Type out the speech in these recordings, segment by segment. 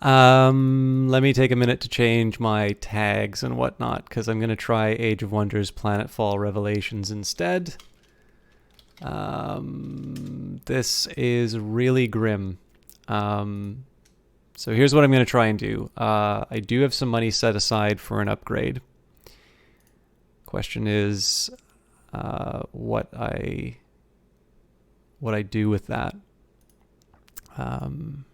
Let me take a minute to change my tags and whatnot, because I'm going to try Age of Wonders Planetfall Revelations instead. This is really grim. So here's what I'm going to try and do. I do have some money set aside for an upgrade. Question is what I do with that. I'm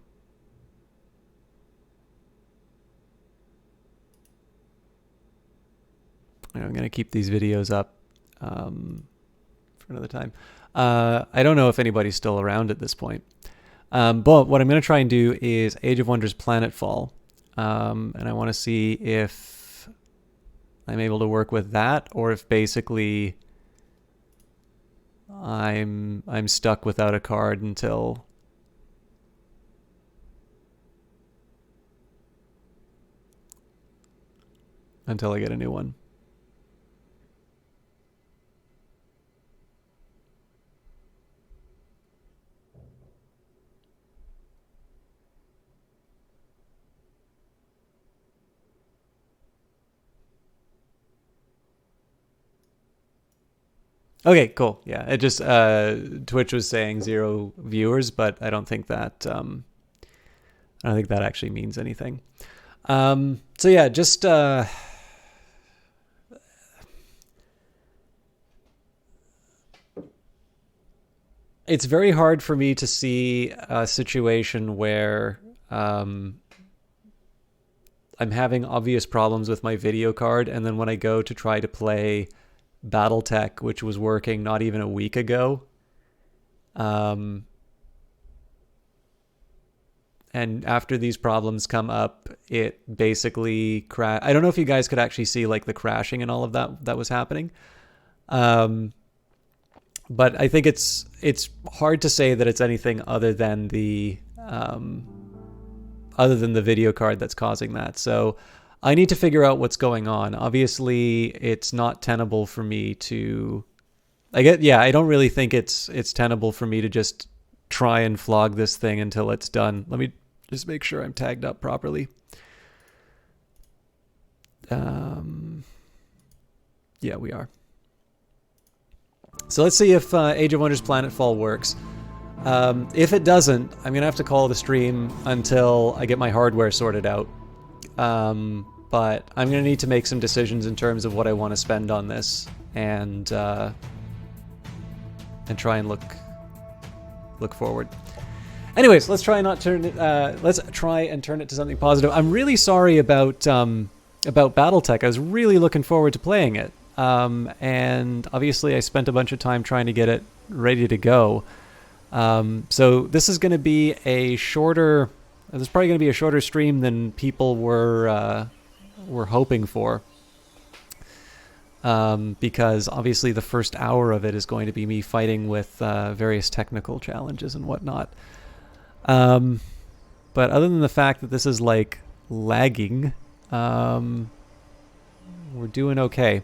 going to keep these videos up for another time. I don't know if anybody's still around at this point. But what I'm going to try and do is Age of Wonders Planetfall. And I want to see if I'm able to work with that, or if basically I'm stuck without a card until I get a new one. Okay, cool. Yeah, it just Twitch was saying 0 viewers, but I don't think that actually means anything. So yeah, just it's very hard for me to see a situation where I'm having obvious problems with my video card, and then when I go to try to play BattleTech, which was working not even a week ago, and after these problems come up, it basically I don't know if you guys could actually see like the crashing and all of that was happening. But I think it's hard to say that it's anything other than the video card that's causing that. So I need to figure out what's going on. Obviously, it's not tenable for me to... I don't really think it's tenable for me to just try and flog this thing until it's done. Let me just make sure I'm tagged up properly. Yeah, we are. So let's see if Age of Wonders Planetfall works. If it doesn't, I'm going to have to call the stream until I get my hardware sorted out. But I'm going to need to make some decisions in terms of what I want to spend on this, and try and look forward. Anyways, let's try and turn it to something positive. I'm really sorry about BattleTech. I was really looking forward to playing it. And obviously I spent a bunch of time trying to get it ready to go. So this is going to be a shorter... This is probably going to be a shorter stream than people were hoping for, because obviously the first hour of it is going to be me fighting with various technical challenges and whatnot. But other than the fact that this is like lagging, we're doing okay.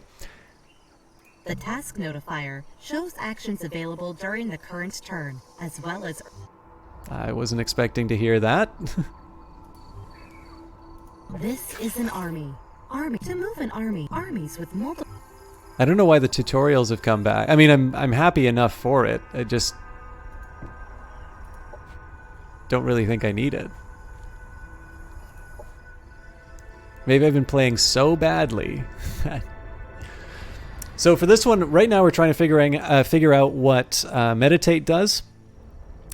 The task notifier shows actions available during the current turn, as well as... I wasn't expecting to hear that. This is an army. To move an army. Armies with multiple... I don't know why the tutorials have come back. I mean, I'm happy enough for it. I just don't really think I need it. Maybe I've been playing so badly. So for this one, right now we're trying to figure out what Meditate does.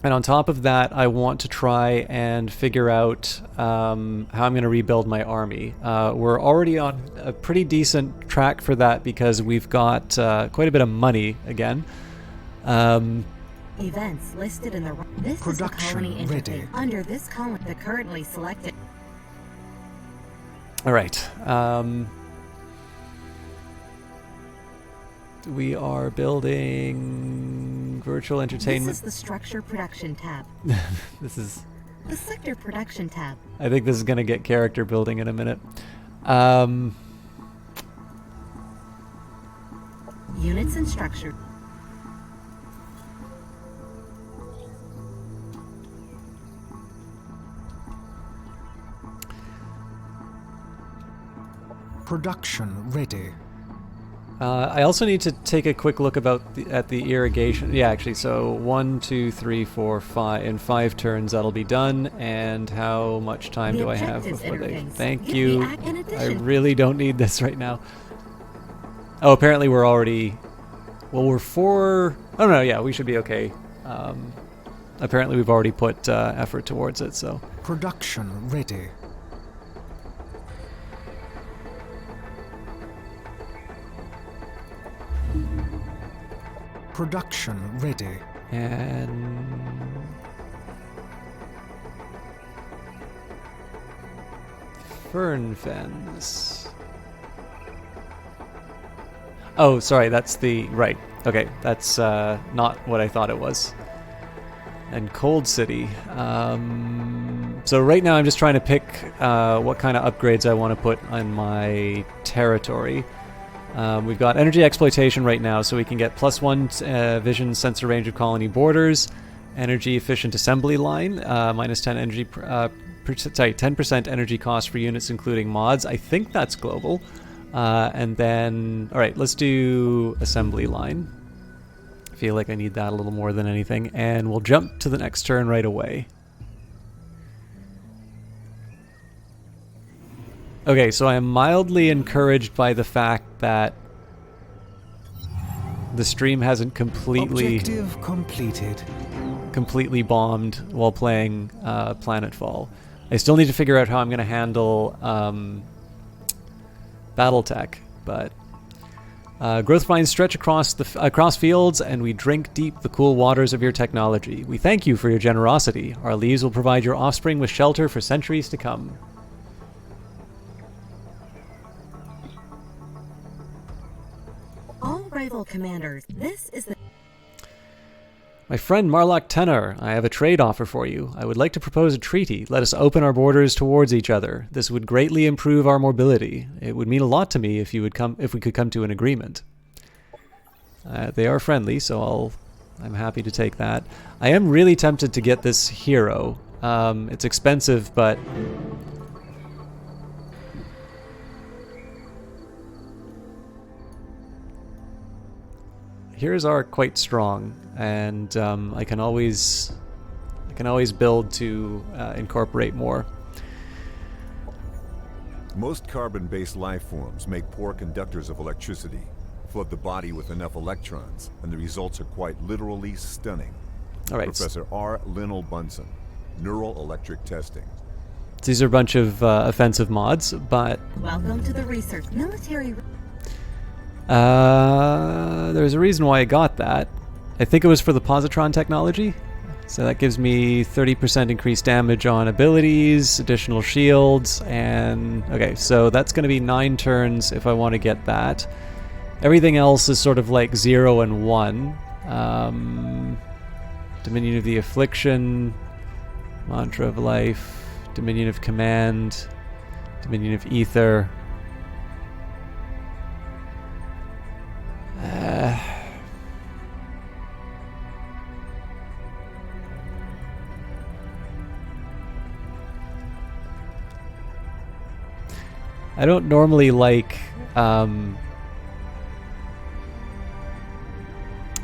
And on top of that, I want to try and figure out how I'm going to rebuild my army. We're already on a pretty decent track for that because we've got quite a bit of money again. Events listed in the... This Production is the colony ready. interface. Under this colony, the currently selected... All right. We are building virtual entertainment. This is the structure production tab. This is... The sector production tab. I think this is going to get character building in a minute. Units and structure. Production ready. I also need to take a quick look at the irrigation. Yeah, actually, so 1, 2, 3, 4, 5. In 5 turns, that'll be done. And how much time do I have before they... Thank you. I really don't need this right now. Oh, apparently we're already... Well, we're 4... Oh, no, yeah, we should be okay. Apparently we've already put effort towards it, so... Production ready. Production ready. And... Fern fens. Oh, sorry, that's the... Right. Okay, that's not what I thought it was. And Cold City. So right now I'm just trying to pick what kind of upgrades I want to put on my territory. We've got energy exploitation right now, so we can get +1 vision sensor range of colony borders, energy efficient assembly line, -10 energy, 10% energy cost for units including mods. I think that's global. And then, all right, let's do assembly line. I feel like I need that a little more than anything, and we'll jump to the next turn right away. Okay, so I am mildly encouraged by the fact that the stream hasn't completely Objective completed. completely bombed while playing Planetfall. I still need to figure out how I'm going to handle Battletech, but growth vines stretch across fields, and we drink deep the cool waters of your technology. We thank you for your generosity. Our leaves will provide your offspring with shelter for centuries to come. All rival commanders, this is the... My friend Marlock Tenor, I have a trade offer for you. I would like to propose a treaty. Let us open our borders towards each other. This would greatly improve our mobility. It would mean a lot to me if we could come to an agreement. They are friendly, so I'm happy to take that. I am really tempted to get this hero. It's expensive, but heroes are quite strong, and I can always build to incorporate more. Most carbon-based life forms make poor conductors of electricity. Flood the body with enough electrons, and the results are quite literally stunning. All right. Professor R. Linnell Bunsen, Neural Electric Testing. These are a bunch of offensive mods, but Welcome to the research military... there's a reason why I got that. I think it was for the positron technology. So that gives me 30% increased damage on abilities, additional shields, and... Okay, so that's going to be 9 turns if I want to get that. Everything else is sort of like 0 and 1. Dominion of the Affliction, Mantra of Life, Dominion of Command, Dominion of Ether. I don't normally like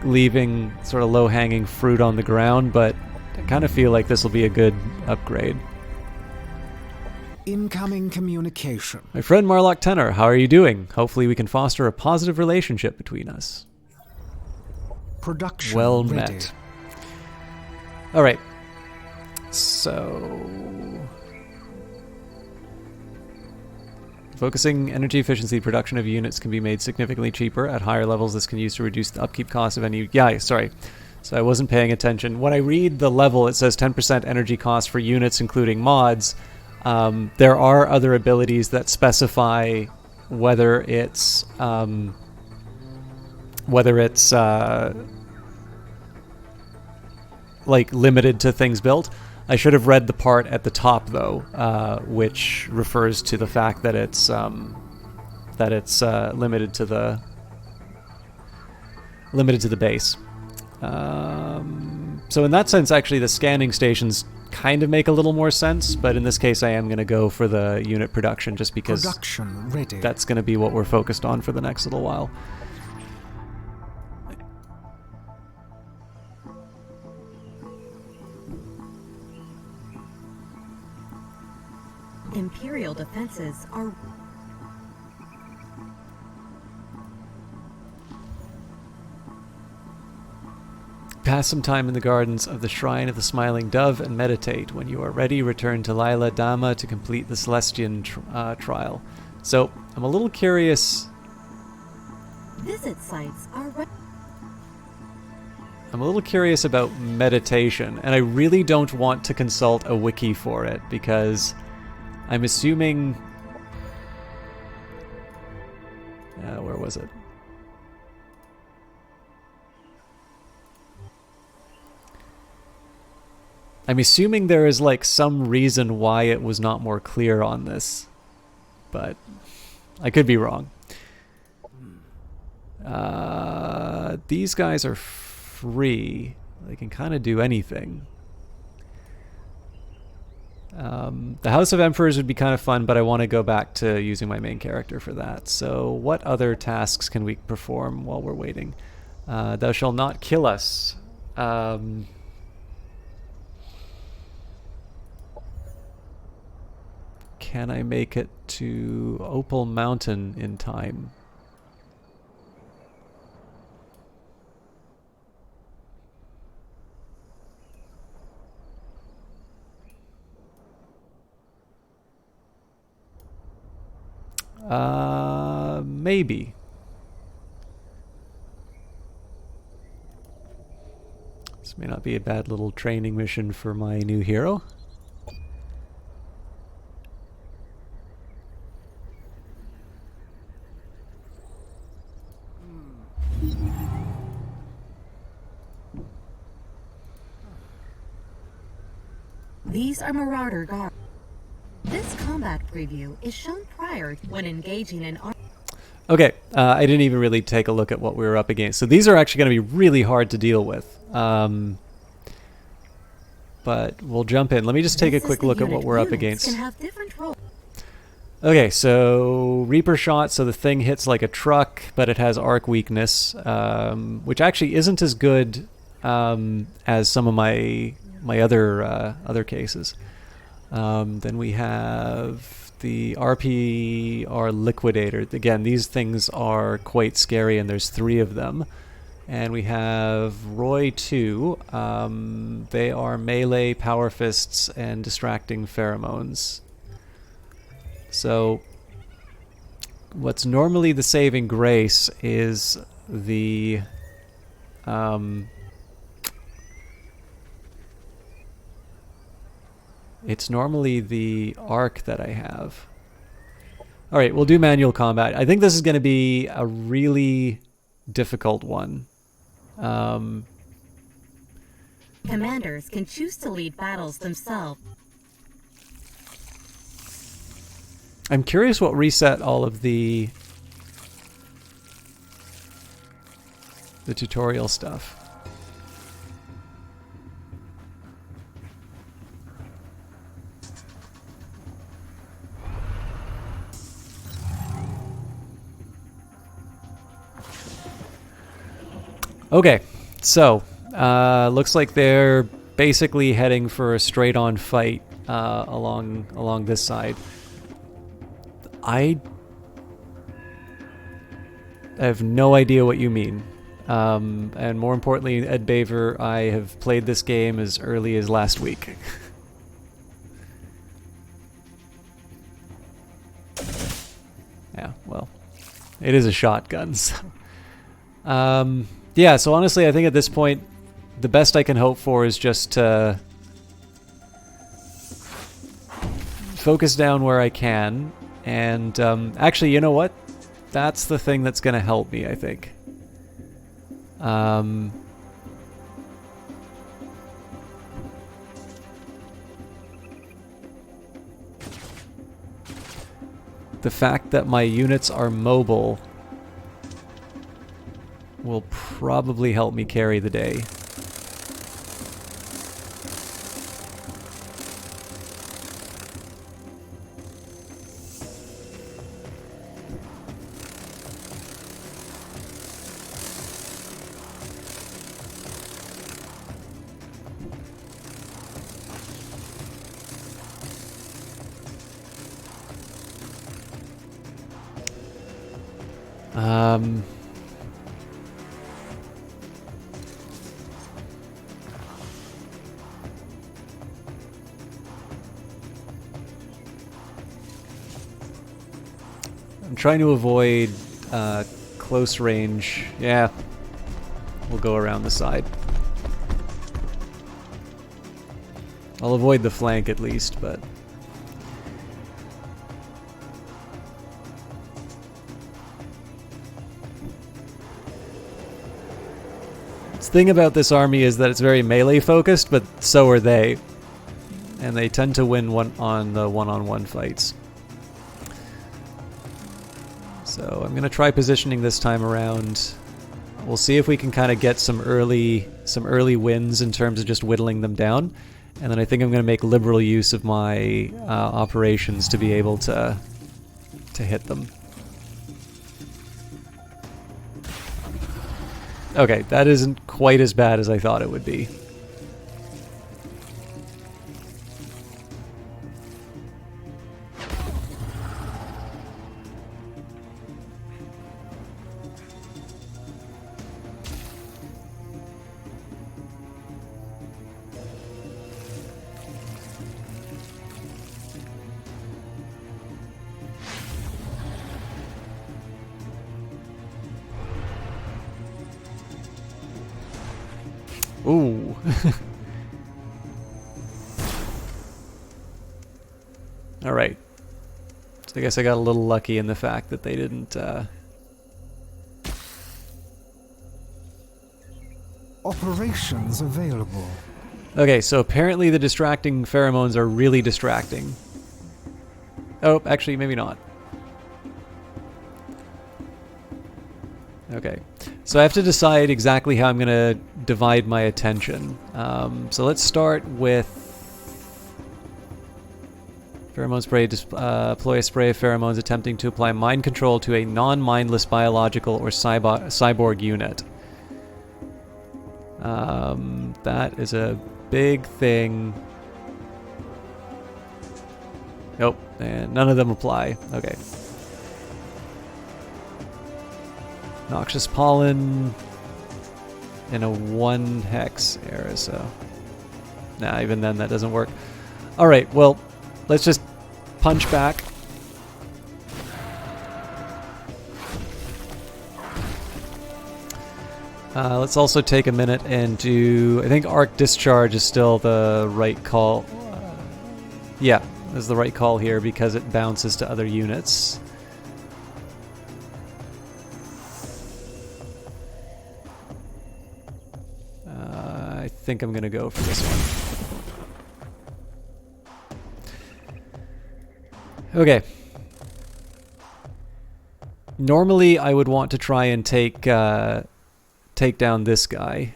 leaving sort of low-hanging fruit on the ground, but I kind of feel like this will be a good upgrade. Incoming communication. My friend Marlock Tenor, how are you doing? Hopefully we can foster a positive relationship between us. Production Well ready. met. Alright. So... Focusing energy efficiency, production of units can be made significantly cheaper. At higher levels, this can use to reduce the upkeep cost of any... Yeah, sorry. So I wasn't paying attention. When I read the level, it says 10% energy cost for units, including mods. There are other abilities that specify whether it's... like limited to things built. I should have read the part at the top though, which refers to the fact that it's limited to the base. So in that sense, actually, the scanning station's kind of make a little more sense, but in this case I am going to go for the unit production just because Production ready. that's going to be what we're focused on for the next little while. Imperial defenses are... Pass some time in the gardens of the Shrine of the Smiling Dove and meditate. When you are ready, return to Lila Dama to complete the Celestian trial. So, I'm a little curious. Visit sites are... I'm a little curious about meditation, and I really don't want to consult a wiki for it, because I'm assuming... where was it? I'm assuming there is like some reason why it was not more clear on this, but I could be wrong. These guys are free. They can kind of do anything. The House of Emperors would be kind of fun, but I want to go back to using my main character for that. So what other tasks can we perform while we're waiting? Thou shalt not kill us. Can I make it to Opal Mountain in time? Maybe. This may not be a bad little training mission for my new hero. These are Marauder Guard. This combat preview is shown prior when engaging in... Okay, I didn't even really take a look at what we were up against. So these are actually going to be really hard to deal with. But we'll jump in. Let me just take a quick look at what we're up against. Can have different roles. Okay, so Reaper Shot, so the thing hits like a truck, but it has arc weakness, which actually isn't as good as some of my other cases. Then we have the RPR Liquidator. Again, these things are quite scary, and there's 3 of them. And we have Roy 2. They are melee, power fists, and distracting pheromones. So what's normally the saving grace is the it's normally the arc that I have. Alright, we'll do manual combat. I think this is going to be a really difficult one. Commanders can choose to lead battles themselves. I'm curious what reset all of the tutorial stuff. Okay, so looks like they're basically heading for a straight-on fight along this side. I have no idea what you mean. And more importantly, Ed Baver, I have played this game as early as last week. Yeah, well, it is a shotgun, so... yeah, so honestly, I think at this point, the best I can hope for is just to focus down where I can. And actually, you know what? That's the thing that's going to help me, I think. The fact that my units are mobile will probably help me carry the day. Um, I'm trying to avoid close range. Yeah, we'll go around the side. I'll avoid the flank at least, but... The thing about this army is that it's very melee focused, but so are they. And they tend to win on the one-on-one fights. So I'm going to try positioning this time around. We'll see if we can kind of get some early wins in terms of just whittling them down. And then I think I'm going to make liberal use of my operations to be able to hit them. Okay, that isn't quite as bad as I thought it would be. Ooh. Alright. So I guess I got a little lucky in the fact that they didn't, Operations available. Okay, so apparently the distracting pheromones are really distracting. Oh, actually, maybe not. Okay. So I have to decide exactly how I'm going to divide my attention. So let's start with pheromone spray. Deploy a spray of pheromones attempting to apply mind control to a non-mindless biological or cyborg unit. That is a big thing. Nope, and none of them apply. Okay. Noxious pollen in a 1 hex area, so... Nah, even then that doesn't work. Alright, well, let's just punch back. Let's also take a minute and do... I think arc discharge is still the right call. Yeah, is the right call here because it bounces to other units. I think I'm going to go for this one. Okay. Normally I would want to try and take down this guy.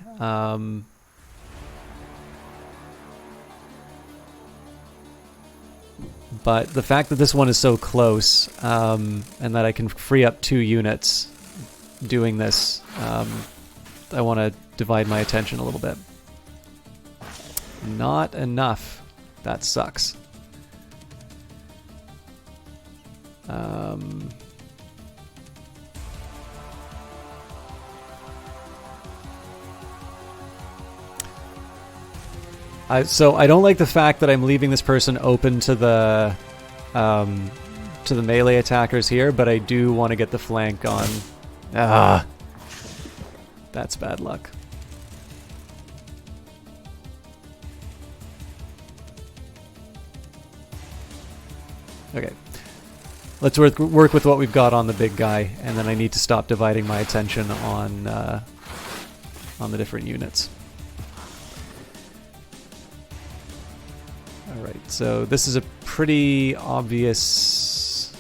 But the fact that this one is so close, and that I can free up 2 units doing this, I want to divide my attention a little bit. Not enough. That sucks. So I don't like the fact that I'm leaving this person open to the melee attackers here, but I do want to get the flank on. Ah, that's bad luck. Okay, let's work with what we've got on the big guy, and then I need to stop dividing my attention on the different units. All right, so this is a pretty obvious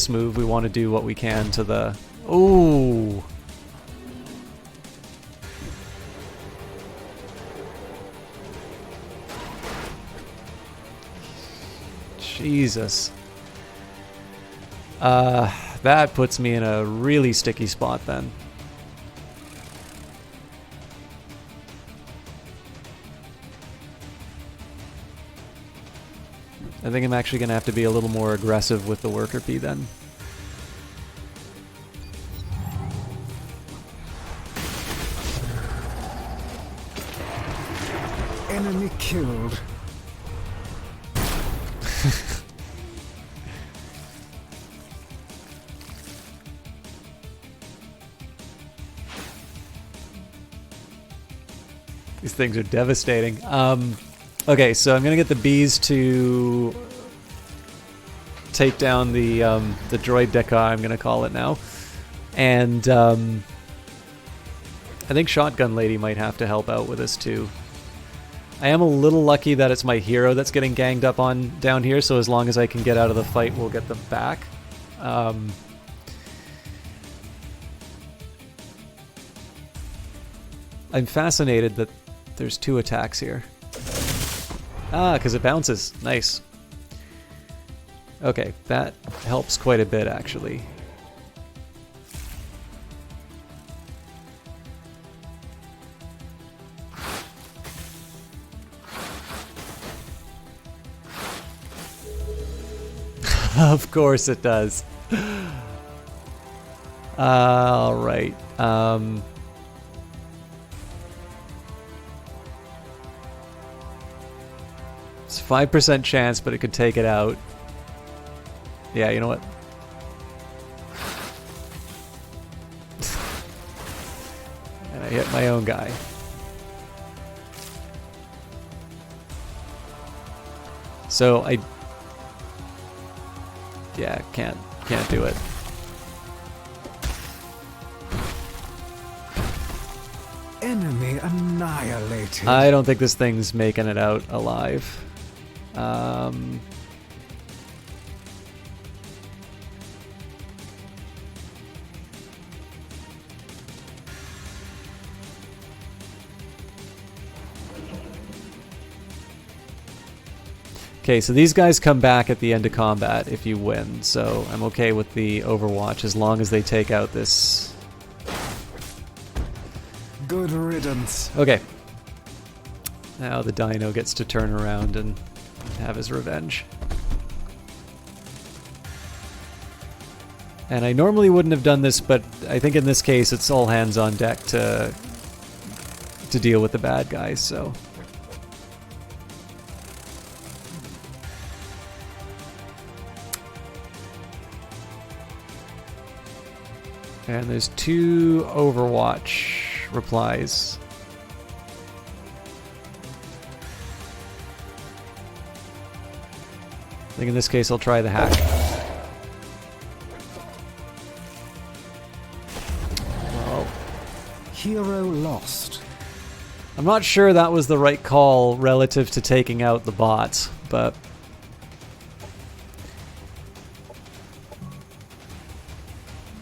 move. We want to do what we can to the... Ooh! Jesus. That puts me in a really sticky spot then. I think I'm actually going to have to be a little more aggressive with the worker bee then. killed. These things are devastating. Okay, so I'm gonna get the bees to take down the droid Deca, I'm gonna call it now, and I think Shotgun Lady might have to help out with this too. I am a little lucky that it's my hero that's getting ganged up on down here, so as long as I can get out of the fight, we'll get them back. I'm fascinated that there's 2 attacks here. Ah, because it bounces. Nice. Okay, that helps quite a bit, actually. Of course it does. All right. It's 5% chance, but it could take it out. Yeah, you know what? And I hit my own guy. So yeah, can't do it. Enemy annihilated. I don't think this thing's making it out alive. Okay, so these guys come back at the end of combat if you win, so I'm okay with the Overwatch as long as they take out this. Good riddance. Okay. Now the Dino gets to turn around and have his revenge. And I normally wouldn't have done this, but I think in this case it's all hands on deck to deal with the bad guys, so... And there's 2 Overwatch replies. I think in this case I'll try the hack. Well, Hero lost. I'm not sure that was the right call relative to taking out the bots, but...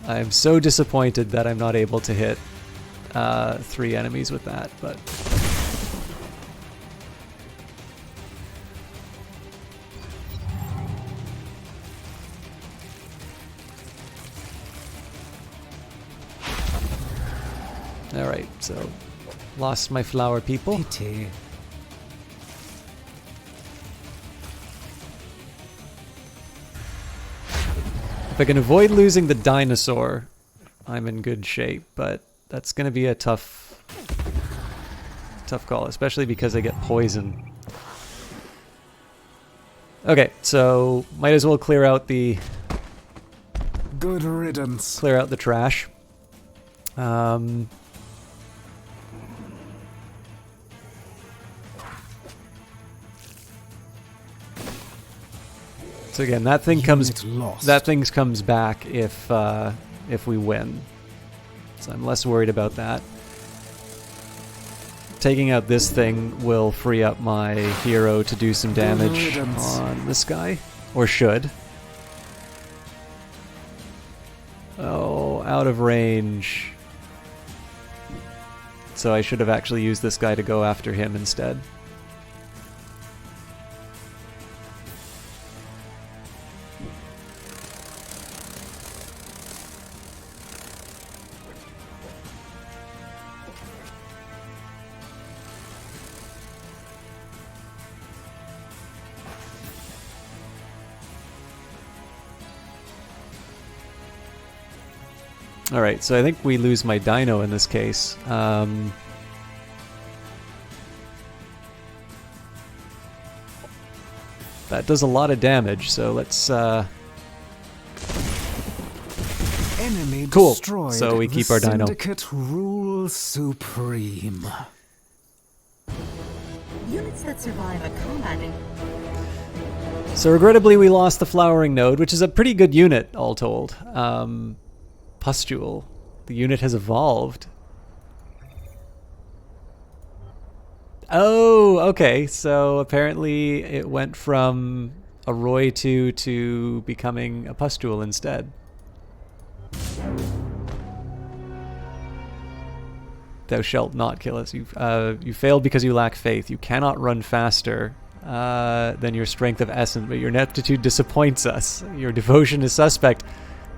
I'm so disappointed that I'm not able to hit 3 enemies with that, but... Alright, so lost my flower people. Pity. If I can avoid losing the dinosaur, I'm in good shape, but that's going to be a tough call, especially because I get poison. Okay, so might as well clear out the Good riddance. clear out the trash. So again, that thing Unit lost. comes back if we win. So I'm less worried about that. Taking out this thing will free up my hero to do some damage on this guy, or should. Oh, out of range. So I should have actually used this guy to go after him instead. Alright, so I think we lose my dino in this case. That does a lot of damage, so let's... Enemy Cool. destroyed. So we keep our the dino. Syndicate rules supreme. Units that survive a combat So regrettably, we lost the flowering node, which is a pretty good unit, all told. Pustule. The unit has evolved. Oh, okay. So apparently it went from a Roy 2 to becoming a Pustule instead. Thou shalt not kill us. You failed because you lack faith. You cannot run faster than your strength of essence, but your ineptitude disappoints us. Your devotion is suspect.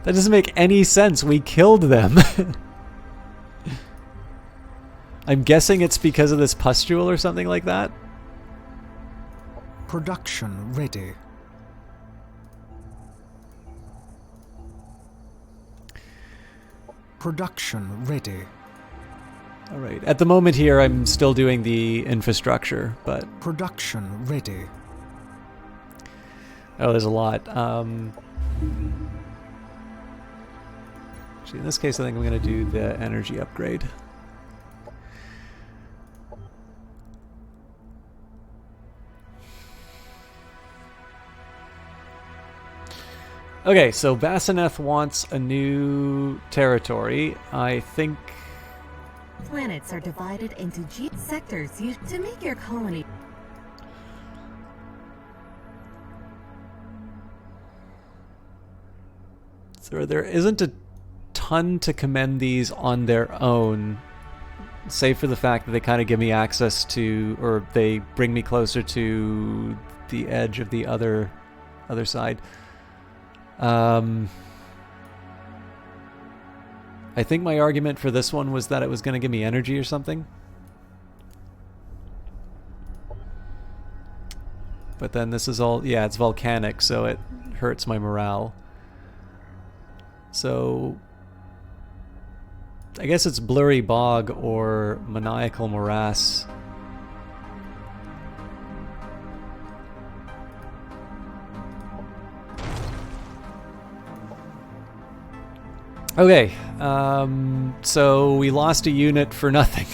That doesn't make any sense. We killed them. I'm guessing it's because of this pustule or something like that. Production ready. Production ready. All right. At the moment here, I'm still doing the infrastructure, but... Production ready. Oh, there's a lot. Actually, in this case, I think I'm going to do the energy upgrade. Okay, so Basaneth wants a new territory. I think... planets are divided into sectors used to make your colony. So there isn't a ton to commend these on their own, save for the fact that they kind of give me access to, or they bring me closer to the edge of the other side. I think my argument for this one was that it was going to give me energy or something. But then this is all, yeah, it's volcanic, so it hurts my morale. So I guess it's Blurry Bog or Maniacal Morass. Okay, so we lost a unit for nothing.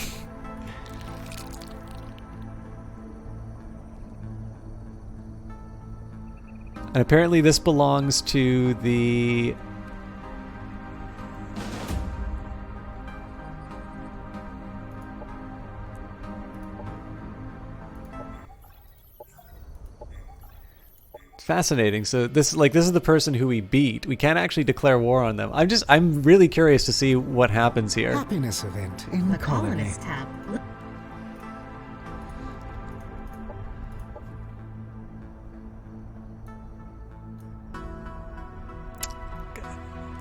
And apparently this belongs to the... Fascinating. So this is the person who we beat. We can't actually declare war on them. I'm really curious to see what happens here. Happiness event in The colony. colonist tab.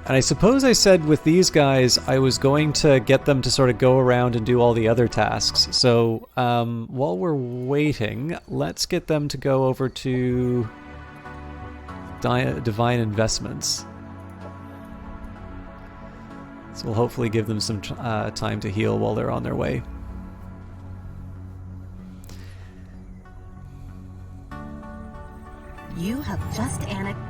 And I suppose I said with these guys I was going to get them to sort of go around and do all the other tasks. So while we're waiting, let's get them to go over to Divine Investments. So we'll hopefully give them some time to heal while they're on their way. You have just annexed.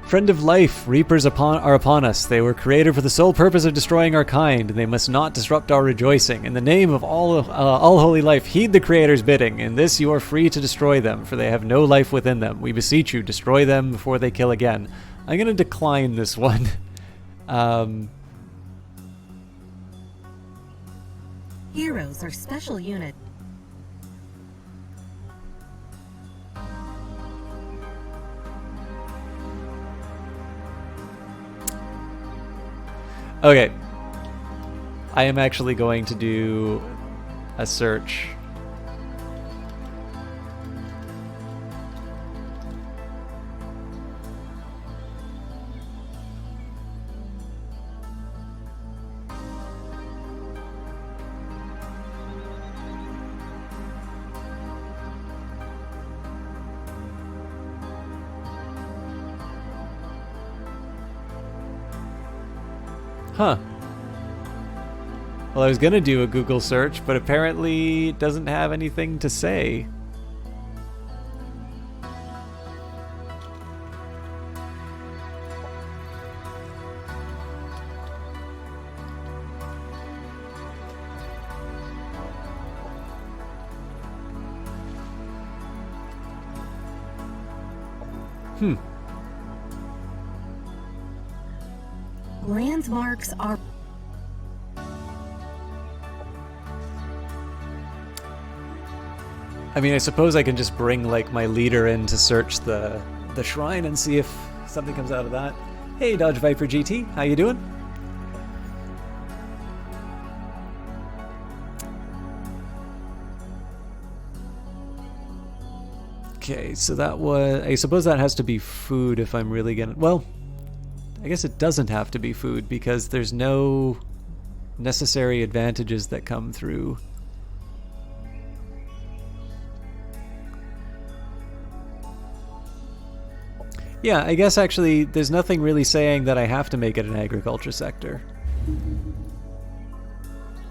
Friend of life, reapers are upon us. They were created for the sole purpose of destroying our kind, and they must not disrupt our rejoicing. In the name of all holy life, heed the Creator's bidding. In this you are free to destroy them, for they have no life within them. We beseech you, destroy them before they kill again. I'm going to decline this one. Heroes are special unit. Okay. I am actually going to do a search. Huh. Well, I was going to do a Google search, but apparently it doesn't have anything to say. Landmarks are I mean, I suppose I can just bring like my leader in to search the shrine and see if something comes out of that. Hey, Dodge Viper GT, how you doing? Okay, so that was... I suppose that has to be food if I'm really gonna... Well, I guess it doesn't have to be food because there's no necessary advantages that come through. Yeah, I guess actually there's nothing really saying that I have to make it an agriculture sector.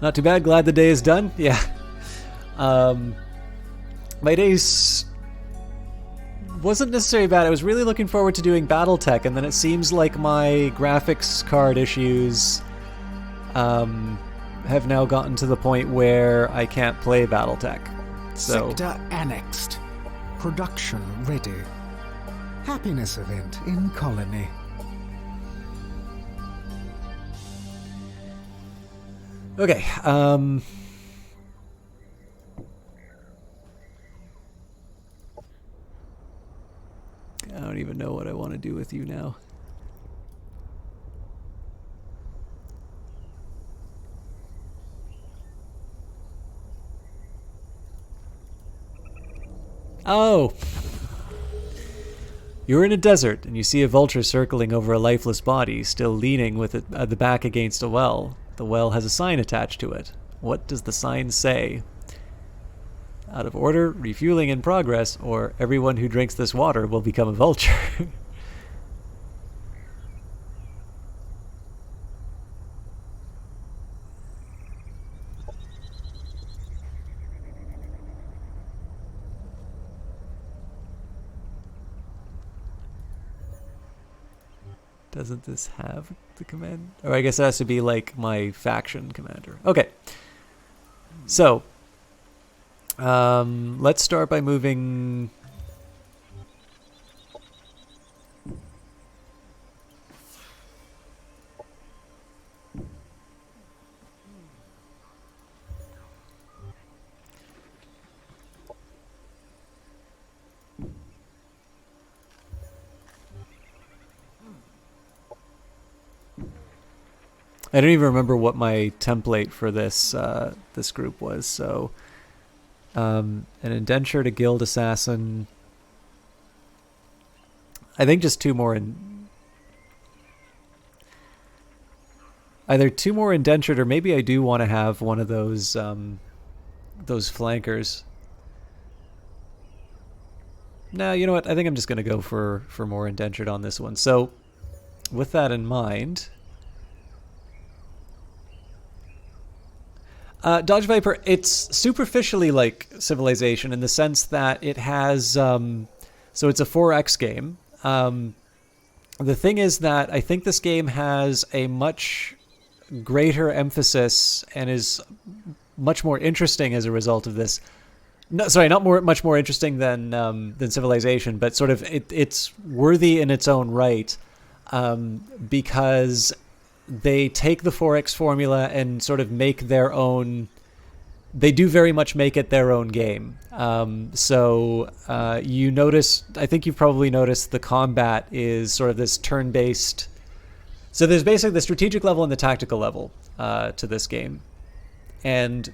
Not too bad, glad the day is done. Yeah. My day's wasn't necessarily bad. I was really looking forward to doing Battletech, and then it seems like my graphics card issues have now gotten to the point where I can't play Battletech. So Sector annexed. Production ready. Happiness event in colony. okay, I don't even know what I want to do with you now. Oh! You're in a desert, and you see a vulture circling over a lifeless body, still leaning with it, the back against a well. The well has a sign attached to it. What does the sign say? Out of order, refueling in progress, or everyone who drinks this water will become a vulture. Doesn't this have the command? Or I guess it has to be like my faction commander. Okay. So, let's start by moving... I don't even remember what my template for this this group was. So, an indenture to guild assassin. I think just two more either two more indentured, or maybe I do want to have one of those flankers. No, you know what? I think I'm just going to go for more indentured on this one. So, with that in mind. Dodge Viper, it's superficially like Civilization in the sense that it has, so it's a 4X game. The thing is that I think this game has a much greater emphasis and is much more interesting as a result of this. No, sorry, not much more interesting than Civilization, but sort of it's worthy in its own right, because they take the 4X formula and sort of make their own... They do very much make it their own game. So you notice... I think you've probably noticed the combat is sort of this turn-based... So there's basically the strategic level and the tactical level to this game. And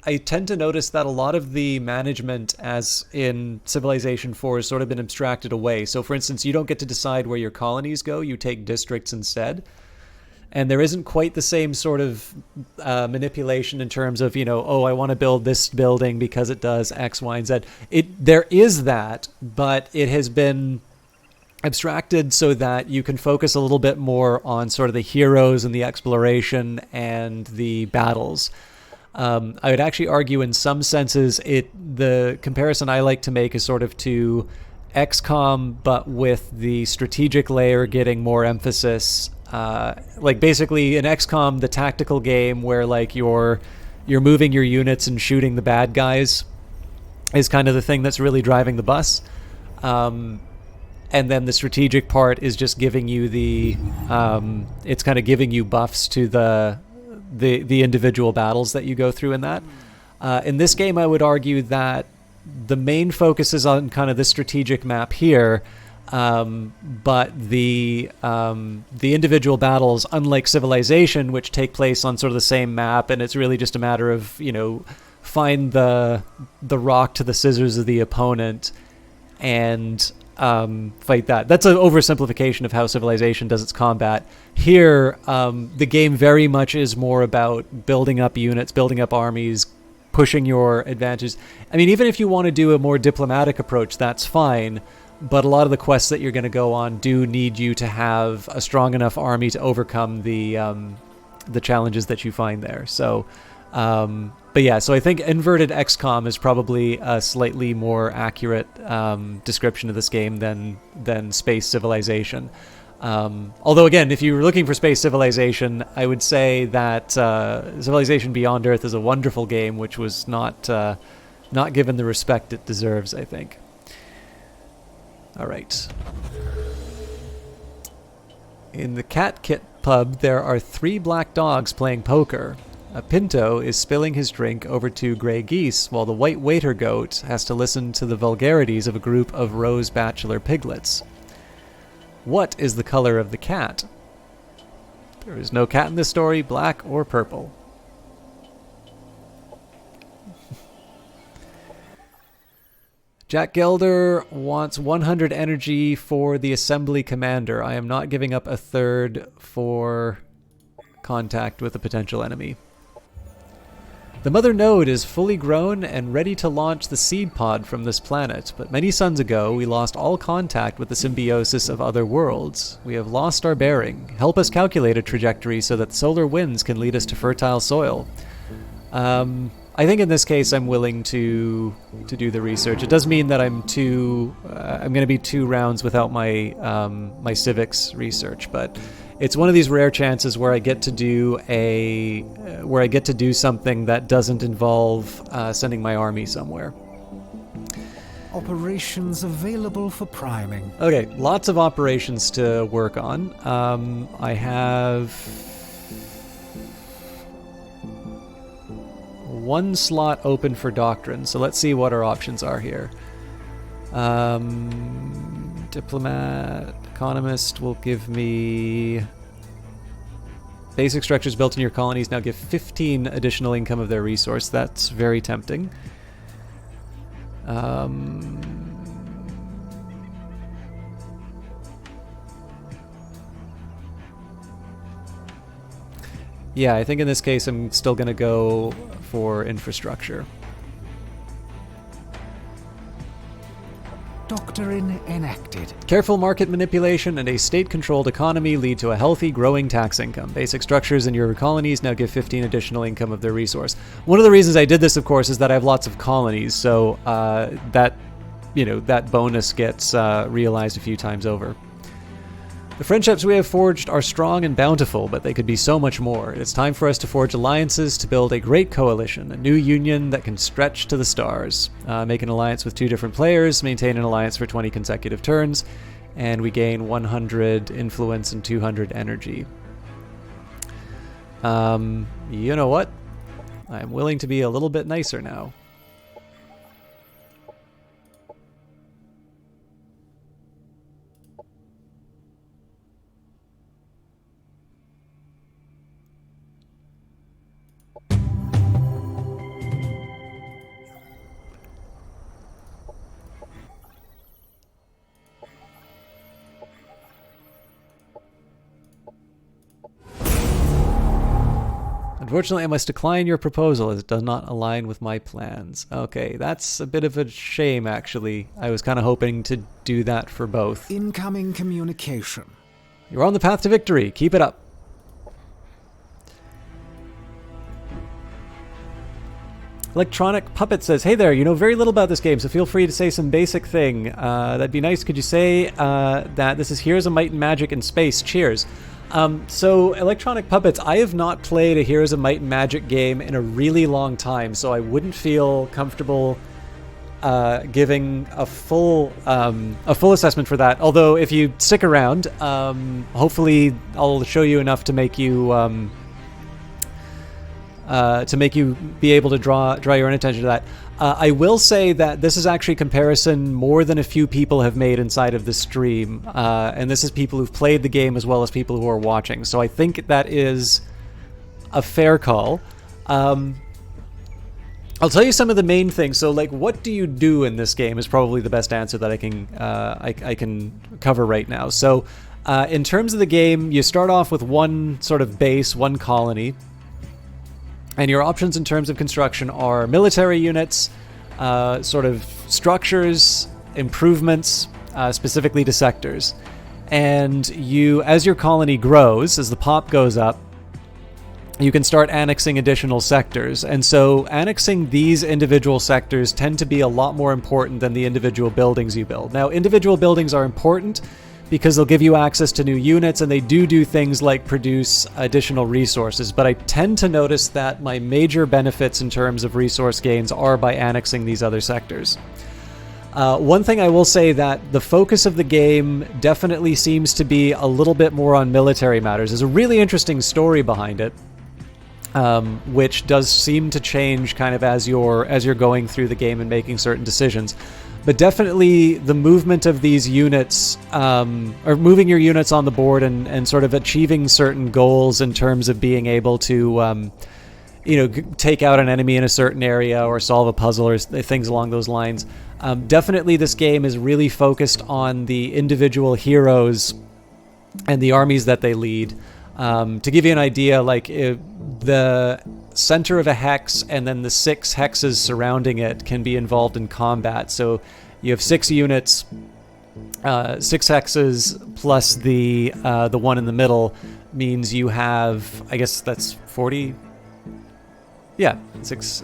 I tend to notice that a lot of the management, as in Civilization 4, has sort of been abstracted away. So for instance, you don't get to decide where your colonies go. You take districts instead. And there isn't quite the same sort of manipulation in terms of, oh, I want to build this building because it does X, Y, and Z. There is that, but it has been abstracted so that you can focus a little bit more on sort of the heroes and the exploration and the battles. I would actually argue in some senses the comparison I like to make is sort of to XCOM, but with the strategic layer getting more emphasis. Like basically in XCOM, the tactical game where like you're moving your units and shooting the bad guys is kind of the thing that's really driving the bus. And then the strategic part is just giving you it's kind of giving you buffs to the individual battles that you go through in that. In this game, I would argue that the main focus is on kind of the strategic map here, but the individual battles, unlike Civilization, which take place on sort of the same map, and it's really just a matter of, find the rock to the scissors of the opponent and fight that. That's an oversimplification of how Civilization does its combat. Here, the game very much is more about building up units, building up armies, pushing your advantages. I mean, even if you want to do a more diplomatic approach, that's fine, but a lot of the quests that you're going to go on do need you to have a strong enough army to overcome the challenges that you find there. So, but yeah, so I think Inverted XCOM is probably a slightly more accurate description of this game than Space Civilization. Although again, if you were looking for Space Civilization, I would say that Civilization Beyond Earth is a wonderful game, which was not given the respect it deserves, I think. All right. In the Cat Kit pub, there are 3 black dogs playing poker. A pinto is spilling his drink over 2 gray geese, while the white waiter goat has to listen to the vulgarities of a group of rose bachelor piglets. What is the color of the cat? There is no cat in this story, black or purple. Jack Gelder wants 100 energy for the assembly commander. I am not giving up a third for contact with a potential enemy. The mother node is fully grown and ready to launch the seed pod from this planet, but many suns ago we lost all contact with the symbiosis of other worlds. We have lost our bearing. Help us calculate a trajectory so that solar winds can lead us to fertile soil. I think in this case I'm willing to do the research. It does mean that I'm going to be 2 rounds without my my civics research, but it's one of these rare chances where I get to do something that doesn't involve sending my army somewhere. Operations available for priming. Okay, lots of operations to work on. I have 1 slot open for doctrine, so let's see what our options are here. Diplomat, economist will give me basic structures built in your colonies now give 15 additional income of their resource. That's very tempting. Yeah, I think in this case I'm still going to go for infrastructure. Doctrine enacted. Careful market manipulation and a state-controlled economy lead to a healthy, growing tax income. Basic structures in your colonies now give 15 additional income of their resource. One of the reasons I did this, of course, is that I have lots of colonies, so that bonus gets realized a few times over. The friendships we have forged are strong and bountiful, but they could be so much more. It's time for us to forge alliances to build a great coalition, a new union that can stretch to the stars. Make an alliance with 2 different players, maintain an alliance for 20 consecutive turns, and we gain 100 influence and 200 energy. You know what? I'm willing to be a little bit nicer now. Unfortunately, I must decline your proposal as it does not align with my plans. Okay, that's a bit of a shame, actually. I was kind of hoping to do that for both. Incoming communication. You're on the path to victory. Keep it up. Electronic Puppet says, hey there, you know very little about this game, so feel free to say some basic thing. That'd be nice. Could you say that this is Heroes of Might and Magic in space? Cheers. So, Electronic Puppets, I have not played a Heroes of Might and Magic game in a really long time, so I wouldn't feel comfortable giving a full assessment for that. Although, if you stick around, hopefully I'll show you enough to make you be able to draw your own attention to that. I will say that this is actually a comparison more than a few people have made inside of the stream, and this is people who've played the game as well as people who are watching. So I think that is a fair call. I'll tell you some of the main things. So, like, what do you do in this game is probably the best answer that I can cover right now. So, in terms of the game, you start off with one sort of base, one colony. And your options in terms of construction are military units, sort of structures, improvements, specifically to sectors. And you, as your colony grows, as the pop goes up, you can start annexing additional sectors. And so annexing these individual sectors tend to be a lot more important than the individual buildings you build. Now, individual buildings are important because they'll give you access to new units, and they do things like produce additional resources. But I tend to notice that my major benefits in terms of resource gains are by annexing these other sectors. One thing I will say that the focus of the game definitely seems to be a little bit more on military matters. There's a really interesting story behind it, which does seem to change kind of as you're going through the game and making certain decisions. But definitely the movement of these units, or moving your units on the board and sort of achieving certain goals in terms of being able to, take out an enemy in a certain area or solve a puzzle or things along those lines. Definitely this game is really focused on the individual heroes and the armies that they lead. To give you an idea, like the center of a hex and then the 6 hexes surrounding it can be involved in combat. So you have 6 units, 6 hexes plus the one in the middle means you have, I guess that's 40. Yeah, 6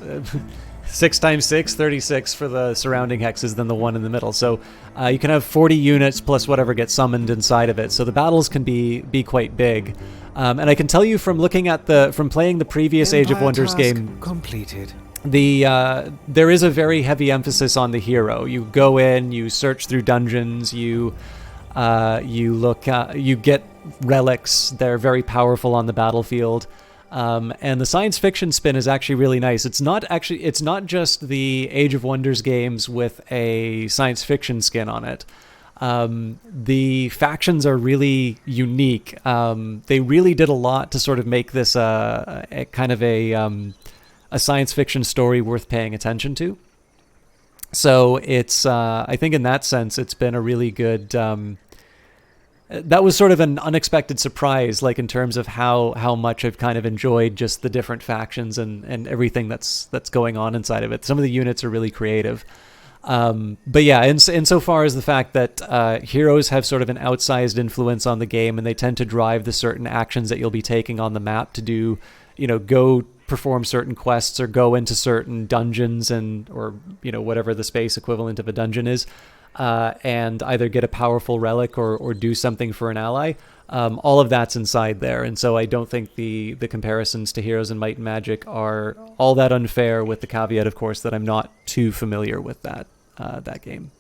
times 6, 36 for the surrounding hexes, then the one in the middle. So you can have 40 units plus whatever gets summoned inside of it. So the battles can be quite big. And I can tell you from looking at from playing the previous Age of Wonders game, completed. There is a very heavy emphasis on the hero. You go in, you search through dungeons, you get relics. They're very powerful on the battlefield. And the science fiction spin is actually really nice. It's not just the Age of Wonders games with a science fiction skin on it. The factions are really unique. They really did a lot to sort of make this a kind of a science fiction story worth paying attention to. So it's I think in that sense it's been a really good. That was sort of an unexpected surprise, like in terms of how much I've kind of enjoyed just the different factions and everything that's going on inside of it. Some of the units are really creative. But yeah, insofar as the fact that heroes have sort of an outsized influence on the game, and they tend to drive the certain actions that you'll be taking on the map to do, go perform certain quests or go into certain dungeons or whatever the space equivalent of a dungeon is, and either get a powerful relic or do something for an ally. All of that's inside there, and so I don't think the comparisons to Heroes in Might and Magic are all that unfair, with the caveat, of course, that I'm not too familiar with that game.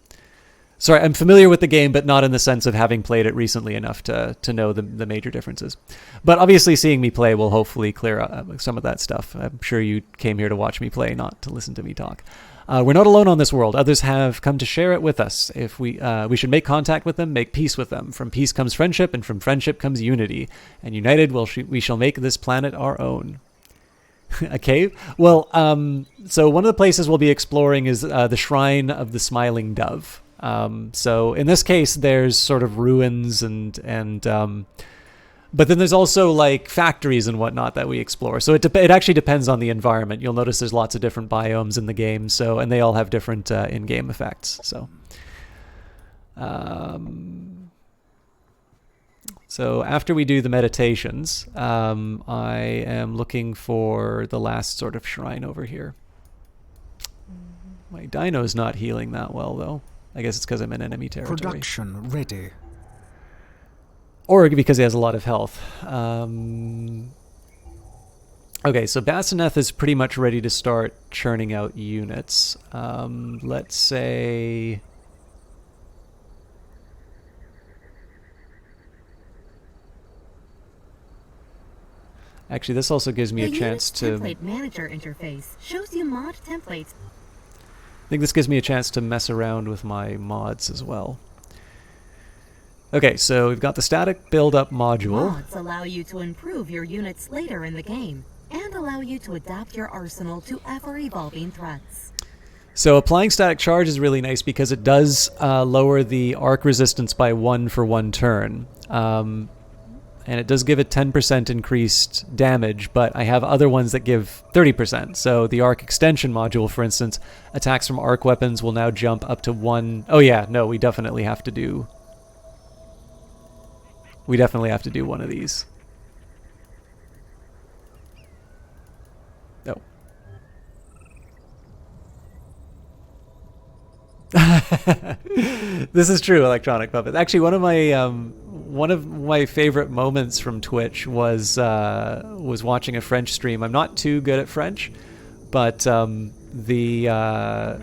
Sorry, I'm familiar with the game, but not in the sense of having played it recently enough to know the major differences. But obviously seeing me play will hopefully clear up some of that stuff. I'm sure you came here to watch me play, not to listen to me talk. We're not alone on this world. Others have come to share it with us. If we should make contact with them, make peace with them. From peace comes friendship, and from friendship comes unity. And united, we shall make this planet our own. A cave? Well, so one of the places we'll be exploring is the Shrine of the Smiling Dove. So in this case, there's sort of ruins and But then there's also like factories and whatnot that we explore. So it actually depends on the environment. You'll notice there's lots of different biomes in the game. So, and they all have different in-game effects. So after we do the meditations, I am looking for the last sort of shrine over here. My dino's not healing that well, though. I guess it's because I'm in enemy territory. Production ready. Or because he has a lot of health. Okay, so Basineth is pretty much ready to start churning out units. Let's say... Actually, this also gives me a chance to... template manager interface shows you mod templates. I think this gives me a chance to mess around with my mods as well. Okay, so we've got the static build-up module. Mods allow you to improve your units later in the game, and allow you to adapt your arsenal to ever-evolving threats. So applying static charge is really nice because it does lower the arc resistance by 1 for 1 turn. And it does give it 10% increased damage, but I have other ones that give 30%. So the arc extension module, for instance, attacks from arc weapons will now jump up to 1... Oh yeah, no, we definitely have to do... We definitely have to do one of these. No. This is true, Electronic Puppet. Actually, one of my favorite moments from Twitch was watching a French stream. I'm not too good at French, but the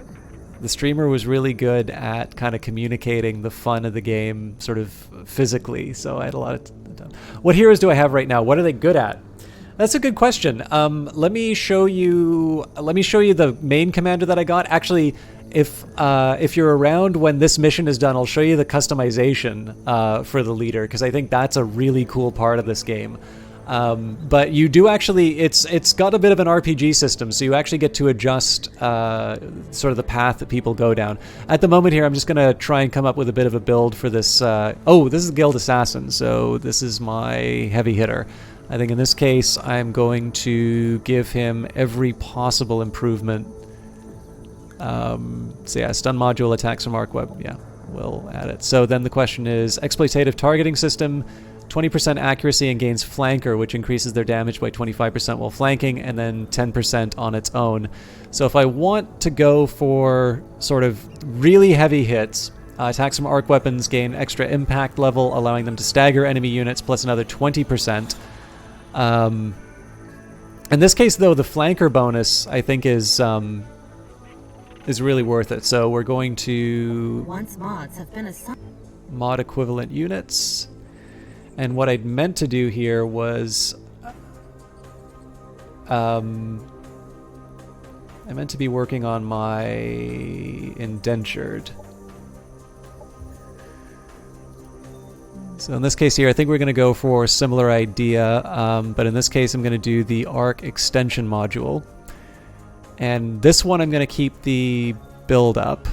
streamer was really good at kind of communicating the fun of the game sort of physically. So I had a lot of what heroes do I have right now? What are they good at? That's a good question. Let me show you the main commander that I got. Actually, if you're around when this mission is done, I'll show you the customization for the leader, because I think that's a really cool part of this game. But you do actually, it's got a bit of an RPG system, so you actually get to adjust sort of the path that people go down. At the moment here, I'm just going to try and come up with a bit of a build for this. Oh, this is Guild Assassin, so this is my heavy hitter. I think in this case, I'm going to give him every possible improvement. So yeah, stun module, attacks from arc web. Yeah, we'll add it. So then the question is, exploitative targeting system, 20% accuracy and gains flanker, which increases their damage by 25% while flanking, and then 10% on its own. So if I want to go for sort of really heavy hits, attacks from arc weapons gain extra impact level, allowing them to stagger enemy units, plus another 20%. In this case, though, the flanker bonus, I think, is really worth it. So we're going to Once mods have been assigned, mod equivalent units. And what I'd meant to do here was I meant to be working on my indentured. So in this case here, I think we're going to go for a similar idea, but in this case I'm going to do the arc extension module. And this one I'm going to keep the build up.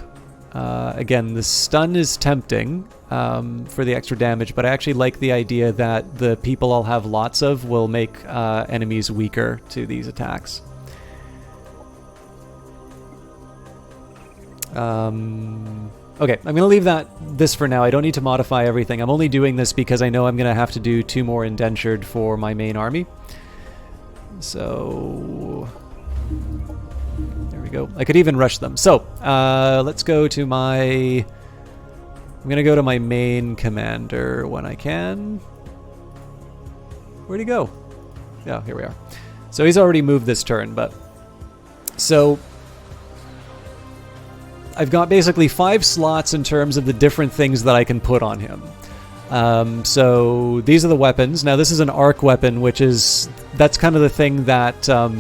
Again, the stun is tempting for the extra damage, but I actually like the idea that the people I'll have lots of will make enemies weaker to these attacks. Okay, I'm going to leave this for now. I don't need to modify everything. I'm only doing this because I know I'm going to have to do 2 more indentured for my main army. So there we go. I could even rush them. So let's go to my... I'm going to go to my main commander when I can. Where'd he go? Yeah, here we are. So he's already moved this turn, but... So I've got basically 5 slots in terms of the different things that I can put on him. So these are the weapons. Now this is an arc weapon, that's kind of the thing that I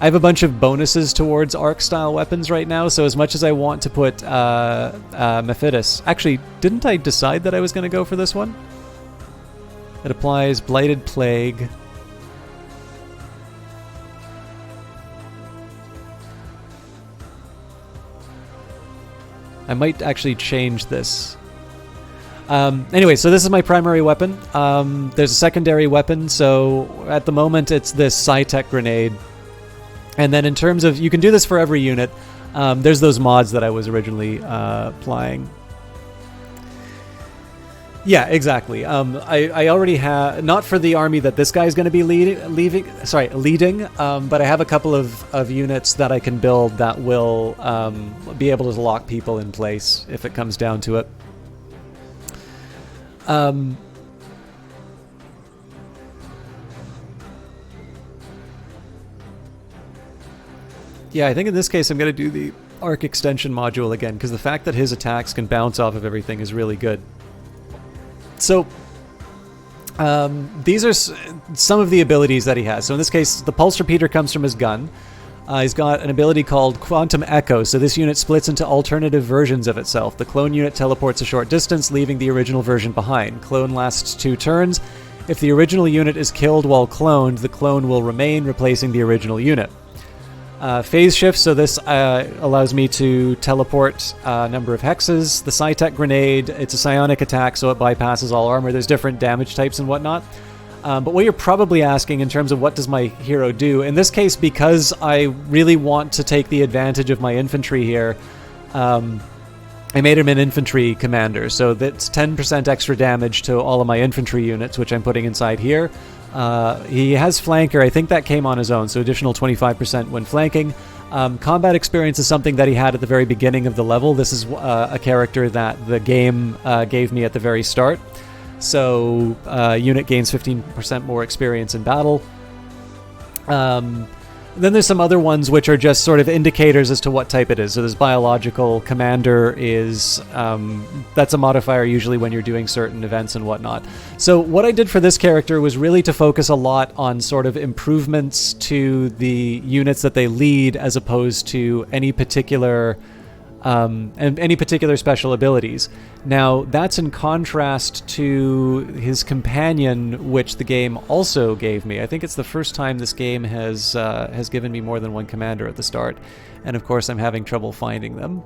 have a bunch of bonuses towards arc style weapons right now. So as much as I want to put Mephitis, actually, didn't I decide that I was going to go for this one? It applies Blighted Plague. I might actually change this. Anyway, so this is my primary weapon. There's a secondary weapon, so at the moment it's this Sci-Tech grenade. And then in terms of, you can do this for every unit. There's those mods that I was originally applying. Yeah, exactly. I already have, not for the army that this guy's going to be leading, but I have a couple of units that I can build that will be able to lock people in place if it comes down to it. Yeah, I think in this case I'm going to do the arc extension module again, because the fact that his attacks can bounce off of everything is really good. So, these are some of the abilities that he has. So in this case, the pulse repeater comes from his gun. He's got an ability called Quantum Echo, so this unit splits into alternative versions of itself. The clone unit teleports a short distance, leaving the original version behind. Clone lasts 2 turns. If the original unit is killed while cloned, the clone will remain, replacing the original unit. Phase shift, so this allows me to teleport a number of hexes. The Sci-Tech grenade, it's a psionic attack, so it bypasses all armor. There's different damage types and whatnot. But what you're probably asking in terms of what does my hero do, in this case, because I really want to take the advantage of my infantry here, I made him an infantry commander. So that's 10% extra damage to all of my infantry units, which I'm putting inside here. He has flanker. I think that came on his own, so additional 25% when flanking. Combat experience is something that he had at the very beginning of the level. This is a character that the game gave me at the very start. So unit gains 15% more experience in battle. Then there's some other ones which are just sort of indicators as to what type it is. So this biological commander is, that's a modifier usually when you're doing certain events and whatnot. So what I did for this character was really to focus a lot on sort of improvements to the units that they lead as opposed to any particular special abilities. Now, that's in contrast to his companion, which the game also gave me. I think it's the first time this game has given me more than one commander at the start, and of course I'm having trouble finding them.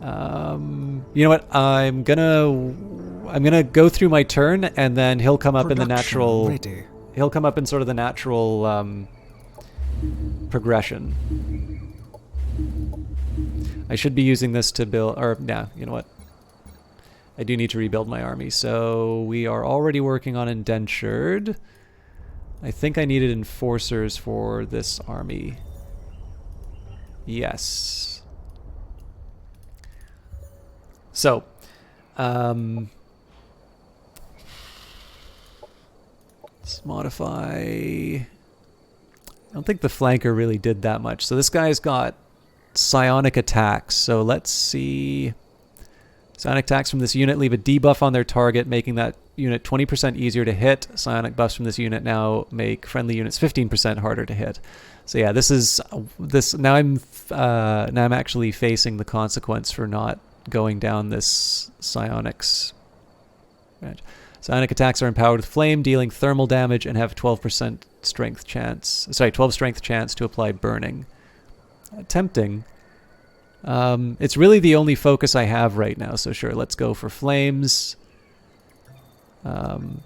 You know what? I'm gonna go through my turn, and then he'll come up in the natural. Ready. He'll come up in sort of the natural progression. I should be using this to build, or yeah, you know what? I do need to rebuild my army. So we are already working on indentured. I think I needed enforcers for this army. Yes. So, let's modify. I don't think the flanker really did that much. So this guy's got psionic attacks. So let's see. Psionic attacks from this unit leave a debuff on their target, making that unit 20% easier to hit. Psionic buffs from this unit now make friendly units 15% harder to hit. So yeah, now I'm actually facing the consequence for not going down this psionics branch. Psionic attacks are empowered with flame, dealing thermal damage, and have 12% strength chance. Sorry, 12 strength chance to apply burning. Tempting. It's really the only focus I have right now, so sure, let's go for flames. Mantra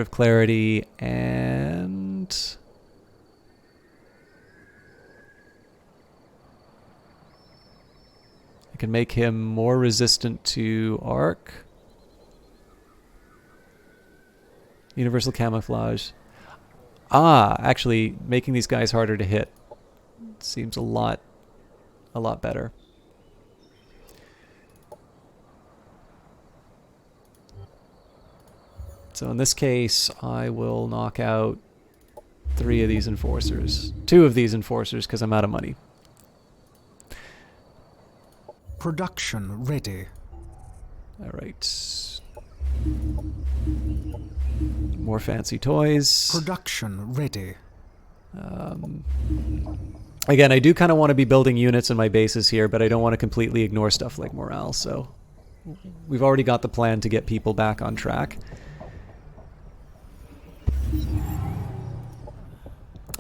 of Clarity, and I can make him more resistant to arc. Universal Camouflage. Actually, making these guys harder to hit seems a lot better. So in this case, I will knock out 3 of these enforcers. 2 of these enforcers, because I'm out of money. Production ready. Alright. More fancy toys. Production ready. Again, I do kind of want to be building units in my bases here, but I don't want to completely ignore stuff like morale, so we've already got the plan to get people back on track.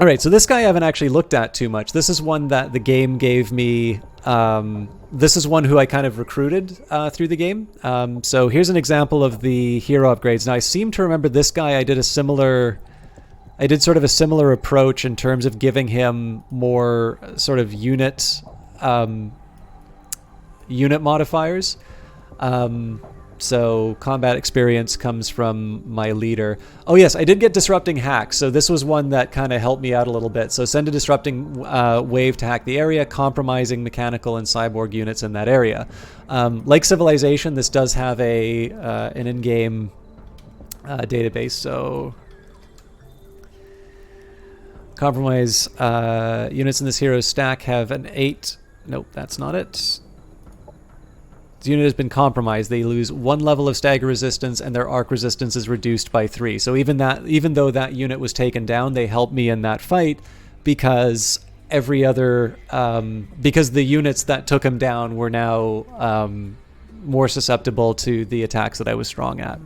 Alright, so this guy I haven't actually looked at too much. This is one that the game gave me This is one who I kind of recruited through the game. So here's an example of the hero upgrades. Now I seem to remember this guy. I did sort of a similar approach in terms of giving him more sort of unit modifiers. So combat experience comes from my leader. Oh yes, I did get disrupting hacks. So this was one that kind of helped me out a little bit. So send a disrupting wave to hack the area, compromising mechanical and cyborg units in that area. Like Civilization, this does have an in-game database. So compromise units in this hero's stack have an 8. Nope, that's not it. This unit has been compromised. They lose 1 level of stagger resistance, and their arc resistance is reduced by 3. So even though that unit was taken down, they helped me in that fight because because the units that took him down were now more susceptible to the attacks that I was strong at.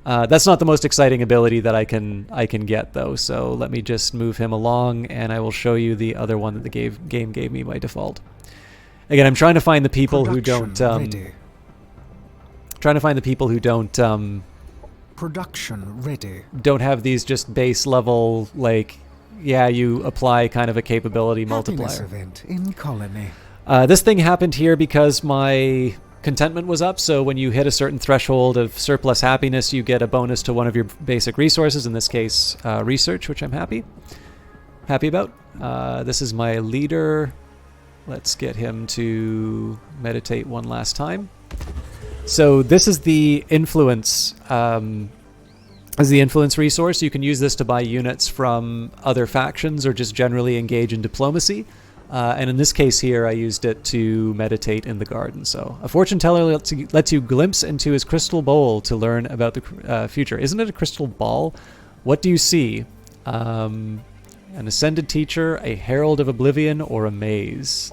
That's not the most exciting ability that I can get though. So let me just move him along, and I will show you the other one that the game gave me by default. Again, I'm trying to find the people who don't. Trying to find the people who don't. Production ready. Don't have these just base level, like, yeah, you apply kind of a capability multiplier. Happiness event in colony. This thing happened here because my contentment was up. So when you hit a certain threshold of surplus happiness, you get a bonus to one of your basic resources. In this case, research, which I'm happy about. This is my leader. Let's get him to meditate one last time. So this is the influence resource. You can use this to buy units from other factions or just generally engage in diplomacy. And in this case here, I used it to meditate in the garden. So a fortune teller lets you glimpse into his crystal bowl to learn about the future. Isn't it a crystal ball? What do you see? An ascended teacher, a herald of oblivion, or a maze?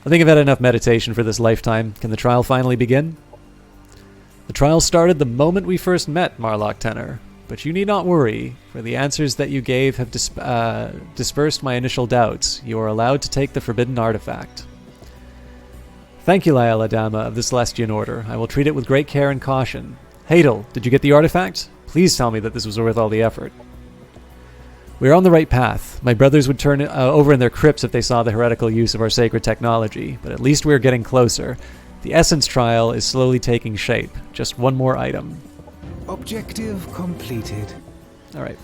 I think I've had enough meditation for this lifetime. Can the trial finally begin? The trial started the moment we first met, Marlock Tenor. But you need not worry, for the answers that you gave have dispersed my initial doubts. You are allowed to take the forbidden artifact. Thank you, Laela Dama of the Celestian Order. I will treat it with great care and caution. Hadel, did you get the artifact? Please tell me that this was worth all the effort. We are on the right path. My brothers would turn over in their crypts if they saw the heretical use of our sacred technology, but at least we are getting closer. The essence trial is slowly taking shape. Just one more item. Objective completed. All right.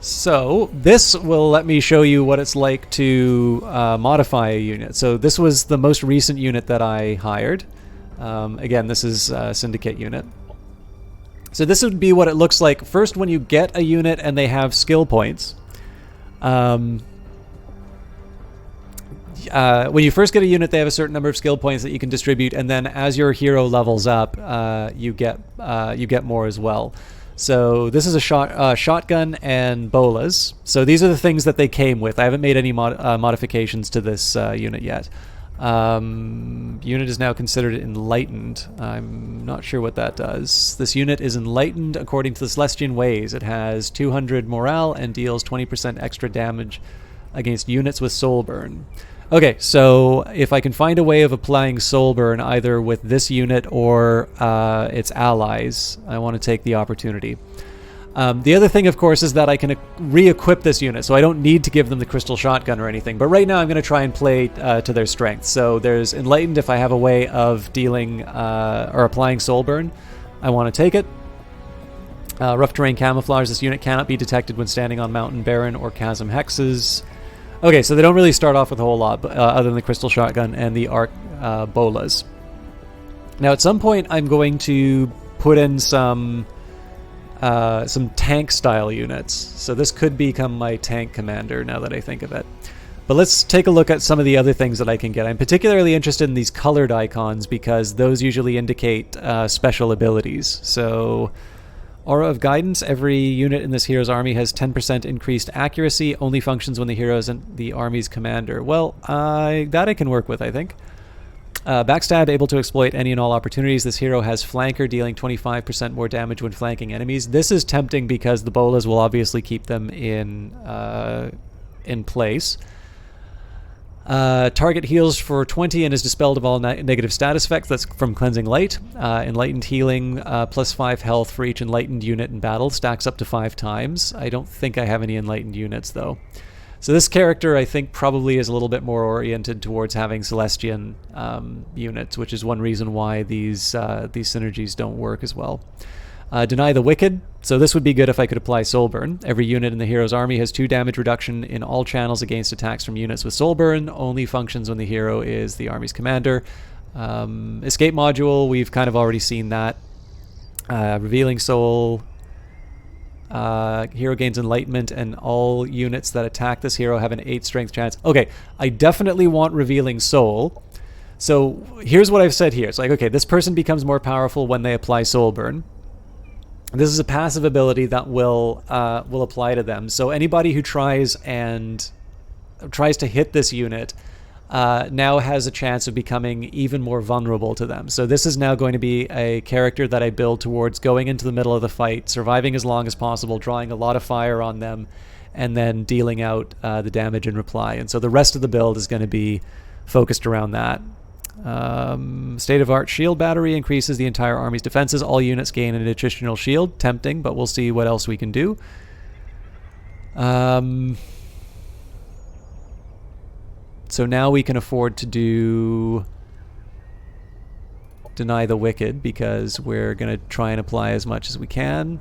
So this will let me show you what it's like to modify a unit. So this was the most recent unit that I hired. Again, this is a syndicate unit. So this would be what it looks like first when you get a unit and they have skill points. When you first get a unit, they have a certain number of skill points that you can distribute, and then as your hero levels up, you get more as well. So this is a shotgun and bolas. So these are the things that they came with. I haven't made any modifications to this unit yet. Unit is now considered enlightened. I'm not sure what that does. This unit is enlightened according to the Celestian ways. It has 200 morale and deals 20% extra damage against units with soul burn. Okay, so if I can find a way of applying soul burn either with this unit or its allies, I want to take the opportunity. The other thing, of course, is that I can re-equip this unit, so I don't need to give them the crystal shotgun or anything. But right now I'm going to try and play to their strength. So there's Enlightened if I have a way of dealing or applying Soul Burn. I want to take it. Rough Terrain Camouflage. This unit cannot be detected when standing on Mountain Barren or Chasm Hexes. Okay, so they don't really start off with a whole lot other than the crystal shotgun and the arc bolas. Now at some point I'm going to put in some tank style units. So this could become my tank commander now that I think of it. But let's take a look at some of the other things that I can get. I'm particularly interested in these colored icons because those usually indicate special abilities. So Aura of Guidance, every unit in this hero's army has 10% increased accuracy, only functions when the hero is the army's commander. Well, that I can work with, I think. Backstab, able to exploit any and all opportunities. This hero has Flanker, dealing 25% more damage when flanking enemies. This is tempting because the bolas will obviously keep them in place. Target heals for 20 and is dispelled of all negative status effects. That's from Cleansing Light. Enlightened healing, plus 5 health for each enlightened unit in battle. Stacks up to 5 times. I don't think I have any enlightened units, though. So this character, I think, probably is a little bit more oriented towards having Celestian units, which is one reason why these synergies don't work as well. Deny the Wicked. So this would be good if I could apply Soulburn. Every unit in the hero's army has 2 damage reduction in all channels against attacks from units with Soulburn. Only functions when the hero is the army's commander. Escape module, we've kind of already seen that. Revealing Soul. Hero gains Enlightenment, and all units that attack this hero have an 8 strength chance. Okay, I definitely want Revealing Soul. So here's what I've said here. It's like, okay, this person becomes more powerful when they apply Soulburn. This is a passive ability that will apply to them. So anybody who tries to hit this unit now has a chance of becoming even more vulnerable to them. So this is now going to be a character that I build towards going into the middle of the fight, surviving as long as possible, drawing a lot of fire on them, and then dealing out the damage in reply. And so the rest of the build is going to be focused around that. State of Art Shield Battery increases the entire army's defenses. All units gain an additional shield. Tempting, but we'll see what else we can do. So now we can afford to do Deny the Wicked, because we're going to try and apply as much as we can.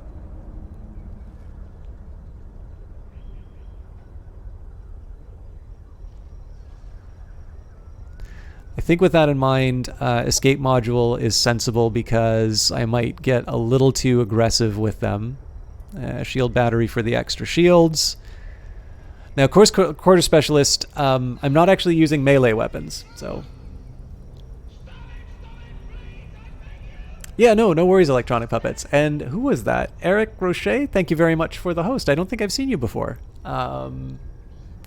I think with that in mind, Escape Module is sensible because I might get a little too aggressive with them. Shield Battery for the extra shields. Now, of course, Quarter Specialist, I'm not actually using melee weapons, so... Yeah, no worries, Electronic Puppets. And who was that? Eric Roche? Thank you very much for the host. I don't think I've seen you before.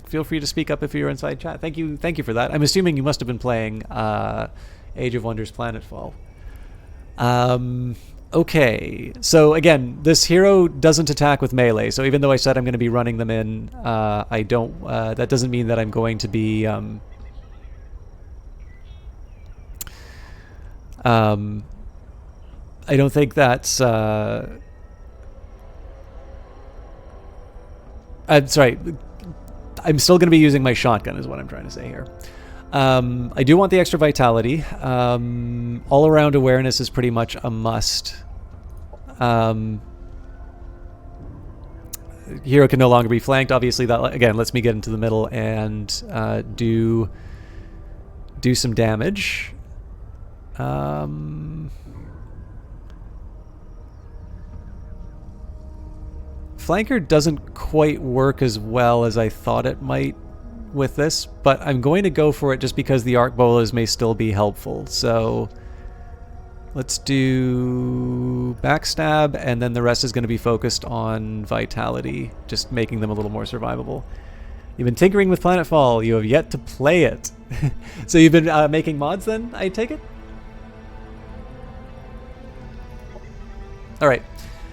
Feel free to speak up if you're inside chat. Thank you for that. I'm assuming you must have been playing Age of Wonders Planetfall. Okay, so again, this hero doesn't attack with melee, so even though I said I'm going to be running them in, I don't, that doesn't mean that I'm going to be, I don't think that's, I'm sorry, I'm still going to be using my shotgun is what I'm trying to say here. I do want the extra vitality. All-around awareness is pretty much a must. Hero can no longer be flanked. Obviously, that again lets me get into the middle and do some damage. Flanker doesn't quite work as well as I thought it might with this, but I'm going to go for it just because the arc bolas may still be helpful. So let's do backstab, and then the rest is going to be focused on vitality, just making them a little more survivable. You've been tinkering with Planetfall. You have yet to play it. So you've been making mods then, I take it? All right.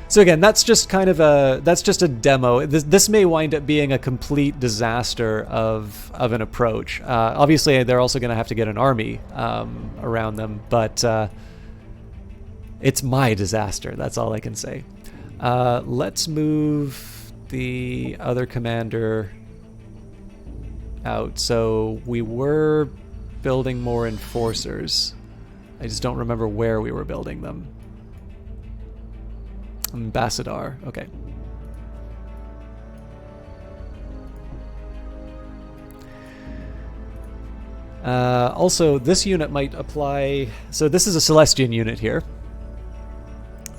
So again, that's just kind of a demo. This may wind up being a complete disaster of an approach. Obviously, they're also going to have to get an army around them, but it's my disaster. That's all I can say. Let's move the other commander out. So we were building more enforcers. I just don't remember where we were building them. Ambassador, okay. Also, this unit might apply... So this is a Celestian unit here.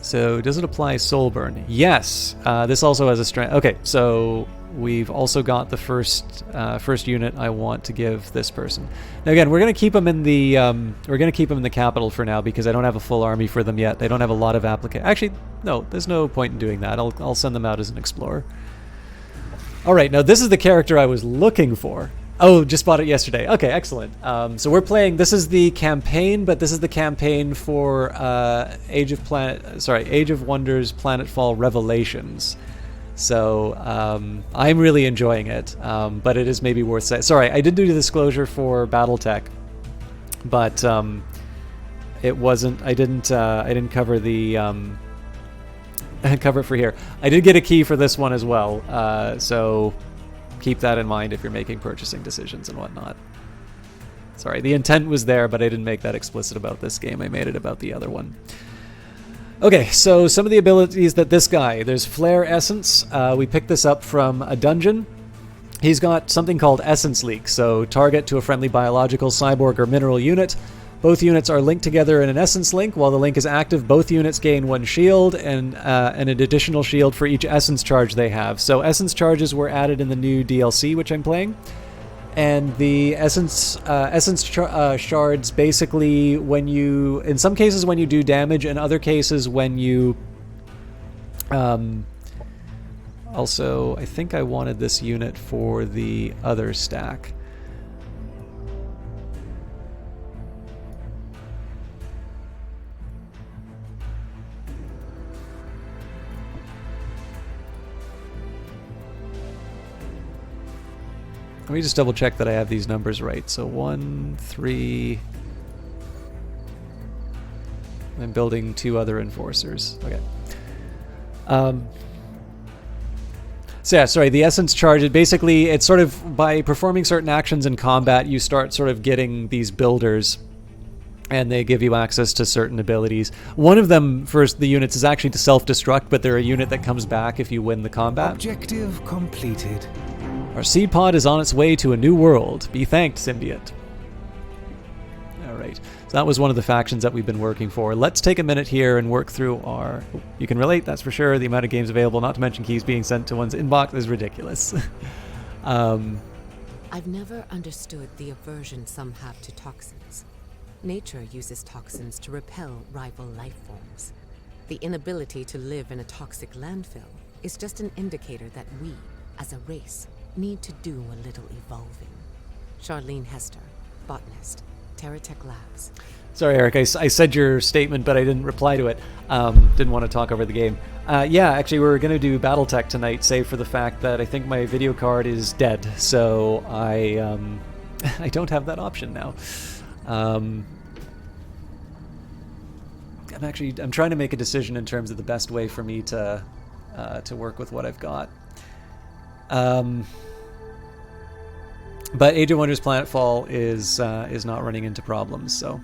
So does it apply Soulburn? Yes. This also has a strength... Okay, so we've also got the first unit I want to give this person. Now again, we're going to keep them in the capital for now because I don't have a full army for them yet. They don't have a lot of applicants. Actually, no, there's no point in doing that. I'll send them out as an explorer. All right, now this is the character I was looking for. Oh, just bought it yesterday. Okay, excellent. So we're playing. This is the campaign, but this is the campaign for Age of Wonders: Planetfall Revelations. So I'm really enjoying it, but it is maybe worth saying. Sorry, I did do the disclosure for BattleTech, but it wasn't. I didn't cover the cover it for here. I did get a key for this one as well, so keep that in mind if you're making purchasing decisions and whatnot. Sorry, the intent was there, but I didn't make that explicit about this game. I made it about the other one. Okay, so some of the abilities that this guy, there's Flare Essence. We picked this up from a dungeon. He's got something called Essence Leak, so target to a friendly biological, cyborg, or mineral unit. Both units are linked together in an Essence Link. While the link is active, both units gain one shield and an additional shield for each Essence charge they have. So Essence charges were added in the new DLC, which I'm playing. And the Essence shards basically when you, in some cases when you do damage, in other cases when you, also, I think I wanted this unit for the other stack. Let me just double check that I have these numbers right. So 1, 3. I'm building 2 other enforcers. Okay. So yeah, sorry, the essence charge, basically, it's sort of by performing certain actions in combat, you start sort of getting these builders, and they give you access to certain abilities. One of them for the units is actually to self-destruct, but they're a unit that comes back if you win the combat. Objective completed. Our seed pod is on its way to a new world. Be thanked, symbiote. Alright, so that was one of the factions that we've been working for. Let's take a minute here and work through our... You can relate, that's for sure. The amount of games available, not to mention keys being sent to one's inbox, is ridiculous. I've never understood the aversion some have to toxins. Nature uses toxins to repel rival life forms. The inability to live in a toxic landfill is just an indicator that we, as a race, need to do a little evolving. Charlene Hester, botanist, Terratech Labs. Sorry, Eric, I said your statement, but I didn't reply to it. Didn't want to talk over the game. Yeah, actually, we were going to do BattleTech tonight, save for the fact that I think my video card is dead, so I don't have that option now. I'm trying to make a decision in terms of the best way for me to work with what I've got. But Age of Wonders Planetfall is not running into problems. So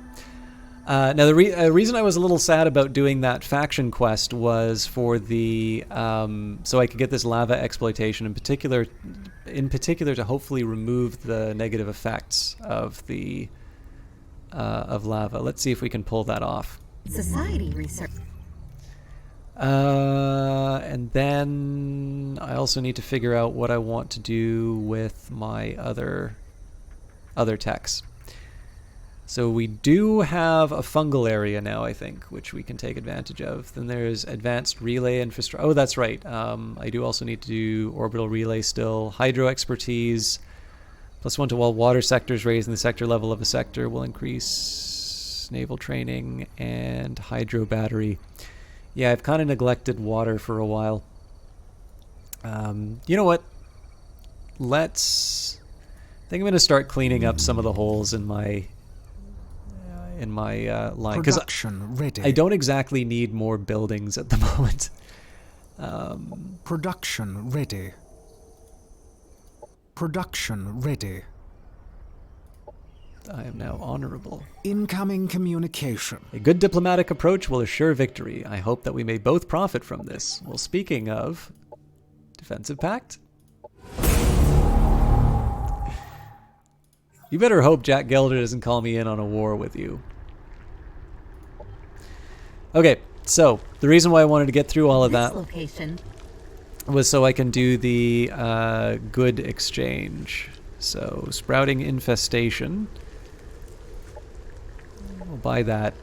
now the reason I was a little sad about doing that faction quest was for the so I could get this lava exploitation in particular to hopefully remove the negative effects of the of lava. Let's see if we can pull that off. Society research. And then I also need to figure out what I want to do with my other techs. So we do have a fungal area now, I think, which we can take advantage of. Then there's advanced relay infrastructure. Oh, that's right. I do also need to do orbital relay still. Hydro expertise. +1 to all water sectors raising the sector level of a sector will increase naval training and hydro battery. Yeah, I've kind of neglected water for a while. You know what? I think I'm going to start cleaning up some of the holes in my line, because I don't exactly need more buildings at the moment. Production ready. Production ready. I am now honorable. Incoming communication. A good diplomatic approach will assure victory. I hope that we may both profit from this. Well, speaking of defensive pact, you better hope Jack Gelder doesn't call me in on a war with you. Okay, so the reason why I wanted to get through all of that was so I can do the good exchange. So sprouting infestation. We'll buy that.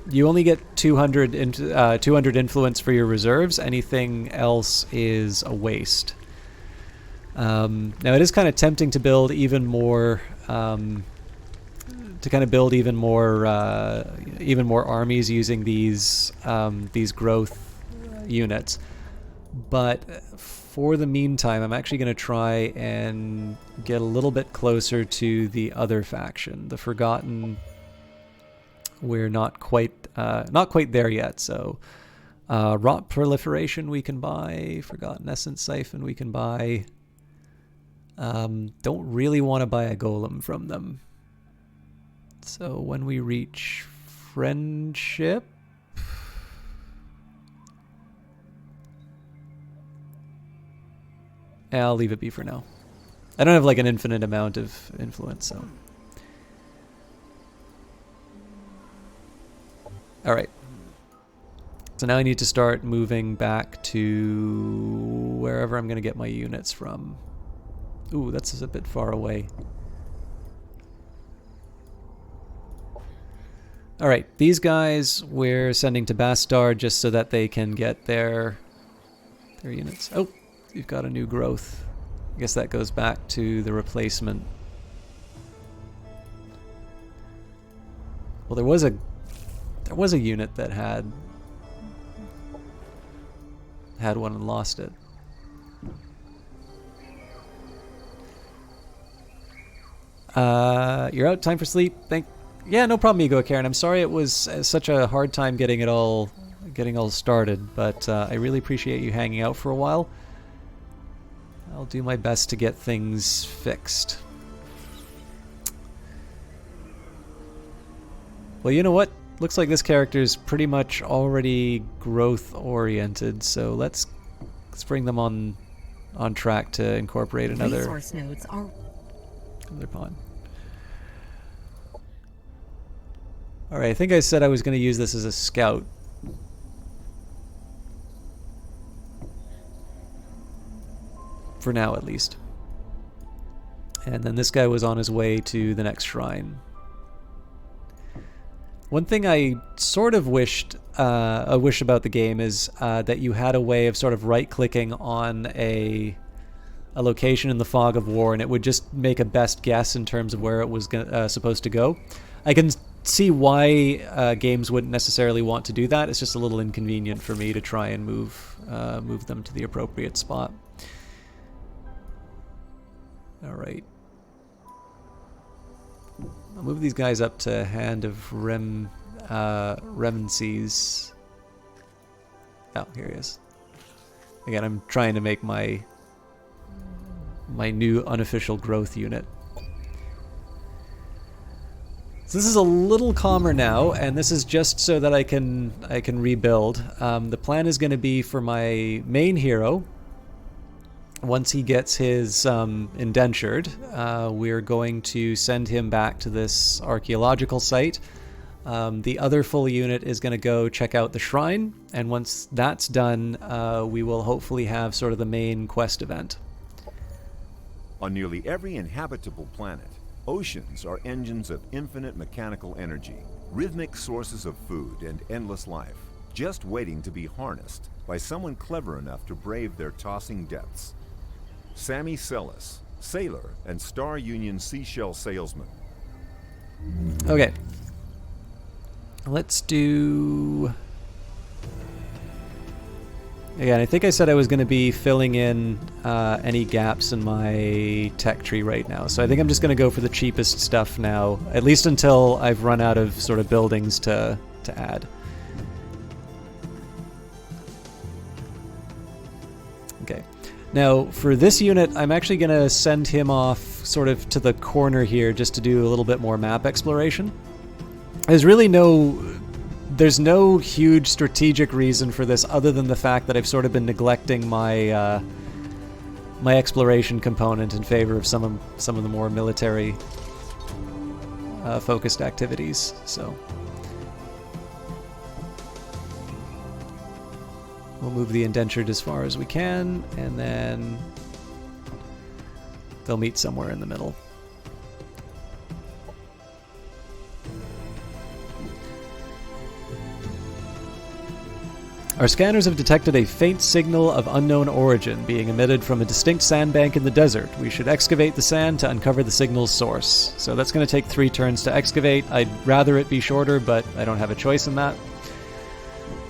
You only get 200 influence for your reserves. Anything else is a waste. Now it is kind of tempting to build even more, even more armies using these growth units. But for the meantime, I'm actually going to try and get a little bit closer to the other faction, the Forgotten. We're not quite there yet. So, Rot Proliferation we can buy, Forgotten Essence Siphon we can buy. Don't really want to buy a golem from them. So when we reach friendship, I'll leave it be for now. I don't have like an infinite amount of influence, so. Alright. So now I need to start moving back to wherever I'm going to get my units from. Ooh, that's a bit far away. Alright, these guys we're sending to Bastar just so that they can get their units. Oh, you've got a new growth. I guess that goes back to the replacement. Well, there was a unit that had one and lost it. You're out. Time for sleep. Yeah, no problem, Ego Karen. I'm sorry it was such a hard time getting it all started, but I really appreciate you hanging out for a while. I'll do my best to get things fixed. Well, you know what? Looks like this character's pretty much already growth oriented, so let's bring them on track to incorporate another resource nodes are another pawn. Alright, I think I said I was going to use this as a scout. For now, at least. And then this guy was on his way to the next shrine. One thing I sort of wish about the game is that you had a way of sort of right-clicking on a location in the fog of war, and it would just make a best guess in terms of where it was supposed to go. I can see why games wouldn't necessarily want to do that. It's just a little inconvenient for me to try and move them to the appropriate spot. All right. I'll move these guys up to Hand of Remences. Oh, here he is. Again, I'm trying to make my new unofficial growth unit. So this is a little calmer now, and this is just so that I can rebuild. The plan is going to be for my main hero. Once he gets his indentured, we're going to send him back to this archaeological site. The other full unit is going to go check out the shrine, and once that's done, we will hopefully have sort of the main quest event. On nearly every inhabitable planet, oceans are engines of infinite mechanical energy, rhythmic sources of food and endless life, just waiting to be harnessed by someone clever enough to brave their tossing depths. Sammy Sellis, sailor and Star Union seashell salesman. Okay. Let's do... Again, I think I said I was going to be filling in any gaps in my tech tree right now. So I think I'm just going to go for the cheapest stuff now, at least until I've run out of sort of buildings to add. Okay. Now, for this unit, I'm actually going to send him off sort of to the corner here just to do a little bit more map exploration. There's no huge strategic reason for this other than the fact that I've sort of been neglecting my my exploration component in favor of some of the more military focused activities. So we'll move the indentured as far as we can, and then they'll meet somewhere in the middle. Our scanners have detected a faint signal of unknown origin being emitted from a distinct sandbank in the desert. We should excavate the sand to uncover the signal's source. So that's going to take 3 turns to excavate. I'd rather it be shorter, but I don't have a choice in that.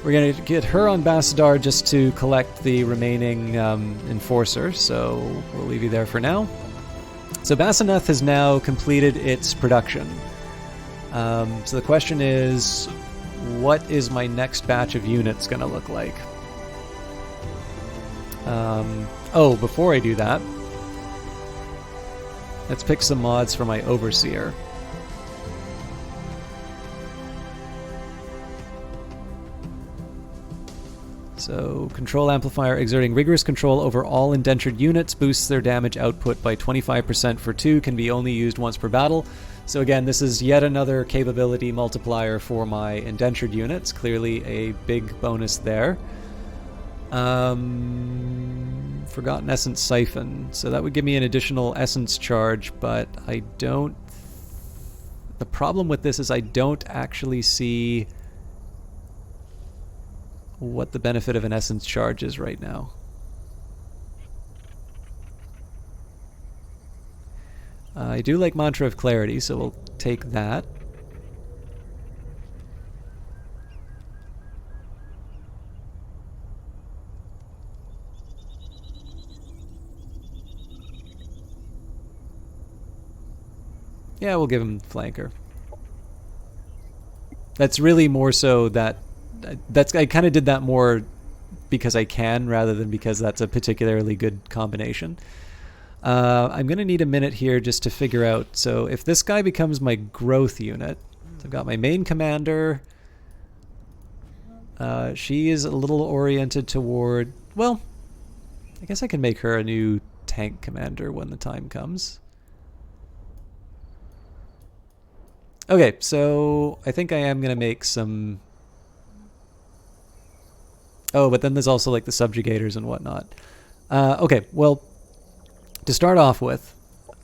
We're going to get her on Bassadar just to collect the remaining enforcer, so we'll leave you there for now. So Bassaneth has now completed its production. So the question is, what is my next batch of units going to look like? Oh, before I do that, let's pick some mods for my Overseer. So, control amplifier exerting rigorous control over all indentured units boosts their damage output by 25% for 2, can be only used once per battle. So again, this is yet another capability multiplier for my indentured units. Clearly a big bonus there. Forgotten Essence Siphon. So that would give me an additional Essence charge, but I don't... The problem with this is I don't actually see what the benefit of an Essence charge is right now. I do like Mantra of Clarity, so we'll take that. Yeah, we'll give him Flanker. That's really more so that... I kind of did that more because I can, rather than because that's a particularly good combination. I'm going to need a minute here just to figure out, so if this guy becomes my growth unit, so I've got my main commander, she is a little oriented toward, well, I guess I can make her a new tank commander when the time comes. Okay, so I think I am going to make some... Oh, but then there's also like the subjugators and whatnot. Okay, well... To start off with,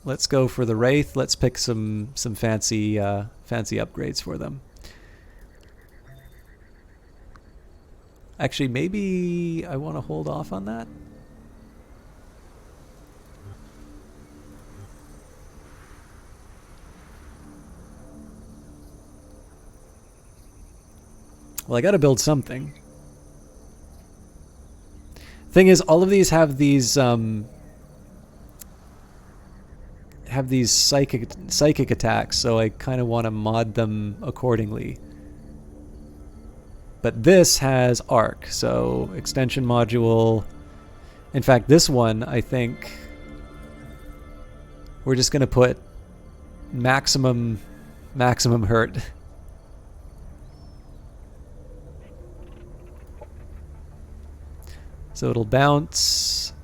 let's go for the Wraith. Let's pick some fancy fancy upgrades for them. Actually, maybe I want to hold off on that. Well, I got to build something. Thing is, all of these have these psychic attacks, so I kind of want to mod them accordingly. But this has arc, so extension module. In fact, this one, I think we're just going to put maximum hurt. So it'll bounce.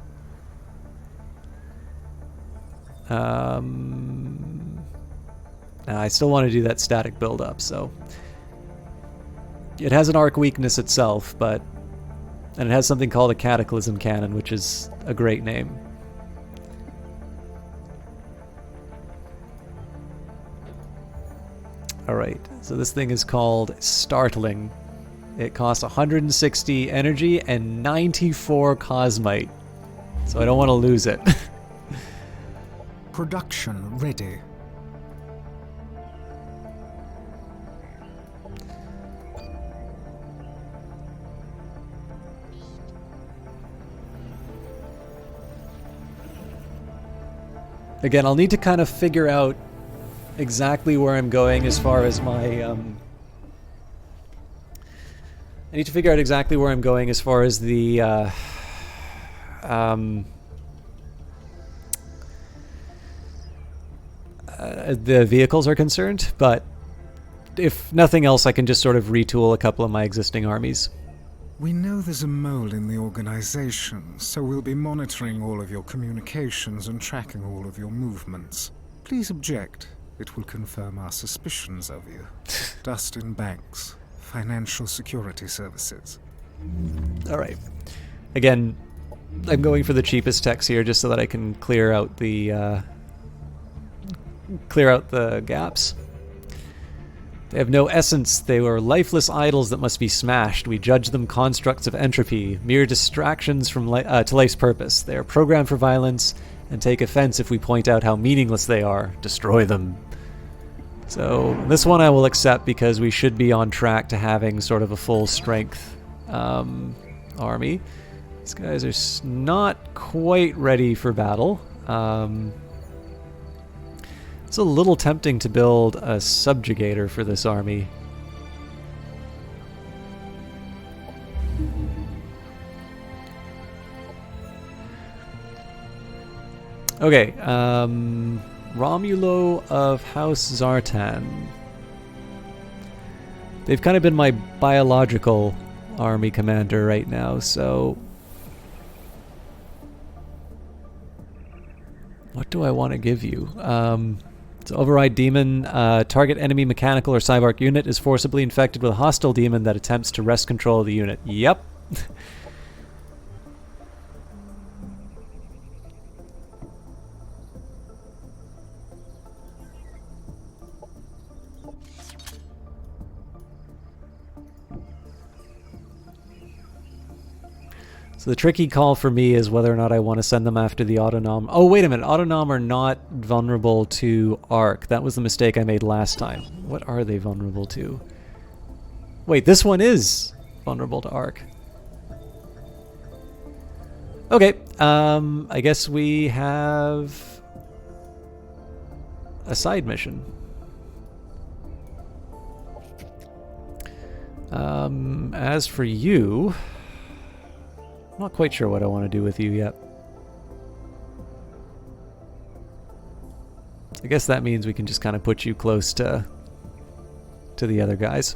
I still want to do that static build-up, so... It has an arc weakness itself, but... And it has something called a Cataclysm Cannon, which is a great name. Alright, so this thing is called Startling. It costs 160 energy and 94 Cosmite. So I don't want to lose it. Production ready. Again, I'll need to kind of figure out exactly where I'm going as far as my... I need to figure out exactly where I'm going as far as the... the vehicles are concerned, but if nothing else, I can just sort of retool a couple of my existing armies. We know there's a mole in the organization, so we'll be monitoring all of your communications and tracking all of your movements. Please object. It will confirm our suspicions of you. Dustin Banks, Financial Security Services. Alright. Again, I'm going for the cheapest text here just so that I can clear out the gaps. They have no essence. They are lifeless idols that must be smashed. We judge them constructs of entropy, mere distractions from to life's purpose. They are programmed for violence and take offense if we point out how meaningless they are. Destroy them. So this one I will accept because we should be on track to having sort of a full strength army. These guys are not quite ready for battle. It's a little tempting to build a subjugator for this army. Okay, Romulo of House Zartan. They've kind of been my biological army commander right now, so... What do I want to give you? So Override Demon. Target enemy mechanical or cyborg unit is forcibly infected with a hostile demon that attempts to wrest control of the unit. Yep. So the tricky call for me is whether or not I want to send them after the Autonom. Oh, wait a minute. Autonom are not vulnerable to Arc. That was the mistake I made last time. What are they vulnerable to? Wait, this one is vulnerable to Arc. Okay, I guess we have a side mission. As for you... I'm not quite sure what I want to do with you yet. I guess that means we can just kind of put you close to the other guys.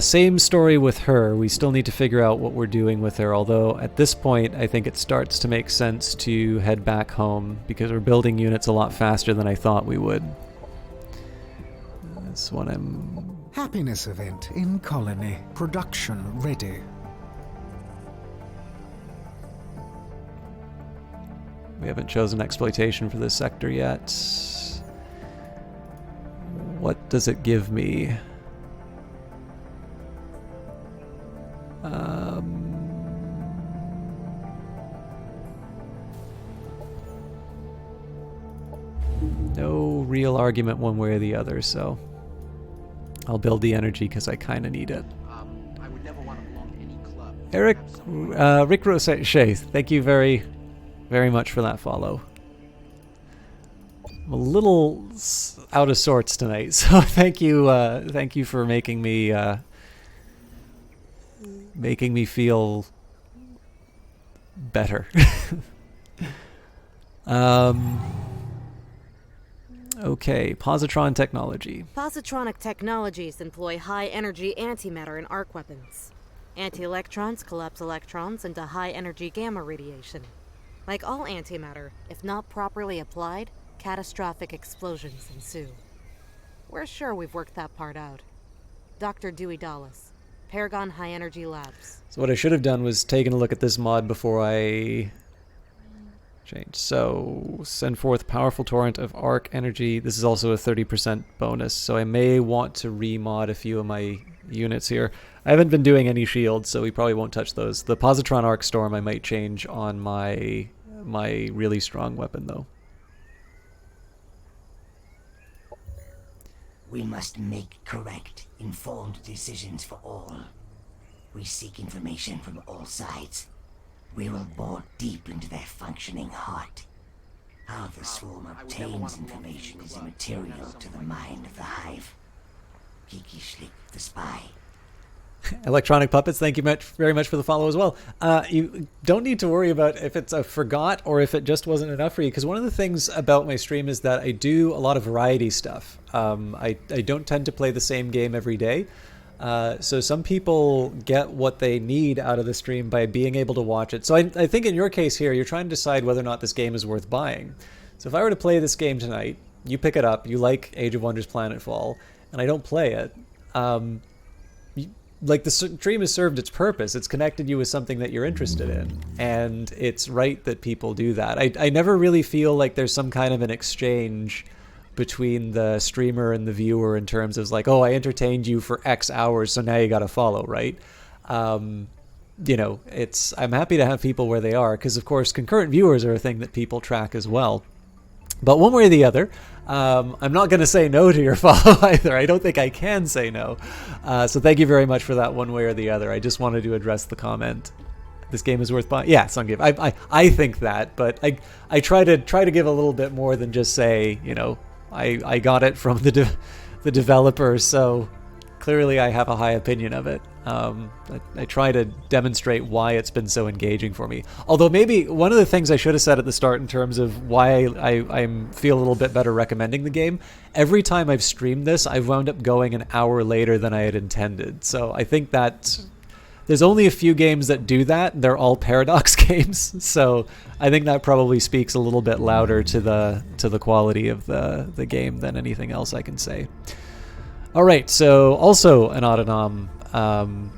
Same story with her. We still need to figure out what we're doing with her, although at this point I think it starts to make sense to head back home because we're building units a lot faster than I thought we would. This one I'm... Happiness event in colony. Production ready. We haven't chosen exploitation for this sector yet. What does it give me? No real argument one way or the other, so I'll build the energy because I kind of need it. I would never want to belong to any club. Eric, Rick Roche, thank you very, very much for that follow. I'm a little out of sorts tonight, so thank you for making me feel better. Okay, positron technology. Positronic technologies employ high-energy antimatter in arc weapons. Anti-electrons collapse electrons into high-energy gamma radiation. Like all antimatter, if not properly applied, catastrophic explosions ensue. We're sure we've worked that part out. Dr. Dewey Dallas, Paragon High Energy Labs. So what I should have done was taken a look at this mod before I changed. So send forth powerful torrent of arc energy. This is also a 30% bonus, so I may want to remod a few of my units here. I haven't been doing any shields, so we probably won't touch those. The positron arc storm I might change on my really strong weapon though. We must make correct, informed decisions for all. We seek information from all sides. We will bore deep into their functioning heart. How the swarm obtains information is immaterial to the mind of the hive. Kiki Schlick, the spy. Electronic Puppets, thank you very much for the follow as well. You don't need to worry about if it's a forgot or if it just wasn't enough for you, because one of the things about my stream is that I do a lot of variety stuff. I don't tend to play the same game every day. So some people get what they need out of the stream by being able to watch it. So I think in your case here, you're trying to decide whether or not this game is worth buying. So if I were to play this game tonight, you pick it up, you like Age of Wonders Planetfall, and I don't play it, like the stream has served its purpose. It's connected you with something that you're interested in, and it's right that people do that. I never really feel like there's some kind of an exchange between the streamer and the viewer in terms of like, oh, I entertained you for X hours, so now you got to follow, right? You know, I'm happy to have people where they are, because of course concurrent viewers are a thing that people track as well. But one way or the other, I'm not going to say no to your follow either. I don't think I can say no. So thank you very much for that one way or the other. I just wanted to address the comment. This game is worth buying. Yeah, some game. I think that, but I try to give a little bit more than just say, you know, I got it from the developer, so clearly I have a high opinion of it. I try to demonstrate why it's been so engaging for me. Although maybe one of the things I should have said at the start in terms of why I feel a little bit better recommending the game, every time I've streamed this, I've wound up going an hour later than I had intended. So I think that there's only a few games that do that. They're all Paradox games. So I think that probably speaks a little bit louder to the quality of the game than anything else I can say. All right, so also an Autonom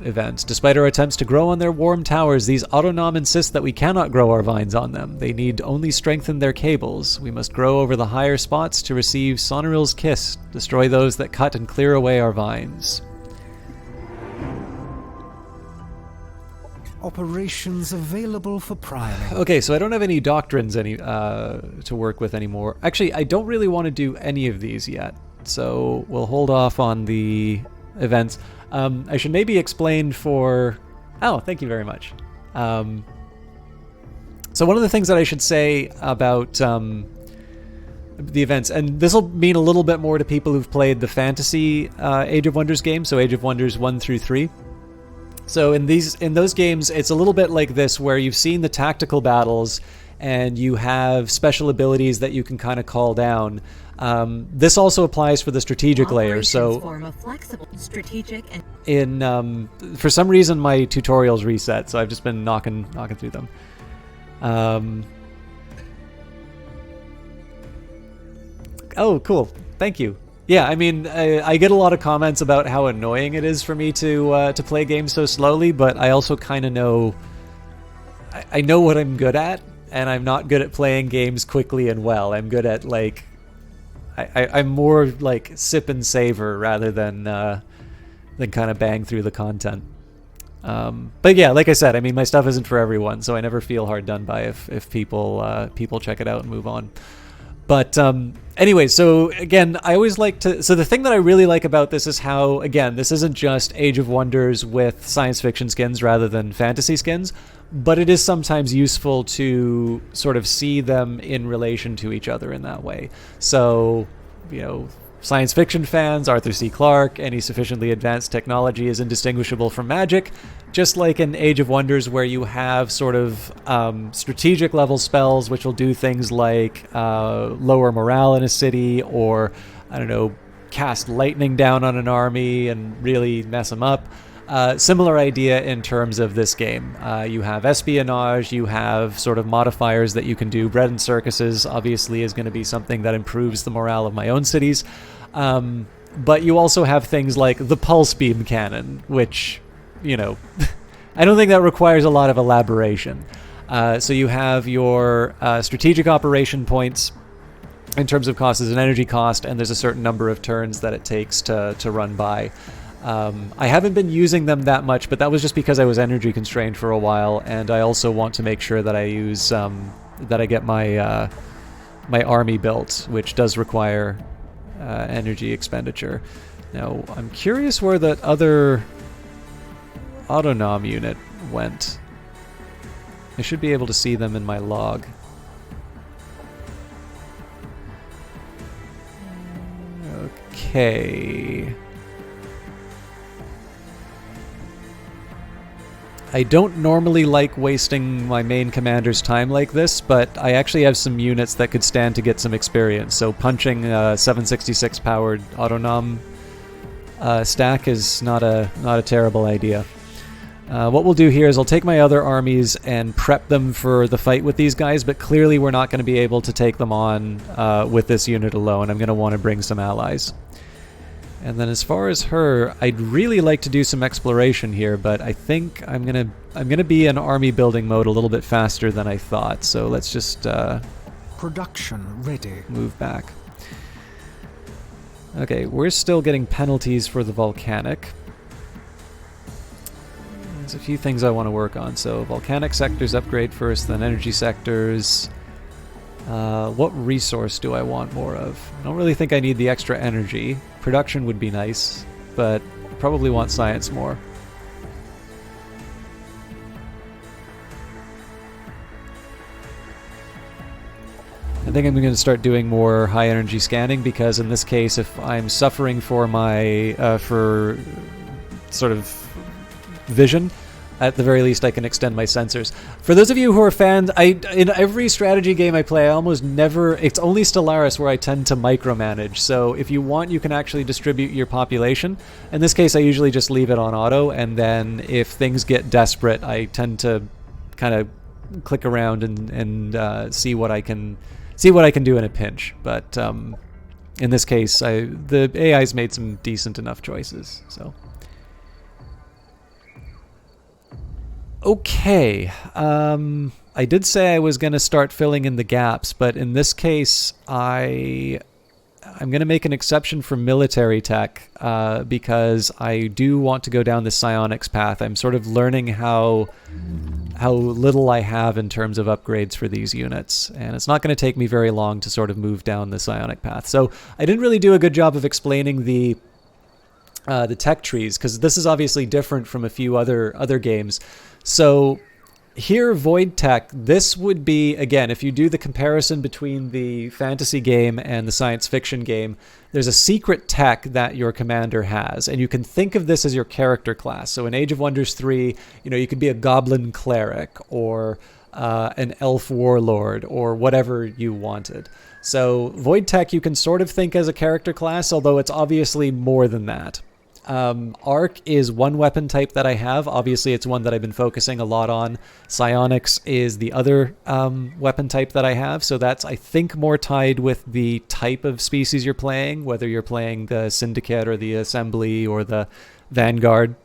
event. Despite our attempts to grow on their warm towers, these Autonom insist that we cannot grow our vines on them. They need only strengthen their cables. We must grow over the higher spots to receive Sonoril's kiss. Destroy those that cut and clear away our vines. Operations available for priming. Okay, so I don't have any doctrines to work with anymore. Actually, I don't really want to do any of these yet. So we'll hold off on the events. I should maybe explain for... Oh, thank you very much. So one of the things that I should say about the events, and this will mean a little bit more to people who've played the fantasy Age of Wonders game, so Age of Wonders 1 through 3. So in those games, it's a little bit like this, where you've seen the tactical battles and you have special abilities that you can kind of call down. This also applies for the strategic layer. So form a flexible, strategic, and in for some reason my tutorials reset, so I've just been knocking through them. Oh, cool. Thank you. Yeah, I mean, I get a lot of comments about how annoying it is for me to play games so slowly, but I also kind of know... I know what I'm good at, and I'm not good at playing games quickly and well. I'm good at, like... I'm more, like, sip and savor rather than kind of bang through the content. But yeah, like I said, I mean, my stuff isn't for everyone, so I never feel hard done by if people check it out and move on. But anyway, so again, I always like to... So the thing that I really like about this is how, again, this isn't just Age of Wonders with science fiction skins rather than fantasy skins, but it is sometimes useful to sort of see them in relation to each other in that way. So, you know, science fiction fans, Arthur C. Clarke, any sufficiently advanced technology is indistinguishable from magic, just like in Age of Wonders, where you have sort of strategic level spells which will do things like lower morale in a city, or, I don't know, cast lightning down on an army and really mess them up. Similar idea in terms of this game. You have espionage, you have sort of modifiers that you can do. Bread and circuses obviously is going to be something that improves the morale of my own cities. But you also have things like the pulse beam cannon, which, you know, I don't think that requires a lot of elaboration. So you have your strategic operation points in terms of cost as an energy cost, and there's a certain number of turns that it takes to run by. I haven't been using them that much, but that was just because I was energy constrained for a while, and I also want to make sure that I use that I get my my army built, which does require energy expenditure. Now, I'm curious where that other Autonom unit went. I should be able to see them in my log. Okay. I don't normally like wasting my main commander's time like this, but I actually have some units that could stand to get some experience. So punching a 766 powered Autonom stack is not a terrible idea. What we'll do here is I'll take my other armies and prep them for the fight with these guys, but clearly we're not going to be able to take them on with this unit alone. I'm going to want to bring some allies. And then as far as her, I'd really like to do some exploration here, but I think I'm gonna be in army building mode a little bit faster than I thought. So let's just production ready. Move back. Okay, we're still getting penalties for the volcanic. There's a few things I want to work on. So volcanic sectors upgrade first, then energy sectors. What resource do I want more of? I don't really think I need the extra energy. Production would be nice, but I probably want science more. I think I'm going to start doing more high energy scanning because in this case, if I'm suffering for my for sort of vision, at the very least I can extend my sensors. For those of you who are fans, in every strategy game I play, I almost never, it's only Stellaris where I tend to micromanage. So if you want, you can actually distribute your population. In this case, I usually just leave it on auto, and then if things get desperate, I tend to kind of click around and see what I can do in a pinch. But in this case, the AI's made some decent enough choices. So, okay, I did say I was going to start filling in the gaps, but in this case, I'm going to make an exception for military tech because I do want to go down the psionics path. I'm sort of learning how little I have in terms of upgrades for these units, and it's not going to take me very long to sort of move down the psionic path. So I didn't really do a good job of explaining the tech trees, because this is obviously different from a few other games. So here, Void Tech, this would be, again, if you do the comparison between the fantasy game and the science fiction game, there's a secret tech that your commander has, and you can think of this as your character class. So in Age of Wonders 3, you could be a goblin cleric or an elf warlord or whatever you wanted. So Void Tech you can sort of think as a character class, although it's obviously more than that. Arc is one weapon type that I have. Obviously, it's one that I've been focusing a lot on. Psionics is the other weapon type that I have. So that's, I think, more tied with the type of species you're playing, whether you're playing the Syndicate or the Assembly or the Vanguard.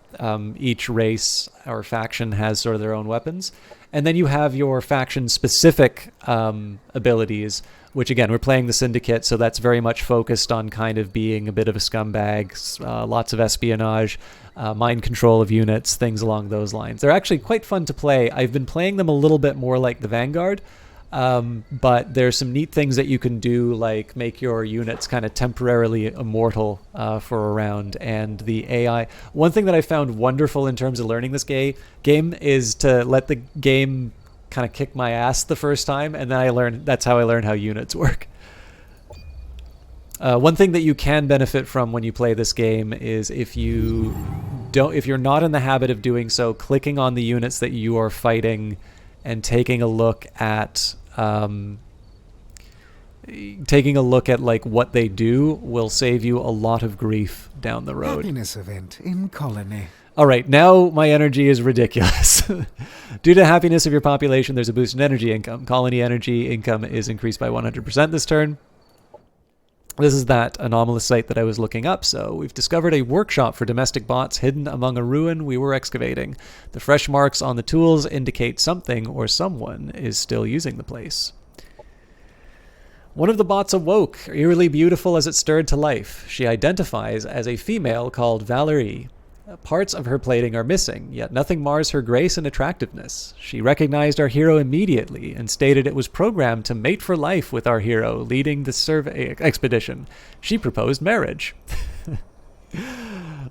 Each race or faction has sort of their own weapons. And then you have your faction-specific abilities, which, again, we're playing the Syndicate, so that's very much focused on kind of being a bit of a scumbag, lots of espionage, mind control of units, things along those lines. They're actually quite fun to play. I've been playing them a little bit more like the Vanguard, but there's some neat things that you can do, like make your units kind of temporarily immortal for a round. And the AI, one thing that I found wonderful in terms of learning this game is to let the game kind of kick my ass the first time, and then that's how I learned how units work. One thing that you can benefit from when you play this game is if you're not in the habit of doing so, clicking on the units that you are fighting and taking a look at like what they do will save you a lot of grief down the road. Happiness event in colony. All right, now my energy is ridiculous. Due to the happiness of your population, there's a boost in energy income. Colony energy income is increased by 100% this turn. This is that anomalous site that I was looking up. So we've discovered a workshop for domestic bots hidden among a ruin we were excavating. The fresh marks on the tools indicate something or someone is still using the place. One of the bots awoke, eerily beautiful as it stirred to life. She identifies as a female called Valerie. Parts of her plating are missing, yet nothing mars her grace and attractiveness. She recognized our hero immediately and stated it was programmed to mate for life with our hero, leading the survey expedition. She proposed marriage.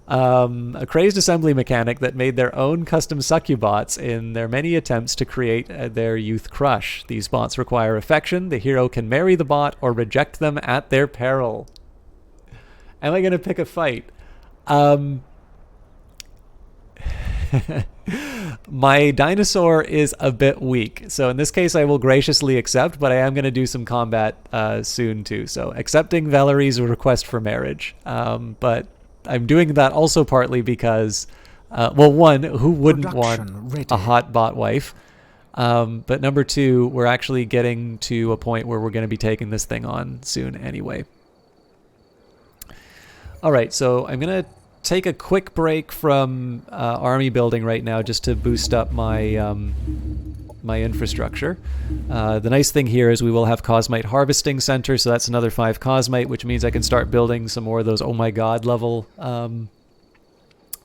A crazed assembly mechanic that made their own custom succubots in their many attempts to create their youth crush. These bots require affection. The hero can marry the bot or reject them at their peril. Am I going to pick a fight? My dinosaur is a bit weak, so in this case I will graciously accept, but I am going to do some combat soon too. So accepting Valerie's request for marriage, but I'm doing that also partly because, well, one, who wouldn't want a hot bot wife? But number two, we're actually getting to a point where we're going to be taking this thing on soon anyway. All right, so I'm going to take a quick break from army building right now just to boost up my my infrastructure. The nice thing here is we will have Cosmite Harvesting Center, so that's another 5 Cosmite, which means I can start building some more of those oh my god level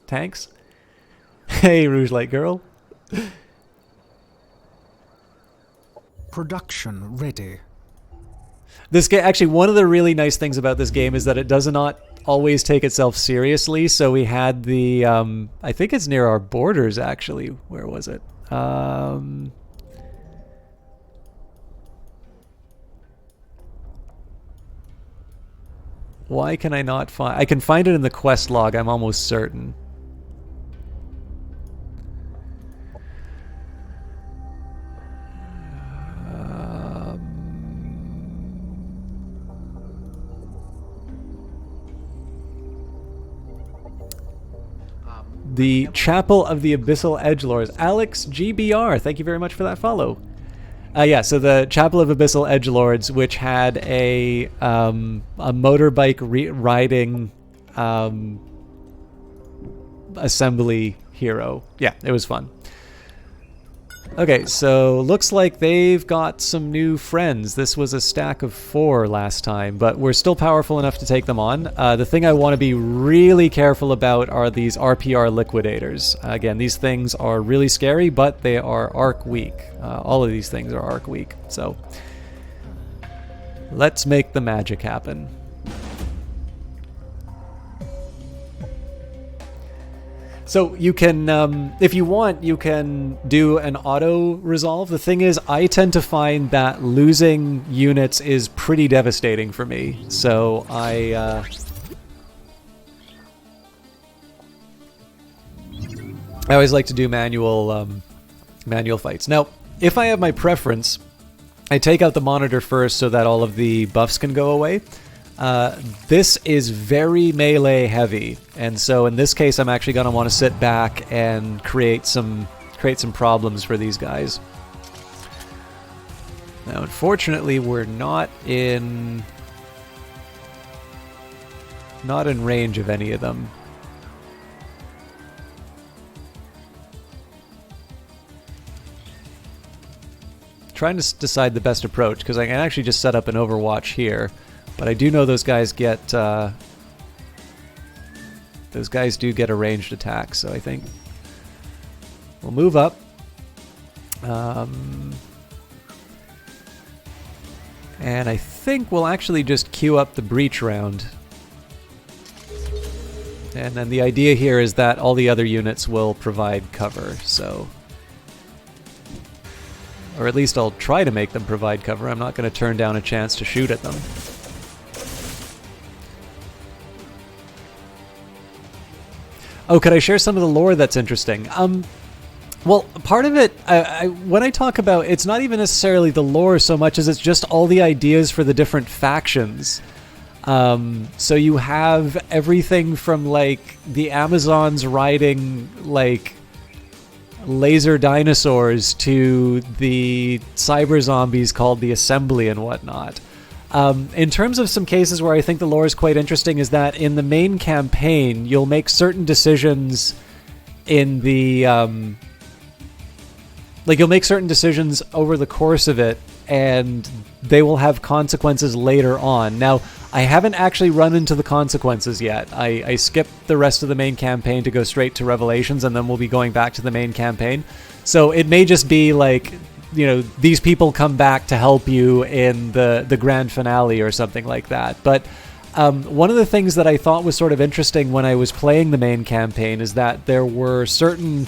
tanks. Hey, Rouge Light Girl. Production ready. This game, actually, one of the really nice things about this game is that it does not always take itself seriously. So we had the, I think it's near our borders, actually. Where was it? Why can I not find... I can find it in the quest log, I'm almost certain. The Chapel of the Abyssal Edgelords. Alex GBR, thank you very much for that follow. Yeah, so the Chapel of Abyssal Edgelords, which had a motorbike riding assembly hero. Yeah, it was fun. Okay, so looks like they've got some new friends. This was a stack of 4 last time, but we're still powerful enough to take them on. The thing I want to be really careful about are these RPR liquidators. Again, these things are really scary, but they are arc weak. All of these things are arc weak, so let's make the magic happen. So you can, if you want, you can do an auto resolve. The thing is, I tend to find that losing units is pretty devastating for me. So I always like to do manual fights. Now, if I have my preference, I take out the monitor first so that all of the buffs can go away. This is very melee heavy, and so in this case I'm actually going to want to sit back and create some problems for these guys. Now unfortunately we're not in range of any of them. Trying to decide the best approach, because I can actually just set up an Overwatch here. But I do know those guys get, do get a ranged attack, so I think we'll move up. And I think we'll actually just queue up the breach round. And then the idea here is that all the other units will provide cover, so... Or at least I'll try to make them provide cover. I'm not going to turn down a chance to shoot at them. Oh, could I share some of the lore that's interesting? Well, part of it, when I talk about, it's not even necessarily the lore so much as it's just all the ideas for the different factions. So you have everything from, like, the Amazons riding, like, laser dinosaurs to the cyber zombies called the Assembly and whatnot. In terms of some cases where I think the lore is quite interesting is that in the main campaign, you'll make certain decisions in the... you'll make certain decisions over the course of it, and they will have consequences later on. Now, I haven't actually run into the consequences yet. I skipped the rest of the main campaign to go straight to Revelations, and then we'll be going back to the main campaign. So it may just be like... you know, these people come back to help you in the grand finale or something like that. But one of the things that I thought was sort of interesting when I was playing the main campaign is that there were certain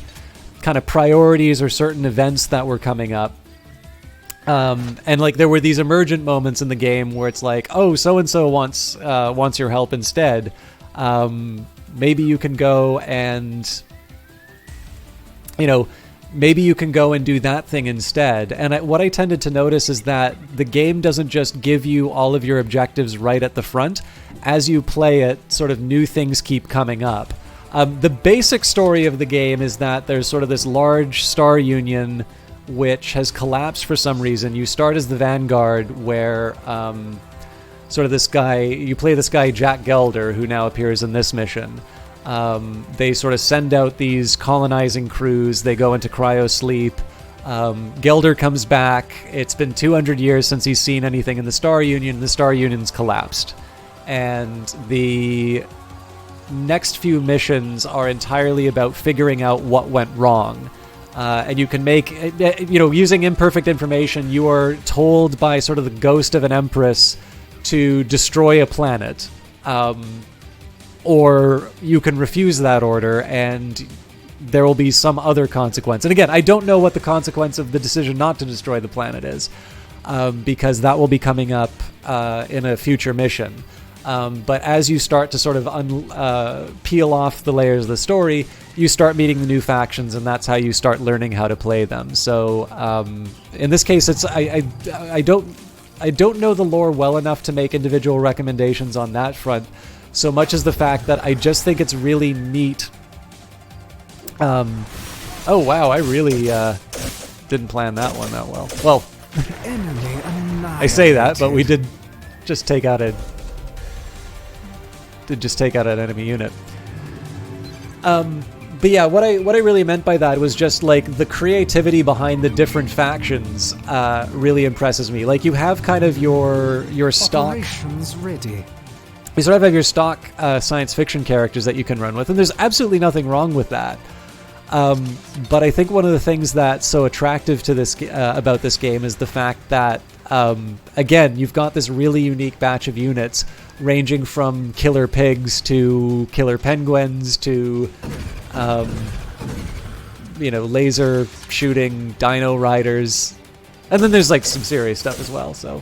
kind of priorities or certain events that were coming up. And like there were these emergent moments in the game where it's like, oh, so-and-so wants your help instead. Maybe you can go and, you know, maybe you can go and do that thing instead. And what I tended to notice is that the game doesn't just give you all of your objectives right at the front. As you play it, sort of new things keep coming up. The basic story of the game is that there's sort of this large star union which has collapsed for some reason. You start as the Vanguard, where sort of this guy, you play this guy Jack Gelder, who now appears in this mission. They sort of send out these colonizing crews. They go into cryo sleep. Gelder comes back. It's been 200 years since he's seen anything in the Star Union. The Star Union's collapsed. And the next few missions are entirely about figuring out what went wrong. And you can make, using imperfect information, you are told by sort of the ghost of an empress to destroy a planet. Or you can refuse that order and there will be some other consequence. And again, I don't know what the consequence of the decision not to destroy the planet is, because that will be coming up in a future mission. But as you start to sort of peel off the layers of the story, you start meeting the new factions, and that's how you start learning how to play them. So in this case, it's I don't know the lore well enough to make individual recommendations on that front, so much as the fact that I just think it's really neat. Oh wow, I really didn't plan that one that well. Well, I say that, but we did just take out an enemy unit. But yeah, what I really meant by that was just like the creativity behind the different factions really impresses me. Like you have kind of your stock. Operations ready. You sort of have your stock science fiction characters that you can run with, and there's absolutely nothing wrong with that. But I think one of the things that's so attractive to this about this game is the fact that again, you've got this really unique batch of units ranging from killer pigs to killer penguins to laser shooting dino riders, and then there's like some serious stuff as well. So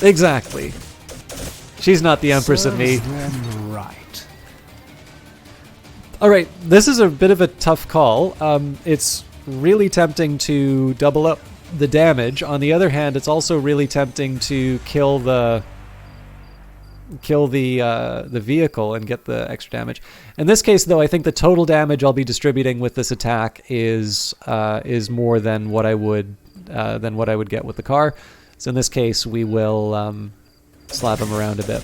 exactly. She's not the Empress of me. Right. All right, this is a bit of a tough call. It's really tempting to double up the damage. On the other hand, it's also really tempting to kill the vehicle and get the extra damage. In this case, though, I think the total damage I'll be distributing with this attack is more than what I would get with the car. So in this case, we will slap him around a bit.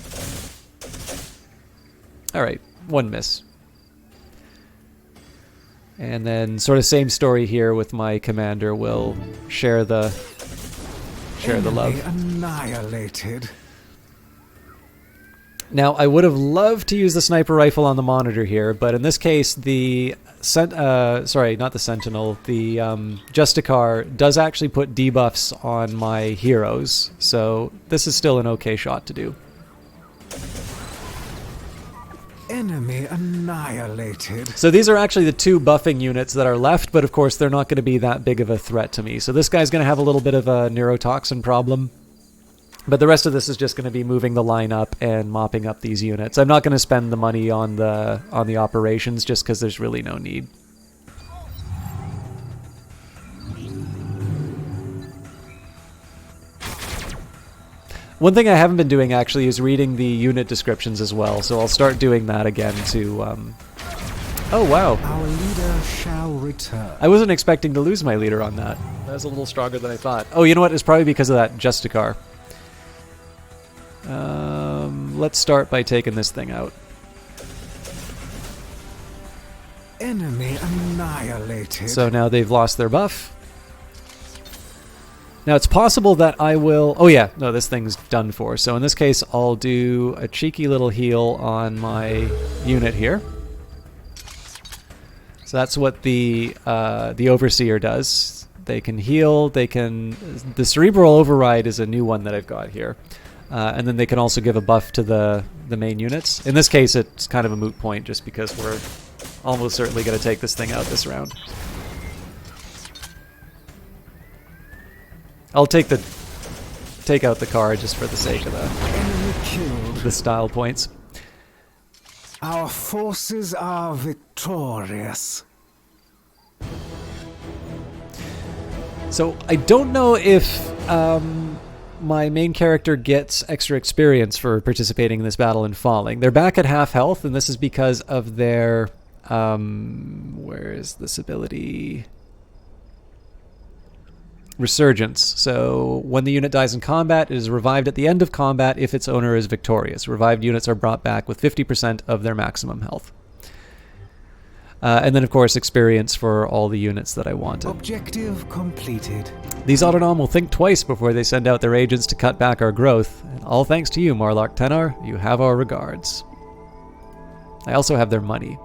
All right, one miss. And then sort of same story here with my commander. We'll share the love. Annihilated. Now, I would have loved to use the sniper rifle on the monitor here, but in this case, the Justicar does actually put debuffs on my heroes, so this is still an okay shot to do. Enemy annihilated. So these are actually the two buffing units that are left, but of course they're not going to be that big of a threat to me. So this guy's going to have a little bit of a neurotoxin problem. But the rest of this is just going to be moving the line up and mopping up these units. I'm not going to spend the money on the operations just because there's really no need. One thing I haven't been doing actually is reading the unit descriptions as well, so I'll start doing that again to... Oh wow. Our leader shall return. I wasn't expecting to lose my leader on that. That was a little stronger than I thought. Oh, you know what? It's probably because of that Justicar. Let's start by taking this thing out. Enemy annihilated. So now they've lost their buff. Now it's possible that I will... Oh yeah, no, this thing's done for. So in this case, I'll do a cheeky little heal on my unit here. So that's what the Overseer does. They can heal, they can... The Cerebral Override is a new one that I've got here. And then they can also give a buff to the main units. In this case, it's kind of a moot point just because we're almost certainly going to take this thing out this round. I'll take out the car just for the sake of the style points. Our forces are victorious. So I don't know if my main character gets extra experience for participating in this battle and falling. They're back at half health, and this is because of their... where is this ability? Resurgence. So when the unit dies in combat, it is revived at the end of combat if its owner is victorious. Revived units are brought back with 50% of their maximum health. And then, of course, experience for all the units that I wanted. Objective completed. These Autonom will think twice before they send out their agents to cut back our growth. And all thanks to you, Marlock Tenar. You have our regards. I also have their money.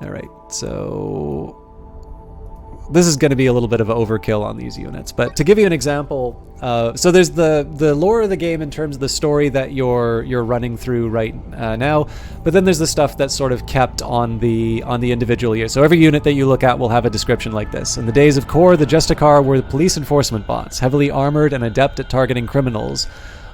Alright, so this is going to be a little bit of overkill on these units, but to give you an example, so there's the lore of the game in terms of the story that you're running through right now, but then there's the stuff that's sort of kept on the individual year. So every unit that you look at will have a description like this. In the days of Core, the Justicar were the police enforcement bots, heavily armored and adept at targeting criminals.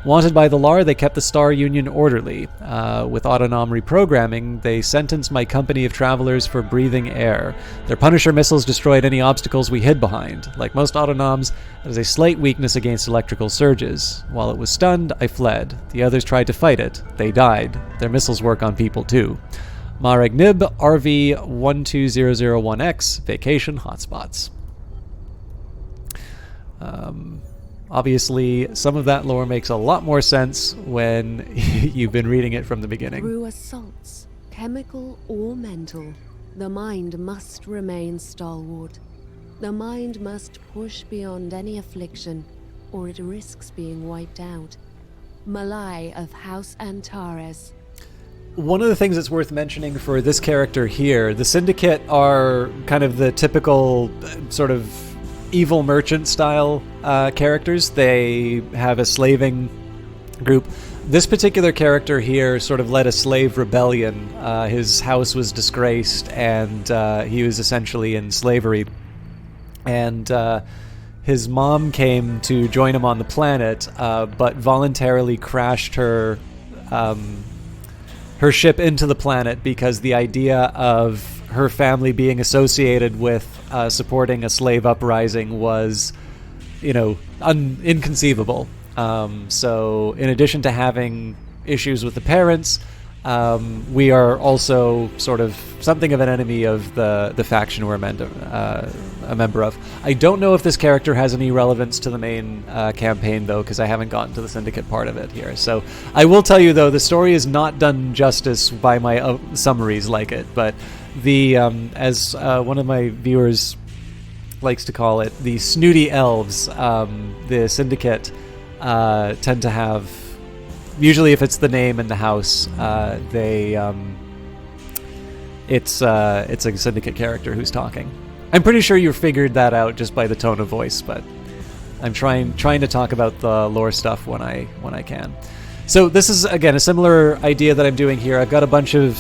Wanted by the Lar, they kept the Star Union orderly. With Autonom reprogramming, they sentenced my company of travelers for breathing air. Their Punisher missiles destroyed any obstacles we hid behind. Like most Autonoms, it has a slight weakness against electrical surges. While it was stunned, I fled. The others tried to fight it. They died. Their missiles work on people too. Mareg Nib, RV 12001X, Vacation Hotspots. Obviously, some of that lore makes a lot more sense when you've been reading it from the beginning. Through assaults, chemical or mental, the mind must remain stalwart. The mind must push beyond any affliction, or it risks being wiped out. Malai of House Antares. One of the things that's worth mentioning for this character here, the Syndicate are kind of the typical sort of evil merchant style characters. They have a slaving group. This particular character here sort of led a slave rebellion. His house was disgraced and he was essentially in slavery. And his mom came to join him on the planet, but voluntarily crashed her ship into the planet because the idea of her family being associated with supporting a slave uprising was, inconceivable. So in addition to having issues with the parents, we are also sort of something of an enemy of the faction we're a member of. I don't know if this character has any relevance to the main campaign, though, because I haven't gotten to the Syndicate part of it here. So I will tell you, though, the story is not done justice by my summaries like it, but the as one of my viewers likes to call it, the snooty elves, the Syndicate tend to have, usually if it's the name in the house, it's a Syndicate character who's talking. I'm pretty sure you figured that out just by the tone of voice, but I'm trying to talk about the lore stuff when I can. So this is, again, a similar idea that I'm doing here. I've got a bunch of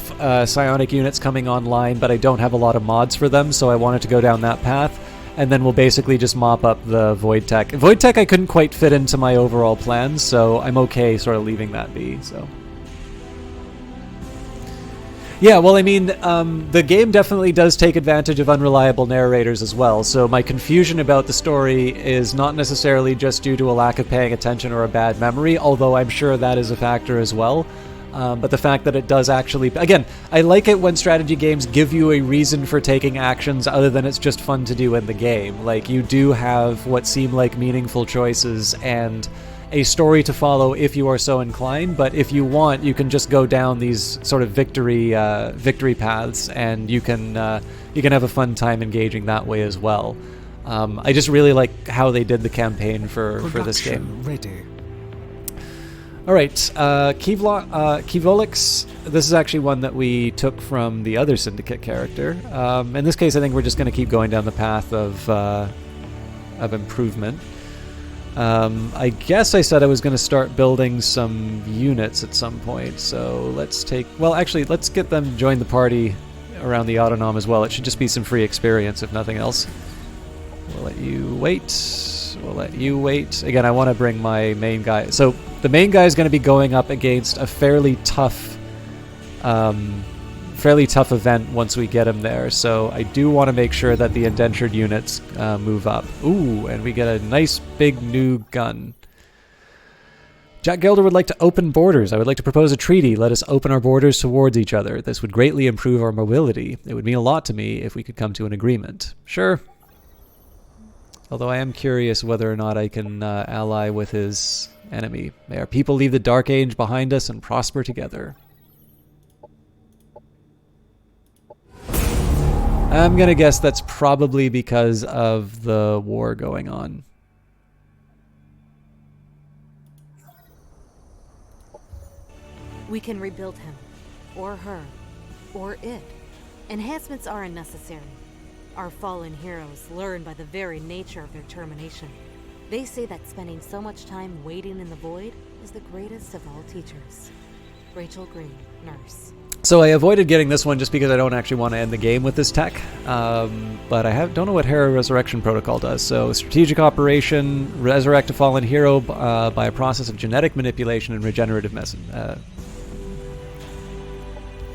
psionic units coming online, but I don't have a lot of mods for them, so I wanted to go down that path. And then we'll basically just mop up the Void Tech. Void Tech I couldn't quite fit into my overall plans, so I'm okay sort of leaving that be, so. Yeah, well, I mean, the game definitely does take advantage of unreliable narrators as well, so my confusion about the story is not necessarily just due to a lack of paying attention or a bad memory, although I'm sure that is a factor as well. But the fact that it does actually... Again, I like it when strategy games give you a reason for taking actions other than it's just fun to do in the game. Like, you do have what seem like meaningful choices and a story to follow if you are so inclined, but if you want, you can just go down these sort of victory paths, and you can have a fun time engaging that way as well. I just really like how they did the campaign for this game. Ready. All right, Kivolix. This is actually one that we took from the other Syndicate character. In this case, I think we're just going to keep going down the path of improvement. I guess I said I was going to start building some units at some point, so let's get them to join the party around the Autonom as well. It should just be some free experience, if nothing else. We'll let you wait. Again, I want to bring my main guy. So the main guy is going to be going up against a fairly tough event once we get him there. So I do want to make sure that the indentured units move up. Ooh, and we get a nice big new gun. Jack Gelder would like to open borders. I would like to propose a treaty. Let us open our borders towards each other. This would greatly improve our mobility. It would mean a lot to me if we could come to an agreement. Sure. Although I am curious whether or not I can ally with his enemy. May our people leave the Dark Age behind us and prosper together. I'm gonna guess that's probably because of the war going on. We can rebuild him, or her, or it. Enhancements are unnecessary. Our fallen heroes learn by the very nature of their termination. They say that spending so much time waiting in the void is the greatest of all teachers. Rachel Green, nurse. So I avoided getting this one just because I don't actually want to end the game with this tech. But I don't know what Hera Resurrection Protocol does. So strategic operation, resurrect a fallen hero by a process of genetic manipulation and regenerative medicine.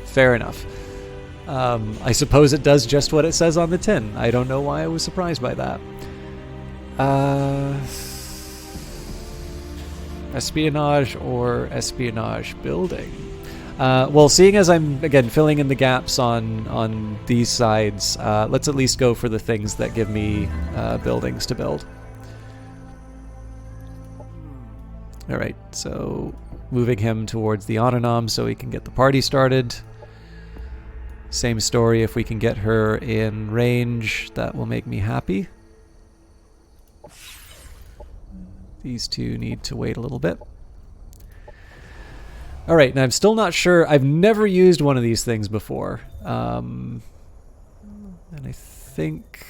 Fair enough. I suppose it does just what it says on the tin. I don't know why I was surprised by that. Espionage or espionage building? Well, seeing as I'm, again, filling in the gaps on these sides, let's at least go for the things that give me buildings to build. Alright, so moving him towards the Autonom so he can get the party started. Same story, if we can get her in range, that will make me happy. These two need to wait a little bit. Alright, now I'm still not sure. I've never used one of these things before. And I think...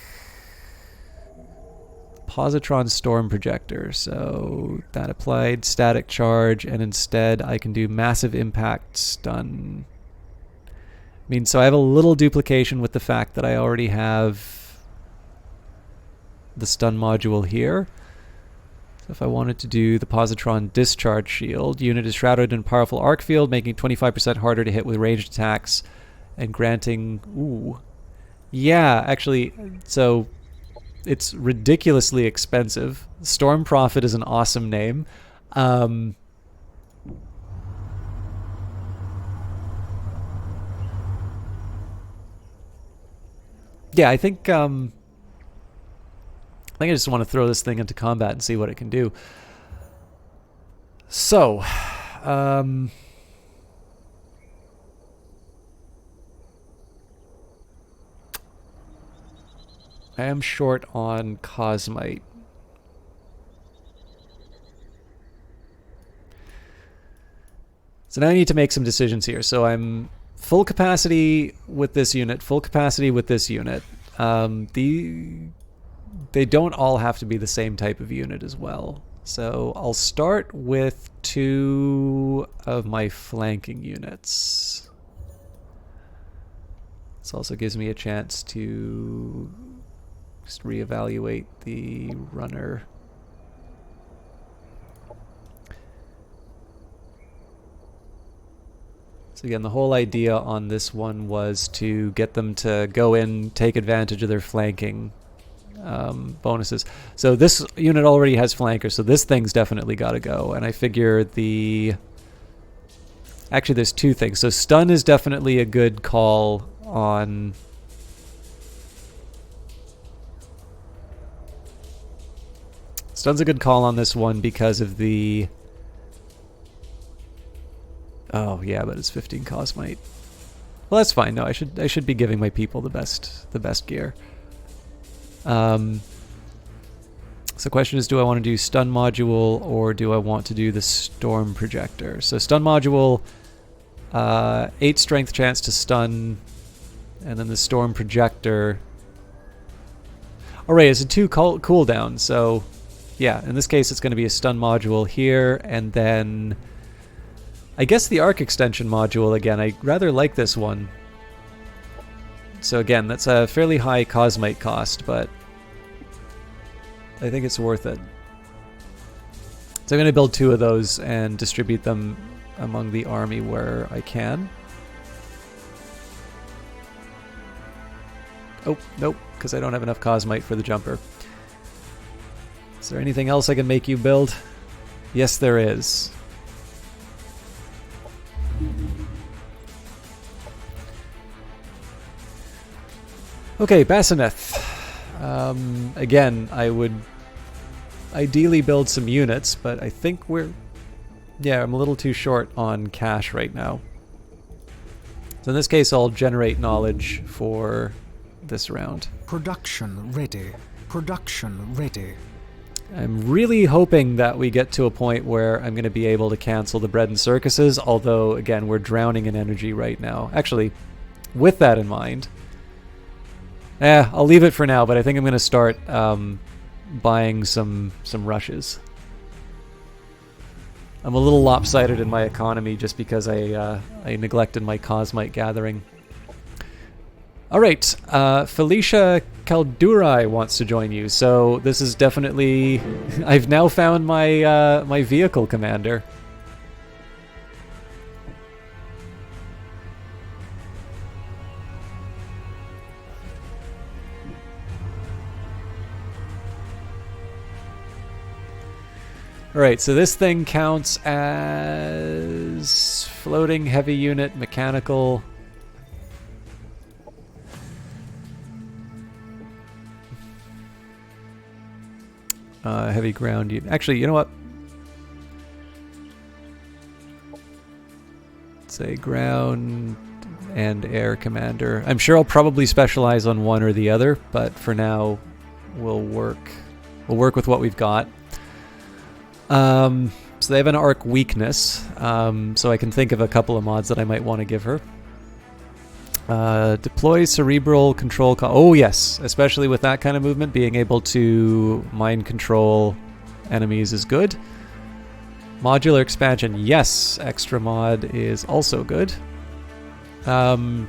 Positron Storm Projector. So that applied static charge, and instead I can do massive impact stun. I mean, so I have a little duplication with the fact that I already have the stun module here. So if I wanted to do the Positron Discharge Shield, unit is shrouded in a powerful arc field, making it 25% harder to hit with ranged attacks and granting... Ooh. Yeah, actually, so it's ridiculously expensive. Storm Prophet is an awesome name. Yeah, I think I just want to throw this thing into combat and see what it can do. So, I am short on Cosmite. So now I need to make some decisions here. So I'm full capacity with this unit, full capacity with this unit. They don't all have to be the same type of unit as well. So I'll start with 2 of my flanking units. This also gives me a chance to just reevaluate the runner. So again, the whole idea on this one was to get them to go in, take advantage of their flanking bonuses. So this unit already has flankers, so this thing's definitely got to go. And I figure actually there's 2 things. So stun is definitely a good call on... Stun's a good call on this one because of the... Oh yeah, but it's 15 Cosmite. Well, that's fine. No, I should be giving my people the best gear. So the question is, do I want to do stun module or do I want to do the storm projector? So stun module, 8 strength chance to stun, and then the storm projector. Oh right, it's a 2 cooldown. So yeah, in this case it's going to be a stun module here, and then I guess the arc extension module again. I rather like this one. So again, that's a fairly high Cosmite cost, but I think it's worth it. So I'm going to build 2 of those and distribute them among the army where I can. Oh, nope, because I don't have enough Cosmite for the jumper. Is there anything else I can make you build? Yes, there is. Okay, Basineth. Again, I would ideally build some units, but I think I'm a little too short on cash right now. So in this case, I'll generate knowledge for this round. Production ready. Production ready. I'm really hoping that we get to a point where I'm going to be able to cancel the bread and circuses, although, again, we're drowning in energy right now. Actually, with that in mind, I'll leave it for now, but I think I'm going to start buying some rushes. I'm a little lopsided in my economy just because I neglected my Cosmite gathering. All right, Felicia Caldurai wants to join you, so this is definitely... I've now found my my vehicle commander. All right, so this thing counts as floating heavy unit, mechanical... heavy ground unit. Actually, you know what? Say ground and air commander. I'm sure I'll probably specialize on one or the other, but for now, we'll work with what we've got. So they have an arc weakness, so I can think of a couple of mods that I might want to give her. Deploy cerebral control. Oh yes, especially with that kind of movement, being able to mind control enemies is good. Modular expansion, yes, extra mod is also good. They've got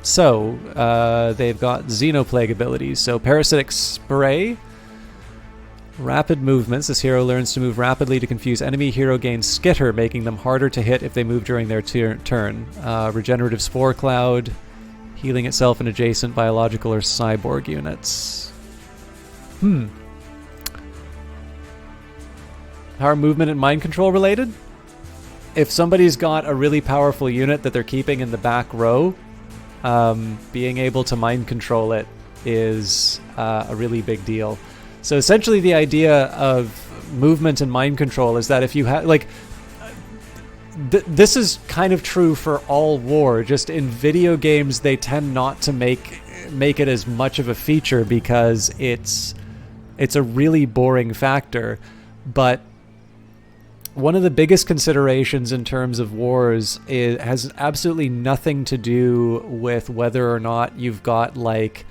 Xenoplague abilities. So Parasitic Spray, rapid movements. This hero learns to move rapidly to confuse enemy. Hero gains Skitter, making them harder to hit if they move during their turn. Regenerative Spore Cloud, healing itself and adjacent biological or cyborg units. Power movement and mind control related? If somebody's got a really powerful unit that they're keeping in the back row, being able to mind control it is a really big deal. So essentially the idea of movement and mind control is that if you have, like, this is kind of true for all war, just in video games they tend not to make it as much of a feature because it's a really boring factor. But one of the biggest considerations in terms of wars has absolutely nothing to do with whether or not you've got, like,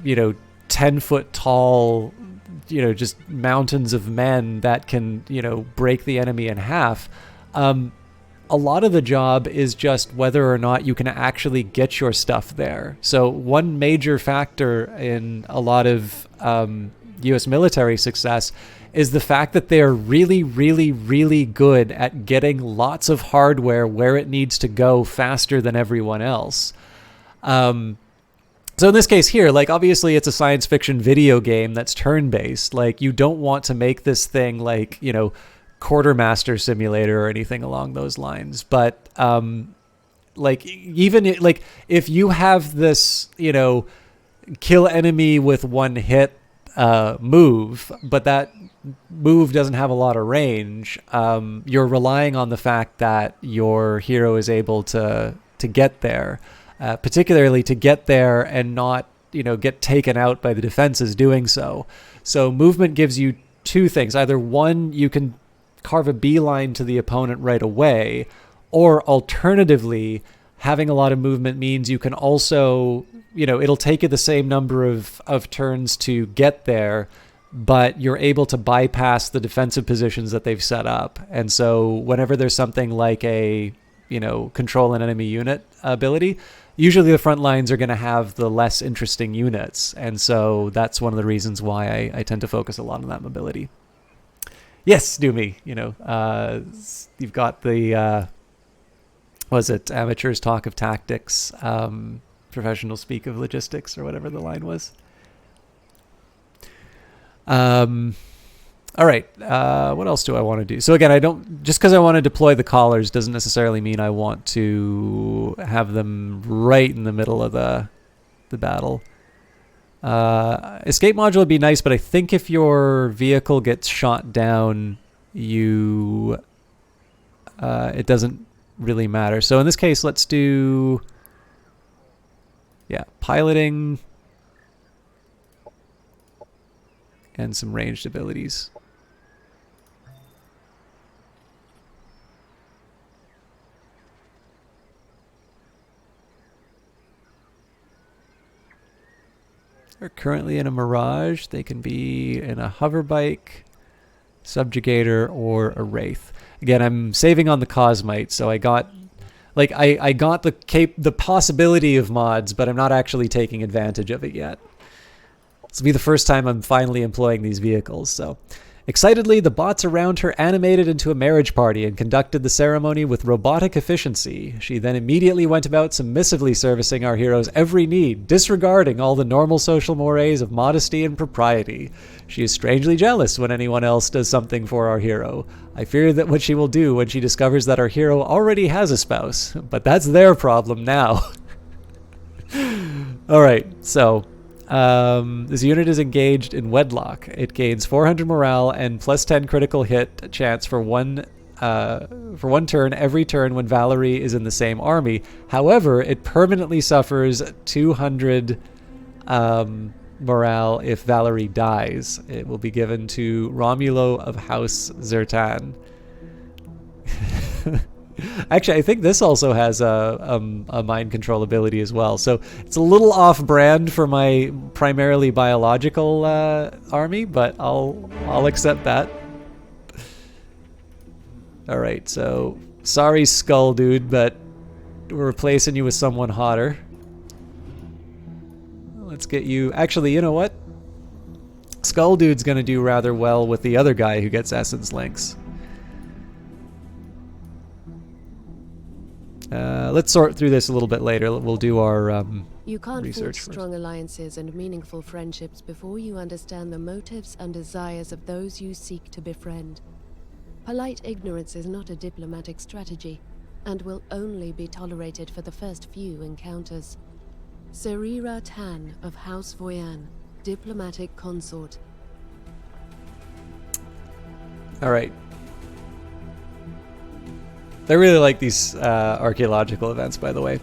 10-foot tall, just mountains of men that can, break the enemy in half. A lot of the job is just whether or not you can actually get your stuff there. So one major factor in a lot of U.S. military success is the fact that they're really, really, really good at getting lots of hardware where it needs to go faster than everyone else. So in this case here, like, obviously it's a science fiction video game that's turn-based. Like, you don't want to make this thing like, Quartermaster Simulator or anything along those lines. But if you have this, kill enemy with one hit move, but that move doesn't have a lot of range, you're relying on the fact that your hero is able to get there, particularly to get there and not, get taken out by the defenses doing so. So movement gives you two things. Either one, you can carve a beeline to the opponent right away, or alternatively, having a lot of movement means you can also, it'll take you the same number of turns to get there, but you're able to bypass the defensive positions that they've set up. And so whenever there's something like a, control an enemy unit ability, usually the front lines are going to have the less interesting units. And so that's one of the reasons why I tend to focus a lot on that mobility. Yes, Doomy, you've got the, amateurs talk of tactics, professionals speak of logistics, or whatever the line was. All right, what else do I want to do? So again, just because I want to deploy the collars doesn't necessarily mean I want to have them right in the middle of the battle. Escape module would be nice, but I think if your vehicle gets shot down, it doesn't really matter. So in this case, let's do, piloting. and some ranged abilities. They're currently in a Mirage. They can be in a hover bike, subjugator, or a wraith. Again, I'm saving on the Cosmite, so I got I got the possibility of mods, but I'm not actually taking advantage of it yet. This will be the first time I'm finally employing these vehicles, so. Excitedly, the bots around her animated into a marriage party and conducted the ceremony with robotic efficiency. She then immediately went about submissively servicing our hero's every need, disregarding all the normal social mores of modesty and propriety. She is strangely jealous when anyone else does something for our hero. I fear that what she will do when she discovers that our hero already has a spouse, but that's their problem now. Alright, so... this unit is engaged in wedlock. It gains 400 morale and plus 10 critical hit chance for one turn every turn when Valerie is in the same army. However, it permanently suffers 200 morale if Valerie dies. It will be given to Romulo of House Zertan. Actually, I think this also has a mind control ability as well. So it's a little off-brand for my primarily biological army, but I'll accept that. All right, so sorry, Skull Dude, but we're replacing you with someone hotter. Let's get you. Actually, you know what? Skull Dude's gonna do rather well with the other guy who gets essence links. Let's sort through this a little bit later. We'll do our You can't research forge first. strong alliances and meaningful friendships before you understand the motives and desires of those you seek to befriend. Polite ignorance is not a diplomatic strategy, and will only be tolerated for the first few encounters. Serira Tan of House Voyan, diplomatic consort. All right. I really like these archaeological events, by the way.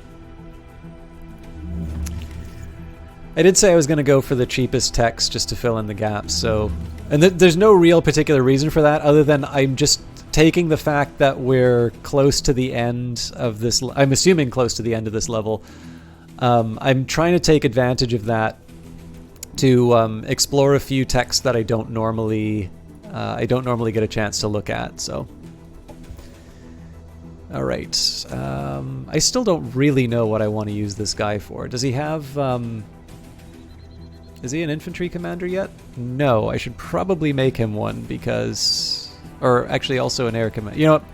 I did say I was going to go for the cheapest text just to fill in the gaps, so... And there's no real particular reason for that, other than I'm just taking the fact that we're close to the end of this... I'm assuming close to the end of this level. I'm trying to take advantage of that to explore a few texts that I don't normally get a chance to look at, so... Alright, I still don't really know what I want to use this guy for. Does he have, is he an infantry commander yet? No, I should probably make him one because, or actually also an air commander. You know what?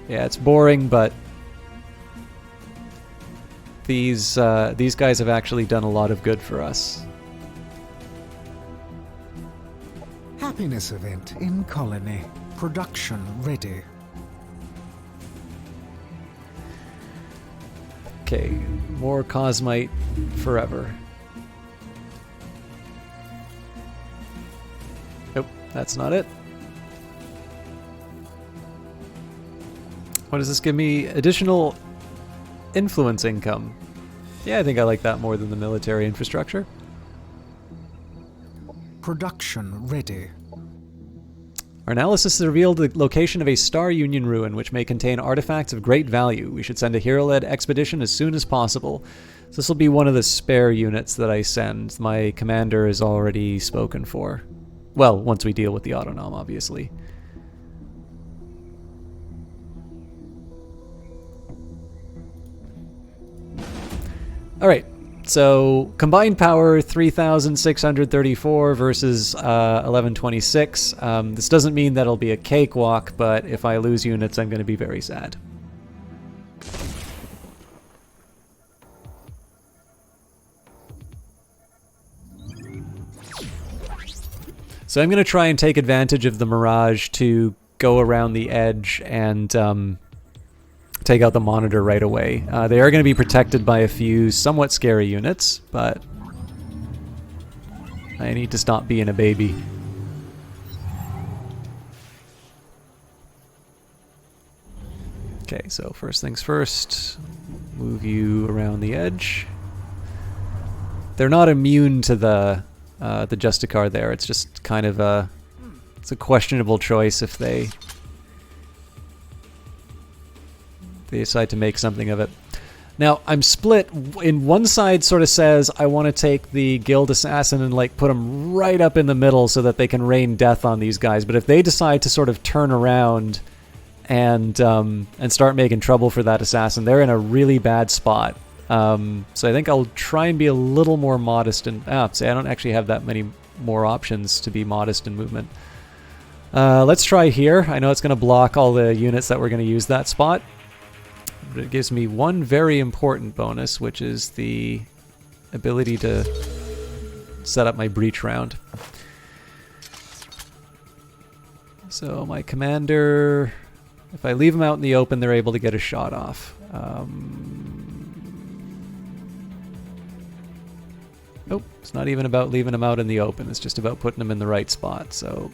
Yeah, it's boring, but these guys have actually done a lot of good for us. Happiness event in colony. Production ready. Okay, more Cosmite forever. Nope, that's not it. What does this give me? Additional influence income. Yeah, I think I like that more than the military infrastructure. Production ready. Our analysis has revealed the location of a Star Union ruin, which may contain artifacts of great value. We should send a hero-led expedition as soon as possible. So this will be one of the spare units that I send. My commander is already spoken for. Well, once we deal with the Autonom, obviously. Alright. So, combined power 3,634 versus 1126. This doesn't mean that it'll be a cakewalk, but if I lose units, I'm going to be very sad. So I'm going to try and take advantage of the Mirage to go around the edge and take out the monitor right away. They are going to be protected by a few somewhat scary units, but I need to stop being a baby. Okay, so first things first, move you around the edge. They're not immune to the the Justicar there. It's just kind of it's a questionable choice if they decide to make something of it. Now, I'm split. In one side sort of says I want to take the Guild Assassin and like put them right up in the middle so that they can rain death on these guys. But if they decide to sort of turn around and start making trouble for that assassin, they're in a really bad spot. So I think I'll try and be a little more modest. And say I don't actually have that many more options to be modest in movement. Let's try here. I know it's going to block all the units that we're going to use that spot. But it gives me one very important bonus, which is the ability to set up my breach round. So my commander, if I leave them out in the open, they're able to get a shot off. Nope, it's not even about leaving them out in the open. It's just about putting them in the right spot. So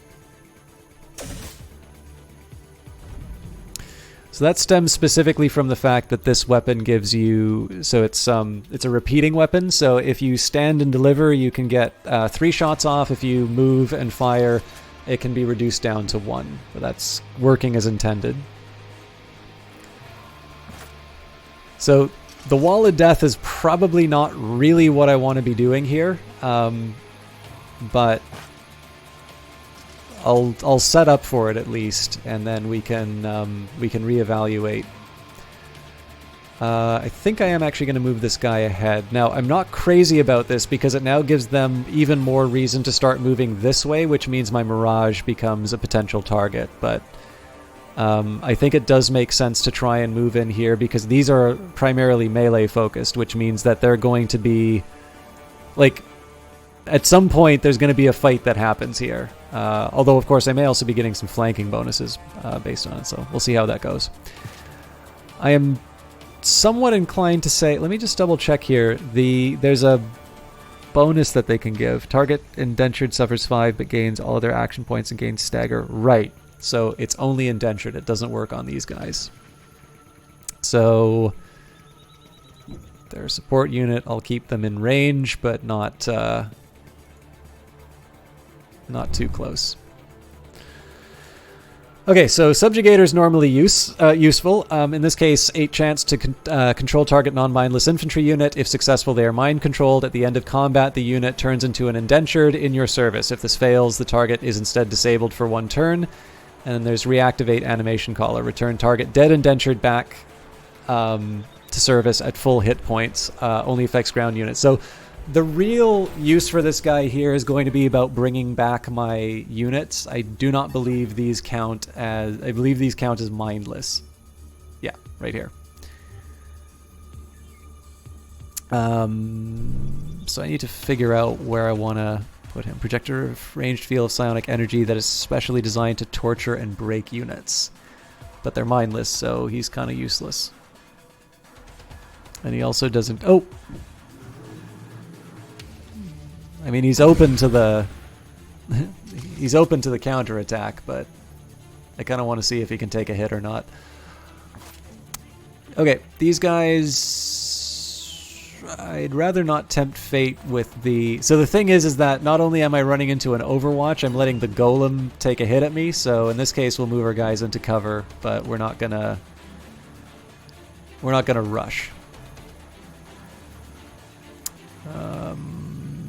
that stems specifically from the fact that this weapon gives you, so it's a repeating weapon. So if you stand and deliver, you can get 3 shots off. If you move and fire, it can be reduced down to 1. But that's working as intended. So the Wall of Death is probably not really what I want to be doing here, but I'll set up for it at least, and then we can reevaluate. I think I am actually going to move this guy ahead. Now, I'm not crazy about this because it now gives them even more reason to start moving this way, which means my Mirage becomes a potential target. But I think it does make sense to try and move in here because these are primarily melee focused, which means that they're going to be like, at some point there's going to be a fight that happens here. Although, of course, I may also be getting some flanking bonuses based on it, so we'll see how that goes. I am somewhat inclined to say, let me just double check here. There's a bonus that they can give. Target indentured suffers 5 but gains all other action points and gains stagger. Right, so it's only indentured. It doesn't work on these guys. So their support unit, I'll keep them in range, but not too close. Okay, so Subjugator is normally useful. In this case, 8 chance to control target non-mindless infantry unit. If successful, they are mind-controlled. At the end of combat, the unit turns into an indentured in your service. If this fails, the target is instead disabled for 1 turn. And then there's Reactivate Animation Collar. Return target dead indentured back to service at full hit points. Only affects ground units. So the real use for this guy here is going to be about bringing back my units. I do not believe these count as... I believe these count as mindless. Yeah, right here. So I need to figure out where I want to put him. Projector of ranged field of psionic energy that is specially designed to torture and break units. But they're mindless, so he's kind of useless. And he also doesn't... Oh! I mean, he's open to the he's open to the counterattack, but I kind of want to see if he can take a hit or not. Okay, these guys, I'd rather not tempt fate with the... So the thing is that not only am I running into an Overwatch, I'm letting the Golem take a hit at me. So in this case, we'll move our guys into cover, but we're not gonna rush.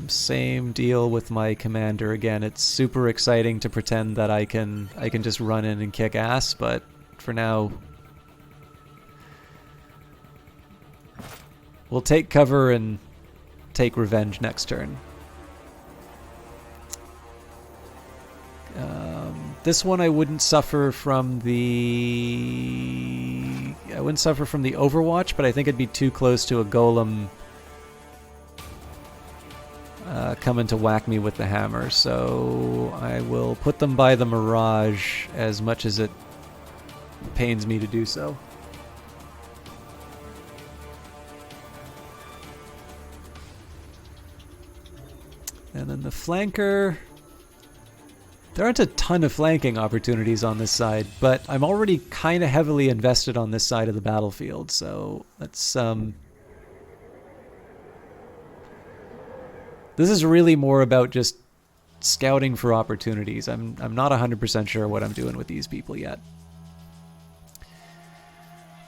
Same deal with my commander. Again, it's super exciting to pretend that I can just run in and kick ass, but for now we'll take cover and take revenge next turn. This one I wouldn't suffer from the Overwatch, but I think it'd be too close to a Golem coming to whack me with the hammer, so I will put them by the Mirage as much as it pains me to do so. And then the flanker... There aren't a ton of flanking opportunities on this side, but I'm already kind of heavily invested on this side of the battlefield, so let's This is really more about just scouting for opportunities. I'm not 100% sure what I'm doing with these people yet.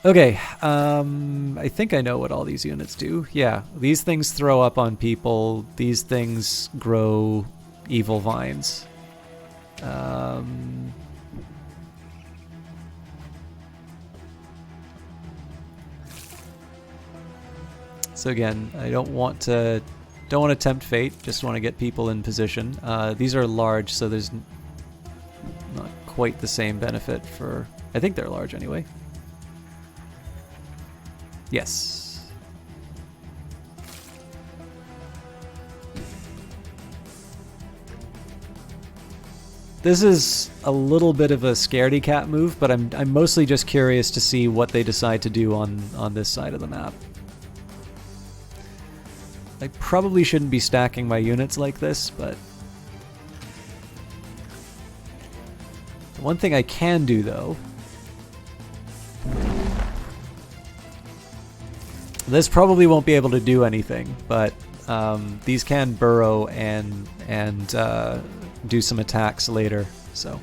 Okay, I think I know what all these units do. Yeah, these things throw up on people. These things grow evil vines. So again, I don't want to tempt fate. Just want to get people in position. These are large, so there's not quite the same benefit for. I think they're large anyway. Yes. This is a little bit of a scaredy cat move, but I'm mostly just curious to see what they decide to do on this side of the map. I probably shouldn't be stacking my units like this, but one thing I can do though. This probably won't be able to do anything, but these can burrow and do some attacks later. So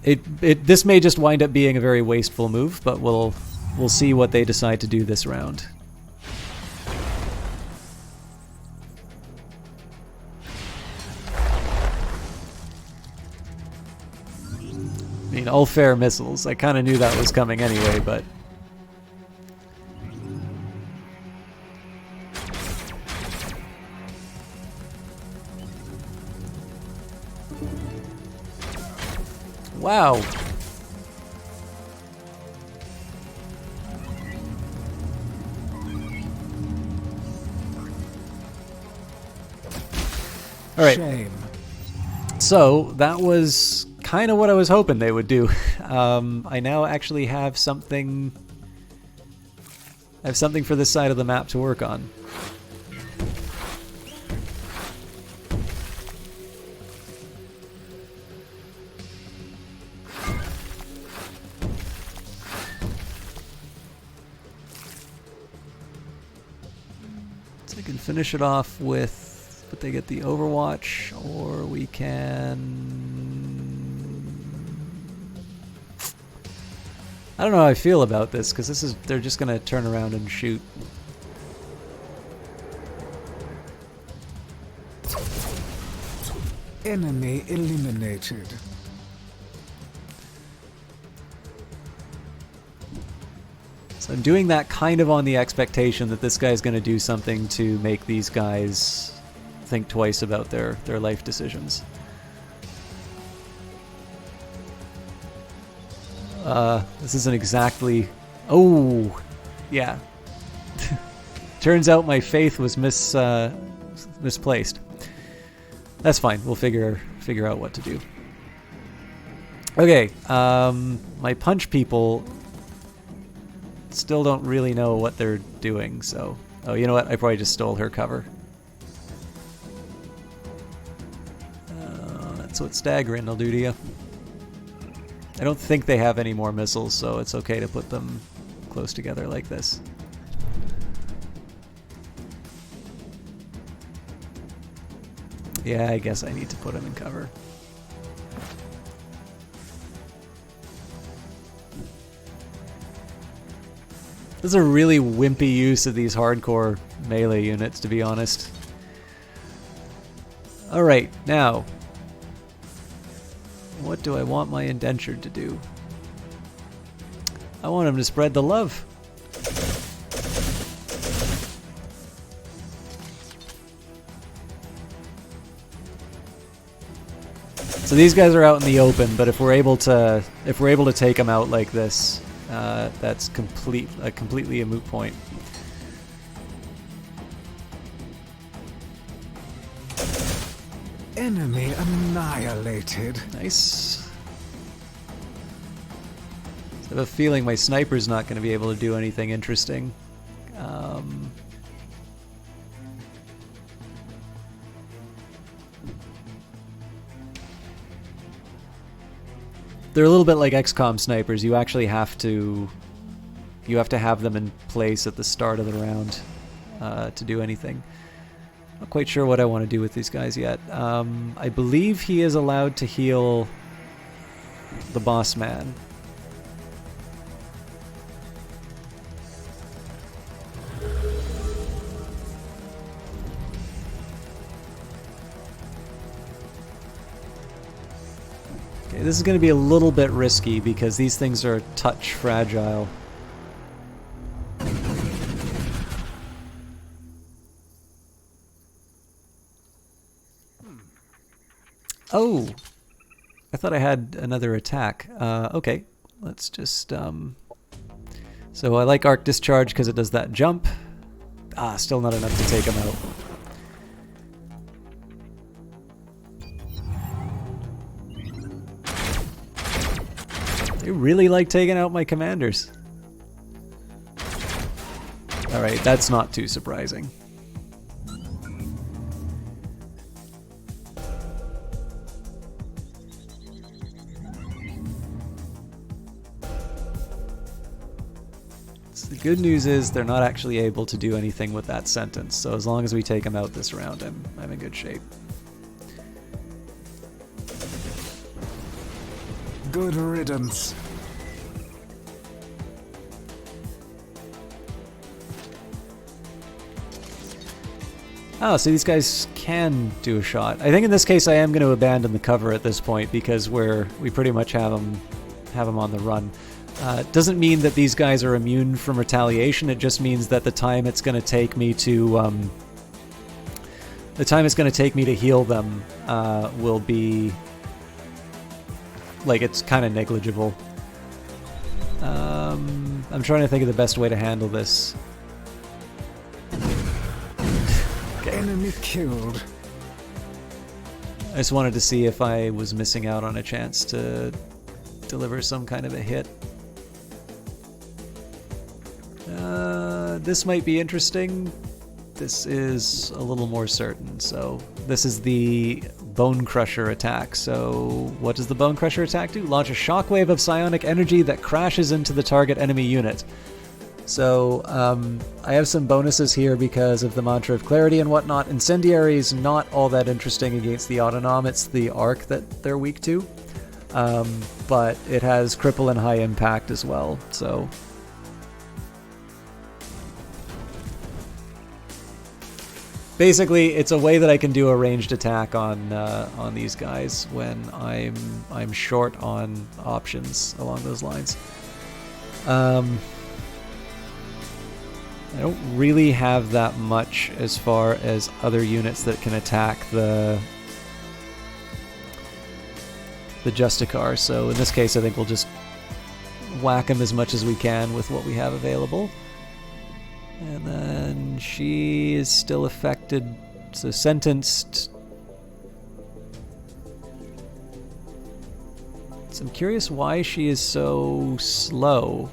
this may just wind up being a very wasteful move, but we'll see what they decide to do this round. I mean, all fair missiles. I kind of knew that was coming anyway, but. Wow. All right. Shame. So that was kind of what I was hoping they would do. I now actually have something. I have something for this side of the map to work on. So I can finish it off with, but they get the Overwatch, or we can. I don't know how I feel about this, because they're just gonna turn around and shoot. Enemy eliminated. So I'm doing that kind of on the expectation that this guy's gonna do something to make these guys think twice about their life decisions. This isn't exactly. Oh, yeah. Turns out my faith was misplaced. That's fine. We'll figure out what to do. Okay. My punch people still don't really know what they're doing. So, oh, you know what? I probably just stole her cover. That's what staggering will do to you. I don't think they have any more missiles, so it's okay to put them close together like this. Yeah, I guess I need to put them in cover. This is a really wimpy use of these hardcore melee units, to be honest. Alright, now. What do I want my indentured to do? I want him to spread the love. So these guys are out in the open, but if we're able to take them out like this, that's completely a moot point. Enemy annihilated. Nice. I have a feeling my sniper's not going to be able to do anything interesting. They're a little bit like XCOM snipers. You actually have to have them in place at the start of the round. to do anything. Not quite sure what I want to do with these guys yet. I believe he is allowed to heal the boss man. Okay, this is going to be a little bit risky because these things are touch fragile. Oh, I thought I had another attack. Okay, let's just... So I like Arc Discharge because it does that jump. Still not enough to take him out. They really like taking out my commanders. Alright, that's not too surprising. The good news is they're not actually able to do anything with that sentence, so as long as we take them out this round, I'm in good shape. Good riddance. Oh, so these guys can do a shot. I think in this case I am going to abandon the cover at this point because we pretty much have them on the run. Doesn't mean that these guys are immune from retaliation. It just means that the time it's going to take me to heal them will be like it's kind of negligible. I'm trying to think of the best way to handle this. Okay. Enemy killed. I just wanted to see if I was missing out on a chance to deliver some kind of a hit. This might be interesting. This is a little more certain. So this is the Bone Crusher attack. So what does the Bone Crusher attack do? Launch a shockwave of psionic energy that crashes into the target enemy unit. So I have some bonuses here because of the Mantra of Clarity and whatnot. Incendiary is not all that interesting against the Autonom. It's the Arc that they're weak to. But it has Cripple and High Impact as well. So basically, it's a way that I can do a ranged attack on these guys when I'm short on options along those lines. I don't really have that much as far as other units that can attack the Justicar, so in this case I think we'll just whack him as much as we can with what we have available. And then she is still affected, so sentenced. So I'm curious why she is so slow.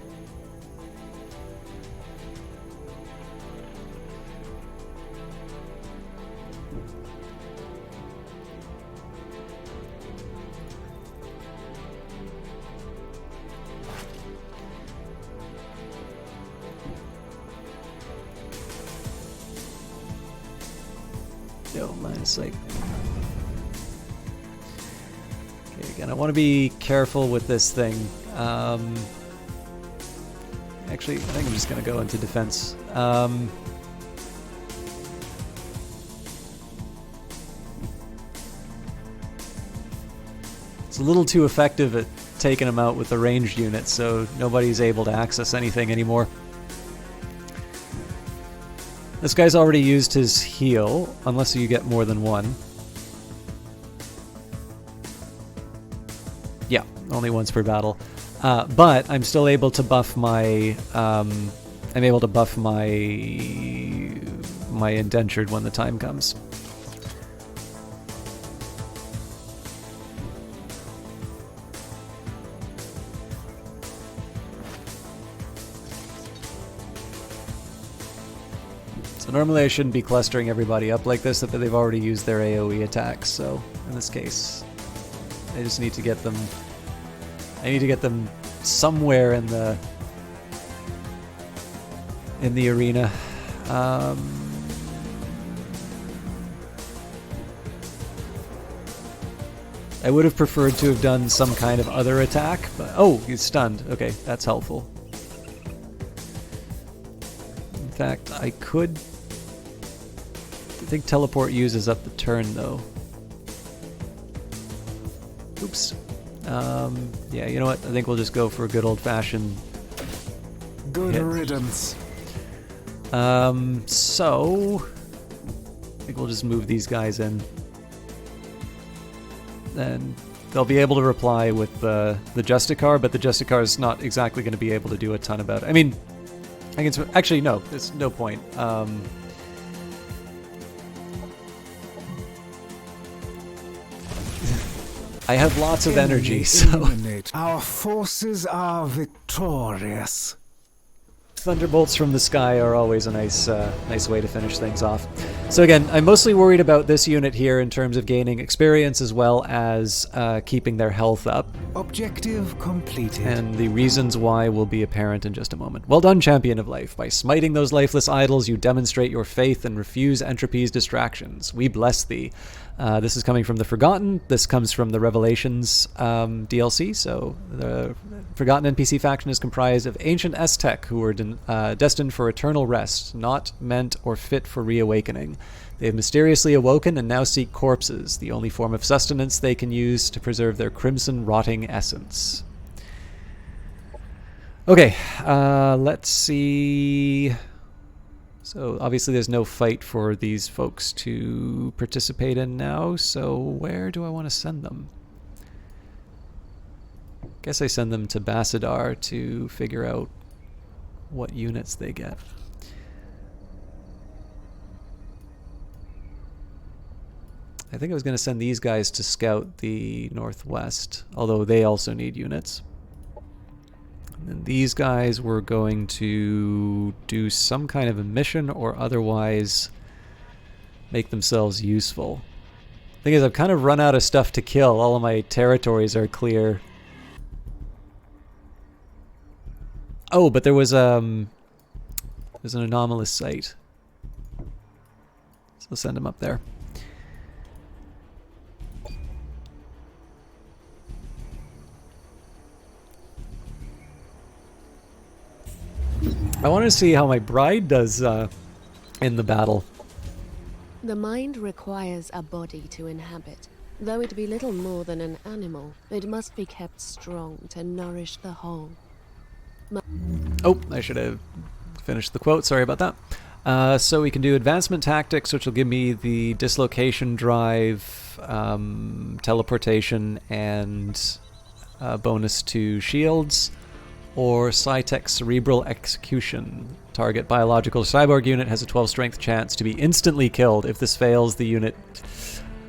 Line of sight. Okay, again, I want to be careful with this thing. Actually, I think I'm just going to go into defense. It's a little too effective at taking them out with the ranged units, so nobody's able to access anything anymore. This guy's already used his heal, unless you get more than one. Yeah, only once per battle. But I'm still able to buff my... I'm able to buff my indentured when the time comes. So normally I shouldn't be clustering everybody up like this, but they've already used their AoE attacks, so in this case I just need to get them... I need to get them somewhere in the arena. I would have preferred to have done some kind of other attack, but oh, he's stunned. Okay, that's helpful. In fact, I could... I think teleport uses up the turn, though. Oops. Yeah, you know what? I think we'll just go for a good old-fashioned Good hit. riddance. So... I think we'll just move these guys in. Then they'll be able to reply with the Justicar, but the Justicar is not exactly going to be able to do a ton about it. I mean, I can... Actually, no. There's no point. I have lots of energy, so... Our forces are victorious. Thunderbolts from the sky are always a nice way to finish things off. So again, I'm mostly worried about this unit here in terms of gaining experience as well as keeping their health up. Objective completed. And the reasons why will be apparent in just a moment. Well done, Champion of Life. By smiting those lifeless idols, you demonstrate your faith and refuse entropy's distractions. We bless thee. This is coming from the Forgotten. This comes from the Revelations DLC. So the Forgotten NPC faction is comprised of ancient Aztec who were destined for eternal rest, not meant or fit for reawakening. They have mysteriously awoken and now seek corpses, the only form of sustenance they can use to preserve their crimson rotting essence. Okay, let's see... So obviously there's no fight for these folks to participate in now, so where do I want to send them? Guess I send them to Bassadar to figure out what units they get. I think I was going to send these guys to scout the northwest, although they also need units. And these guys were going to do some kind of a mission or otherwise make themselves useful. Thing is, I've kind of run out of stuff to kill. All of my territories are clear. Oh, but there's an anomalous site. So send them up there. I want to see how my bride does in the battle. The mind requires a body to inhabit. Though it be little more than an animal, it must be kept strong to nourish the whole. Oh, I should have finished the quote. Sorry about that. So we can do advancement tactics, which will give me the dislocation drive, teleportation, and bonus to shields. Or Psytech Cerebral Execution. Target biological cyborg unit has a 12 strength chance to be instantly killed. If this fails, the unit...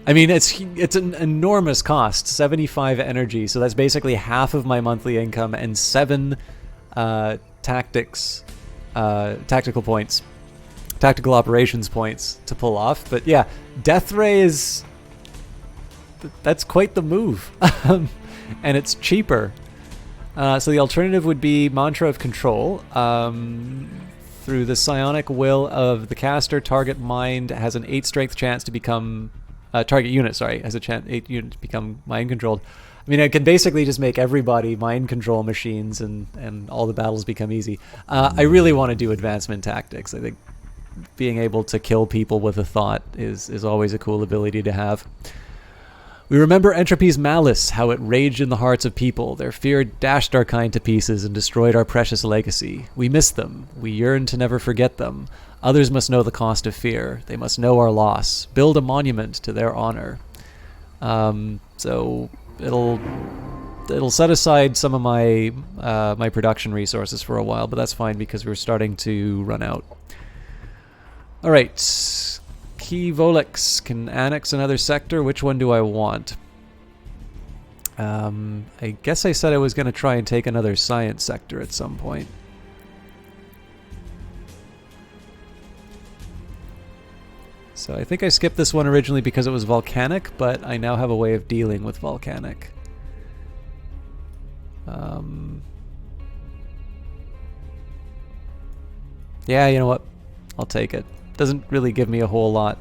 I mean, it's an enormous cost. 75 energy, so that's basically half of my monthly income and 7 tactical points. Tactical operations points to pull off. But yeah, Death Ray is... That's quite the move. And it's cheaper. So the alternative would be Mantra of Control. Through the psionic will of the caster, target mind has an 8 strength chance to become... target unit, sorry, has a chance 8 unit to become mind controlled. I mean, I can basically just make everybody mind control machines and all the battles become easy. I really want to do advancement tactics. I think being able to kill people with a thought is always a cool ability to have. We remember Entropy's malice, how it raged in the hearts of people. Their fear dashed our kind to pieces and destroyed our precious legacy. We miss them. We yearn to never forget them. Others must know the cost of fear. They must know our loss. Build a monument to their honor. So it'll set aside some of my my production resources for a while, but that's fine because we're starting to run out. All right. Key Volix can annex another sector. Which one do I want? I guess I said I was going to try and take another science sector at some point. So I think I skipped this one originally because it was volcanic, but I now have a way of dealing with volcanic. Yeah, you know what? I'll take it. Doesn't really give me a whole lot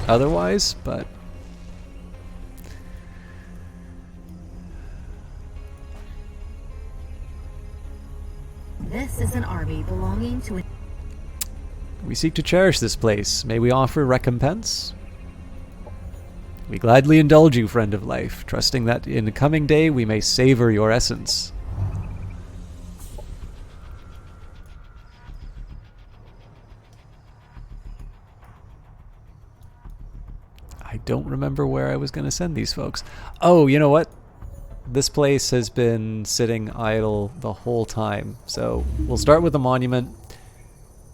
otherwise, but... This is an army belonging to a... We seek to cherish this place. May we offer recompense? We gladly indulge you, friend of life, trusting that in the coming day we may savor your essence. I don't remember where I was going to send these folks. Oh, you know what? This place has been sitting idle the whole time. So we'll start with the monument.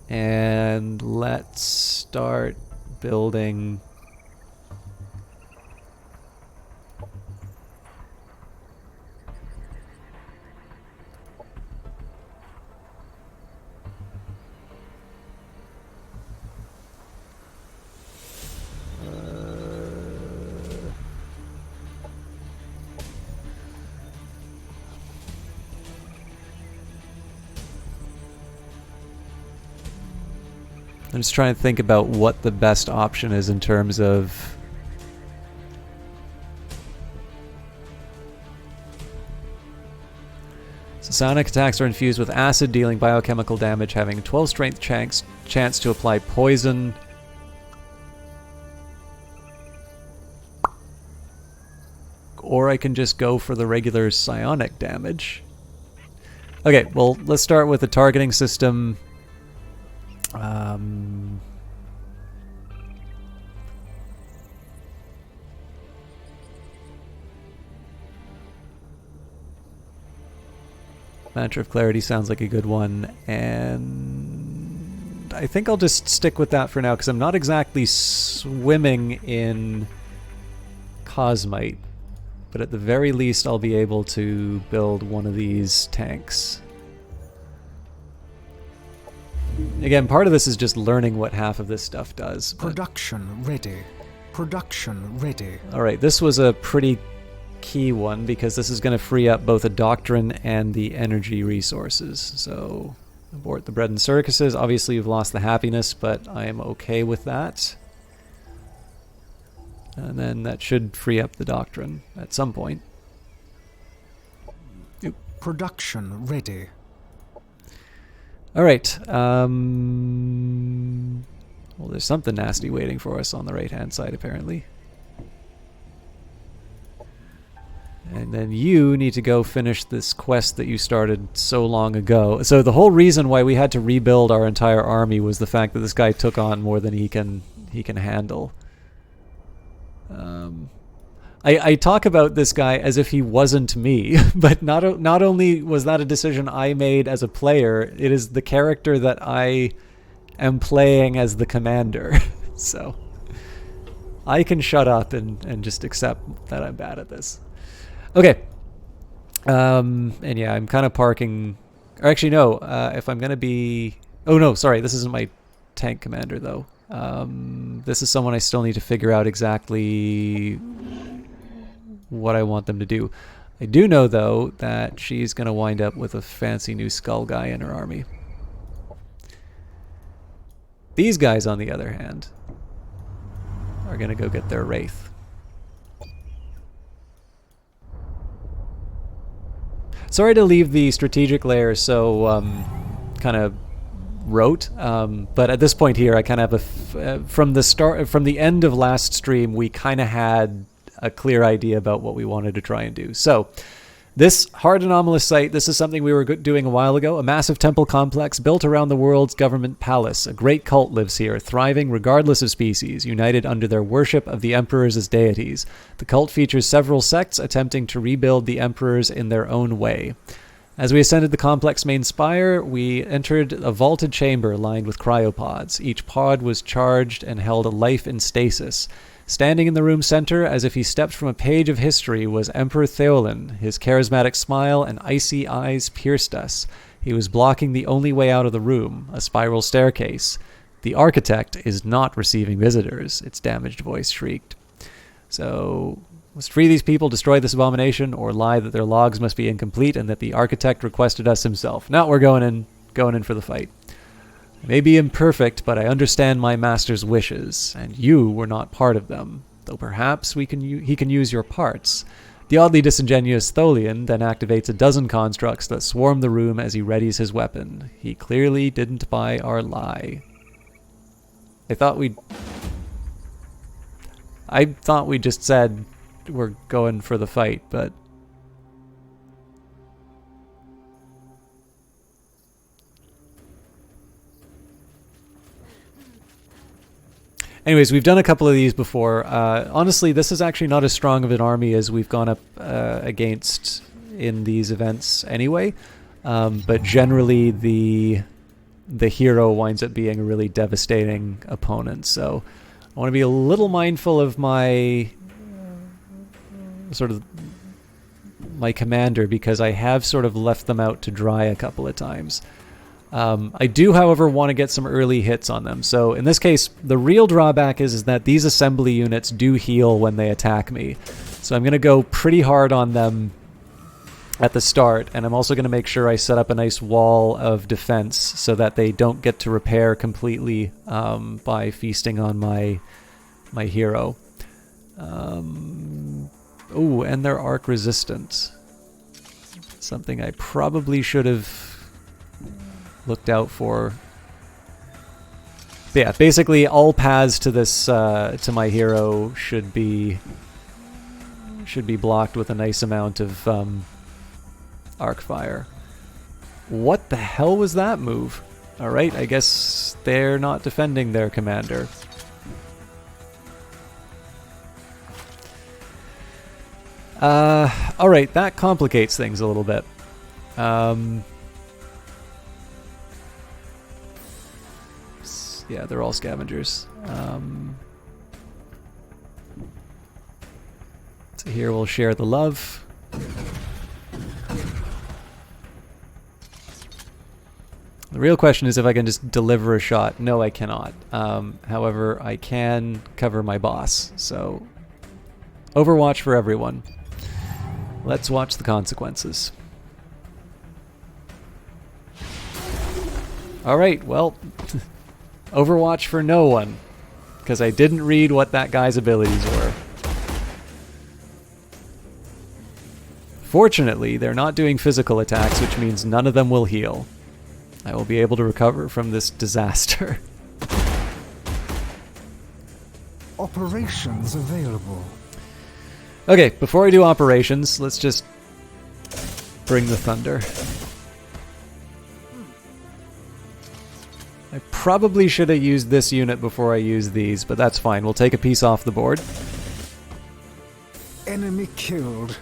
And let's start building... I'm just trying to think about what the best option is in terms of... So psionic attacks are infused with acid, dealing biochemical damage, having a 12 strength chance to apply poison. Or I can just go for the regular psionic damage. Okay, well, let's start with the targeting system. Mantra of Clarity sounds like a good one, and I think I'll just stick with that for now because I'm not exactly swimming in Cosmite, but at the very least I'll be able to build one of these tanks. Again, part of this is just learning what half of this stuff does. Production ready. Production ready. Alright, this was a pretty key one because this is going to free up both the doctrine and the energy resources. So, abort the bread and circuses. Obviously, you've lost the happiness, but I am okay with that. And then that should free up the doctrine at some point. Oop. Production ready. Alright, well, there's something nasty waiting for us on the right-hand side, apparently. And then you need to go finish this quest that you started so long ago. So the whole reason why we had to rebuild our entire army was the fact that this guy took on more than he can handle. I talk about this guy as if he wasn't me, but not only was that a decision I made as a player, it is the character that I am playing as the commander. So I can shut up and just accept that I'm bad at this. Okay. And yeah, I'm kind of parking... Or actually, no. If I'm going to be... Oh, no, sorry. This isn't my tank commander, though. This is someone I still need to figure out exactly what I want them to do. I do know, though, that she's going to wind up with a fancy new skull guy in her army. These guys, on the other hand, are going to go get their Wraith. Sorry to leave the strategic layer so kind of rote, but at this point here I kind of have from the end of last stream we kind of had a clear idea about what we wanted to try and do. So this hard anomalous site, this is something we were doing a while ago, a massive temple complex built around the world's government palace. A great cult lives here, thriving regardless of species, united under their worship of the emperors as deities. The cult features several sects attempting to rebuild the emperors in their own way. As we ascended the complex main spire, we entered a vaulted chamber lined with cryopods. Each pod was charged and held a life in stasis. Standing in the room's center, as if he stepped from a page of history, was Emperor Theolin. His charismatic smile and icy eyes pierced us. He was blocking the only way out of the room, a spiral staircase. The architect is not receiving visitors, its damaged voice shrieked. So, must free these people, destroy this abomination, or lie that their logs must be incomplete and that the architect requested us himself. Now we're going in for the fight. I may be imperfect, but I understand my master's wishes, and you were not part of them, though perhaps he can use your parts. The oddly disingenuous Tholian then activates a dozen constructs that swarm the room as he readies his weapon. He clearly didn't buy our lie. I thought we just said we're going for the fight, but... Anyways, we've done a couple of these before. Honestly, this is actually not as strong of an army as we've gone up against in these events anyway. But generally, the hero winds up being a really devastating opponent. So I want to be a little mindful of my my commander, because I have sort of left them out to dry a couple of times. I do, however, want to get some early hits on them. So in this case, the real drawback is that these assembly units do heal when they attack me. So I'm going to go pretty hard on them at the start, and I'm also going to make sure I set up a nice wall of defense so that they don't get to repair completely by feasting on my hero. Oh, and they're arc resistant. Something I probably should have looked out for. But yeah, basically all paths to this to my hero should be blocked with a nice amount of arc fire. What the hell was that move? All right, I guess they're not defending their commander. All right, that complicates things a little bit. Yeah, they're all scavengers. So here we'll share the love. The real question is if I can just deliver a shot. No, I cannot. However, I can cover my boss. So, Overwatch for everyone. Let's watch the consequences. Alright, well... Overwatch for no one, because I didn't read what that guy's abilities were. Fortunately, they're not doing physical attacks, which means none of them will heal. I will be able to recover from this disaster. Operations available. Okay, before I do operations, let's just bring the thunder. I probably should have used this unit before I used these, but that's fine. We'll take a piece off the board. Enemy killed.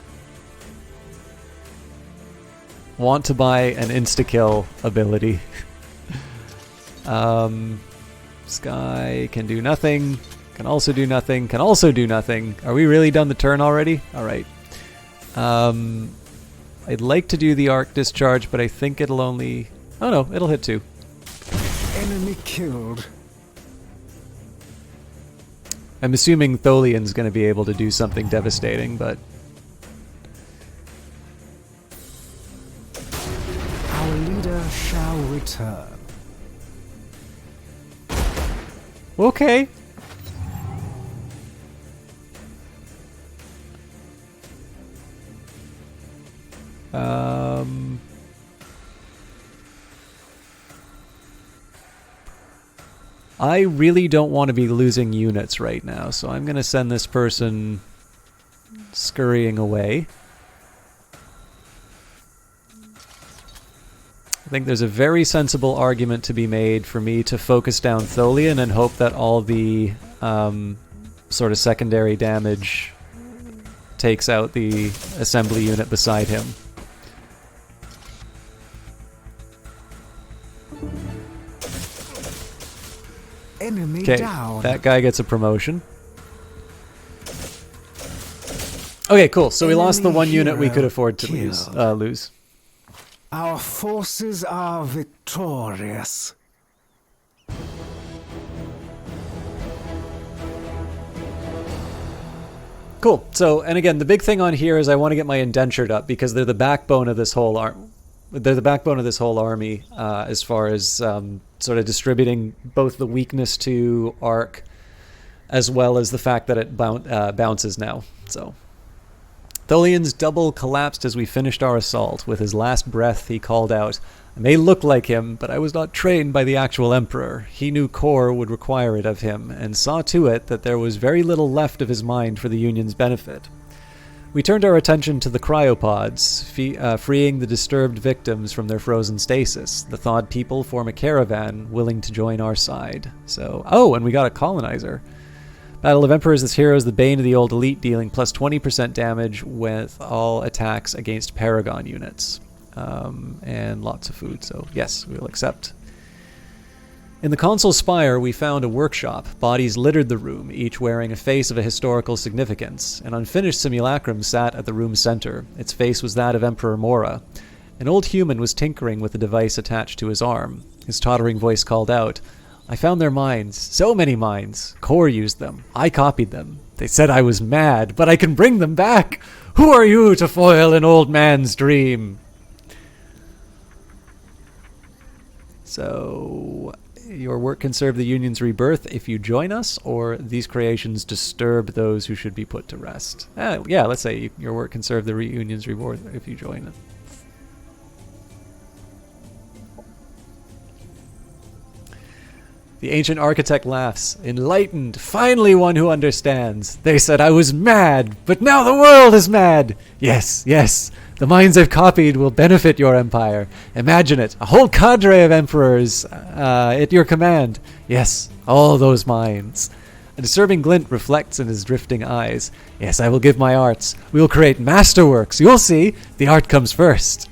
Want to buy an insta-kill ability. Sky can do nothing. Can also do nothing. Can also do nothing. Are we really done the turn already? Alright. I'd like to do the arc discharge, but I think it'll only... Oh no, it'll hit 2. Enemy killed. I'm assuming Tholian's going to be able to do something devastating, but... Our leader shall return. Okay. I really don't want to be losing units right now, so I'm going to send this person scurrying away. I think there's a very sensible argument to be made for me to focus down Tholian and hope that all the sort of secondary damage takes out the assembly unit beside him. Enemy Okay, down. that guy gets a promotion. Okay, cool. So we lost the one unit we could afford to lose. Our forces are victorious. Cool. So, and again, the big thing on here is I want to get my indentured up because they're the backbone of this whole they're the backbone of this whole army, as far as sort of distributing both the weakness to Arc as well as the fact that it bounces now. So Tholian's double collapsed as we finished our assault. With his last breath, he called out, "I may look like him, but I was not trained by the actual Emperor. He knew Kor would require it of him, and saw to it that there was very little left of his mind for the Union's benefit." We turned our attention to the cryopods, freeing the disturbed victims from their frozen stasis. The thawed people form a caravan, willing to join our side. So, and we got a colonizer. Battle of Emperors, this hero is the bane of the old elite, dealing plus 20% damage with all attacks against Paragon units. And lots of food, so yes, we'll accept. In the console spire, we found a workshop. Bodies littered the room, each wearing a face of a historical significance. An unfinished simulacrum sat at the room's center. Its face was that of Emperor Mora. An old human was tinkering with a device attached to his arm. His tottering voice called out, "I found their minds. So many minds. Kor used them. I copied them. They said I was mad, but I can bring them back. Who are you to foil an old man's dream?" So, your work can serve the Union's rebirth if you join us, or these creations disturb those who should be put to rest. Yeah, let's say your work can serve the Union's rebirth if you join it. The ancient architect laughs. "Enlightened, finally one who understands. They said I was mad, but now the world is mad. Yes, yes, the minds I've copied will benefit your empire. Imagine it, a whole cadre of emperors at your command. Yes, all those minds." A disturbing glint reflects in his drifting eyes. "Yes, I will give my arts. We will create masterworks. You'll see, the art comes first."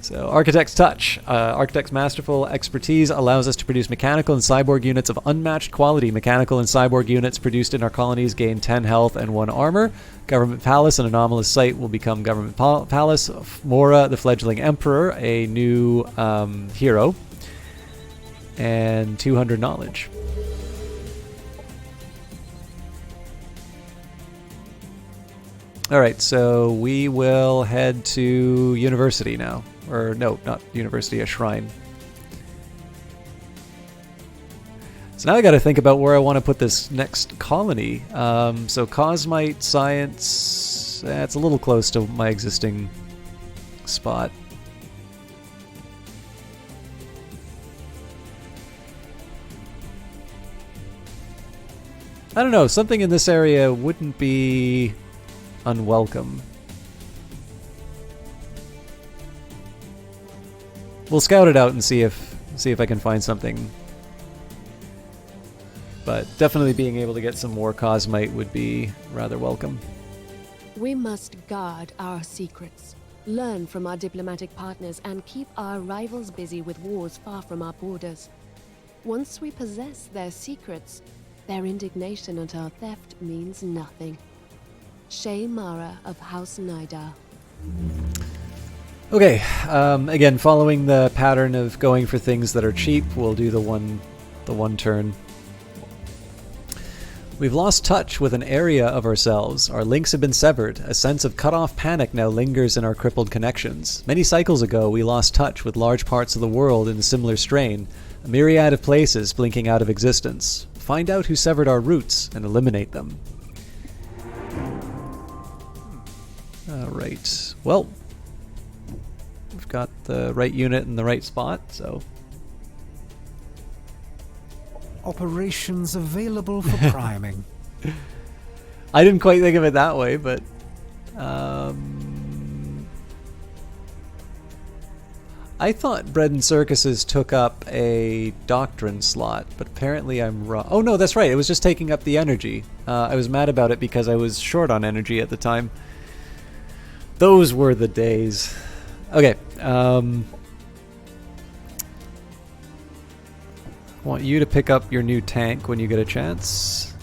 So, Architect's Touch. Architect's masterful expertise allows us to produce mechanical and cyborg units of unmatched quality. Mechanical and cyborg units produced in our colonies gain 10 health and 1 armor. Government Palace, an anomalous site, will become Government Palace. Mora, the fledgling Emperor, a new hero. And 200 knowledge. Alright, so we will head to University now. Or no, not University, a shrine. So now I got to think about where I want to put this next colony. So Cosmite Science, it's a little close to my existing spot. I don't know, something in this area wouldn't be unwelcome. We'll scout it out and see if I can find something. But definitely being able to get some more Cosmite would be rather welcome. We must guard our secrets, learn from our diplomatic partners, and keep our rivals busy with wars far from our borders. Once we possess their secrets, their indignation at our theft means nothing. Shay Mara of House Nidar. Okay, again, following the pattern of going for things that are cheap, we'll do the one turn. We've lost touch with an area of ourselves. Our links have been severed. A sense of cut-off panic now lingers in our crippled connections. Many cycles ago, we lost touch with large parts of the world in a similar strain, a myriad of places blinking out of existence. Find out who severed our roots and eliminate them. Alright, well, we've got the right unit in the right spot, so... Operations available for priming. I didn't quite think of it that way, but... I thought Bread and Circuses took up a Doctrine slot, but apparently I'm wrong. Oh no, that's right, it was just taking up the energy. I was mad about it because I was short on energy at the time. Those were the days. Okay, want you to pick up your new tank when you get a chance.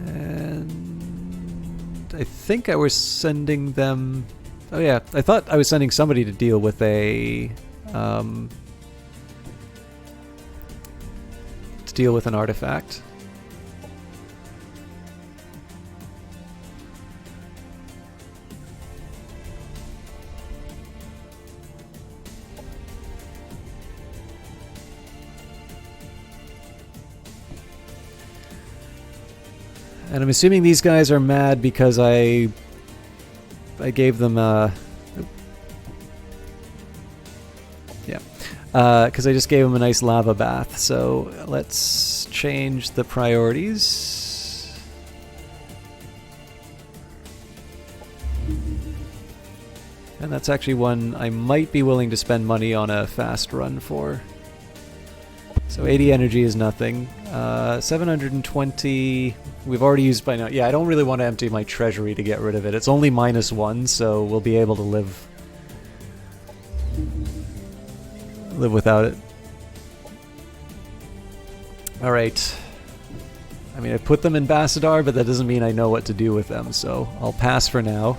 And I think I was sending them... Oh yeah, I thought I was sending somebody to deal with a... to deal with an artifact. And I'm assuming these guys are mad because I gave them because I just gave them a nice lava bath. So let's change the priorities. And that's actually one I might be willing to spend money on a fast run for. So 80 energy is nothing. 720 we've already used by now. Yeah, I don't really want to empty my treasury to get rid of it. It's only -1, so we'll be able to live without it. Alright. I mean, I put them in Bassadar, but that doesn't mean I know what to do with them, so I'll pass for now.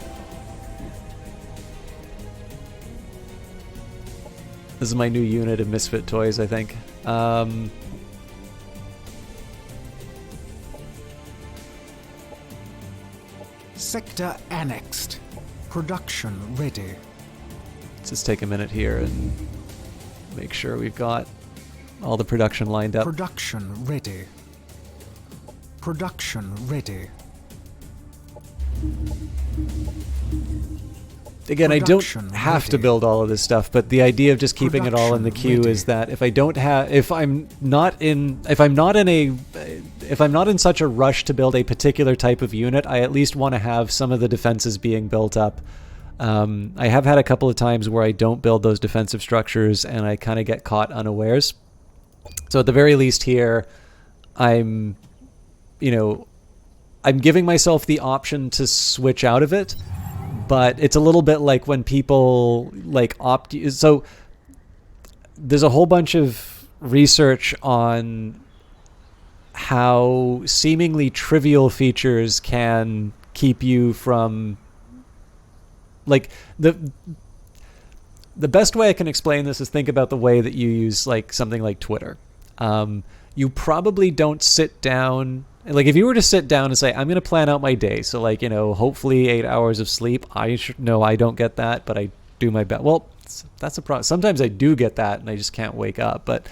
This is my new unit of Misfit Toys, I think. Sector annexed. Production ready. Let's just take a minute here and make sure we've got all the production lined up. Production ready. Production ready. Again, I don't have to build all of this stuff, but the idea of just keeping it all in the queue is that if I'm not in such a rush to build a particular type of unit, I at least want to have some of the defenses being built up. I have had a couple of times where I don't build those defensive structures and I kind of get caught unawares. So at the very least here, I'm giving myself the option to switch out of it. But it's a little bit like when people opt. So there's a whole bunch of research on how seemingly trivial features can keep you from the best way I can explain this is think about the way that you use something like Twitter. You probably don't sit down. If you were to sit down and say, I'm going to plan out my day, so hopefully 8 hours of sleep, I don't get that, but I do my best. Well, that's a problem. Sometimes I do get that and I just can't wake up. But,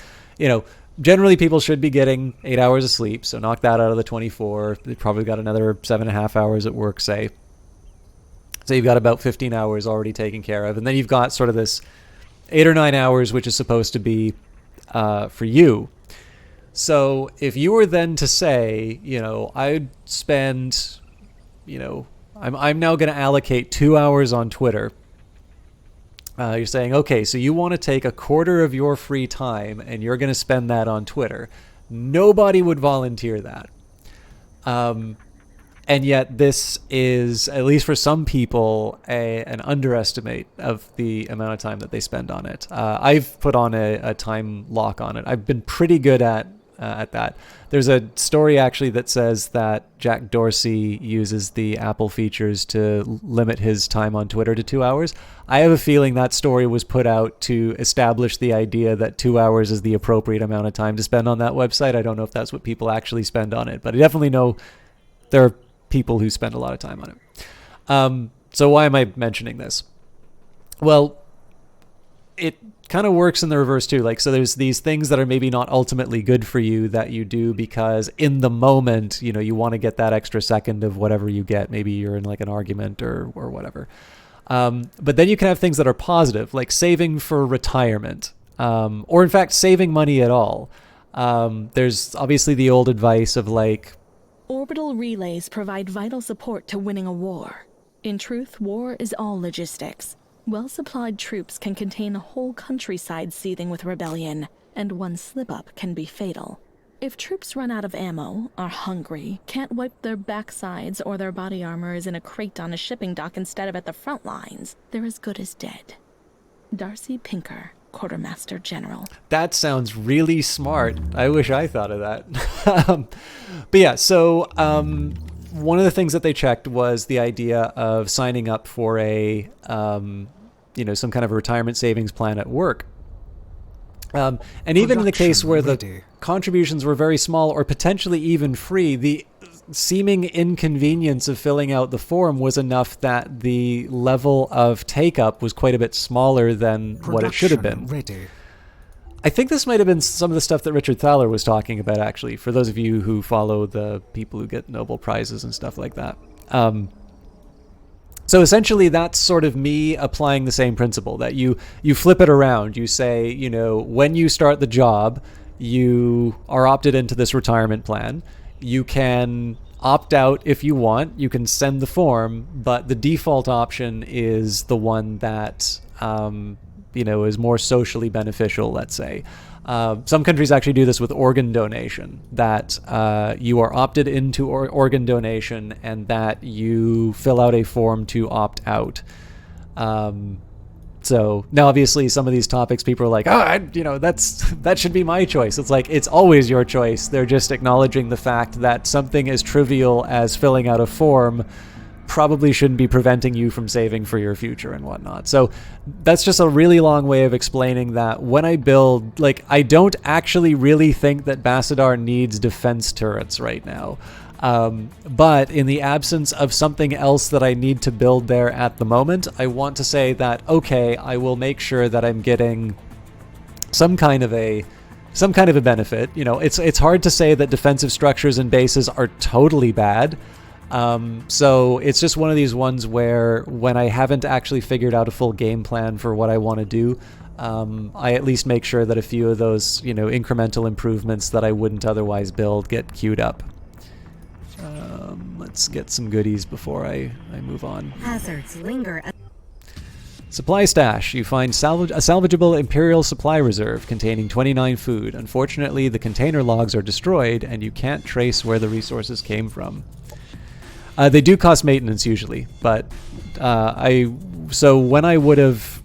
generally people should be getting 8 hours of sleep, so knock that out of the 24. They've probably got another 7.5 hours at work, say. So you've got about 15 hours already taken care of. And then you've got sort of this 8 or 9 hours, which is supposed to be for you. So if you were then to say, I'd spend, I'm now going to allocate 2 hours on Twitter. You're saying, okay, so you want to take a quarter of your free time and you're going to spend that on Twitter. Nobody would volunteer that. And yet this is, at least for some people, an underestimate of the amount of time that they spend on it. I've put on a time lock on it. I've been pretty good at that. There's a story actually that says that Jack Dorsey uses the Apple features to limit his time on Twitter to 2 hours. I have a feeling that story was put out to establish the idea that 2 hours is the appropriate amount of time to spend on that website. I don't know if that's what people actually spend on it, but I definitely know there are people who spend a lot of time on it. So why am I mentioning this? Well, it kind of works in the reverse too. So there's these things that are maybe not ultimately good for you that you do because in the moment, you want to get that extra second of whatever you get. Maybe you're in an argument or whatever. But then you can have things that are positive, like saving for retirement, or in fact, saving money at all. There's obviously the old advice of orbital relays provide vital support to winning a war. In truth, war is all logistics. Well-supplied troops can contain a whole countryside seething with rebellion, and one slip-up can be fatal. If troops run out of ammo, are hungry, can't wipe their backsides, or their body armor is in a crate on a shipping dock instead of at the front lines, they're as good as dead. Darcy Pinker, Quartermaster General. That sounds really smart. I wish I thought of that. But yeah, so one of the things that they checked was the idea of signing up for a some kind of a retirement savings plan at work. And even in the case where the contributions were very small or potentially even free, the seeming inconvenience of filling out the form was enough that the level of take-up was quite a bit smaller than what it should have been. I think this might have been some of the stuff that Richard Thaler was talking about, actually, for those of you who follow the people who get Nobel Prizes and stuff like that. So essentially, that's sort of me applying the same principle, that you flip it around. You say, you know, when you start the job, you are opted into this retirement plan. You can opt out if you want. You can send the form, but the default option is the one that is more socially beneficial, let's say. Some countries actually do this with organ donation, that you are opted into organ donation and that you fill out a form to opt out. So now, obviously, some of these topics, people are like, that should be my choice. It's like, it's always your choice. They're just acknowledging the fact that something as trivial as filling out a form probably shouldn't be preventing you from saving for your future and whatnot. So that's just a really long way of explaining that when I build, like, I don't actually really think that Bassadar needs defense turrets right now. But in the absence of something else that I need to build there at the moment, I want to say that, okay, I will make sure that I'm getting some kind of a benefit. You know, it's hard to say that defensive structures and bases are totally bad. So it's just one of these ones where when I haven't actually figured out a full game plan for what I want to do, I at least make sure that a few of those, incremental improvements that I wouldn't otherwise build get queued up. Let's get some goodies before I move on. Hazards linger. Supply stash. You find a salvageable Imperial supply reserve containing 29 food. Unfortunately, the container logs are destroyed, and you can't trace where the resources came from. They do cost maintenance usually, but when I would have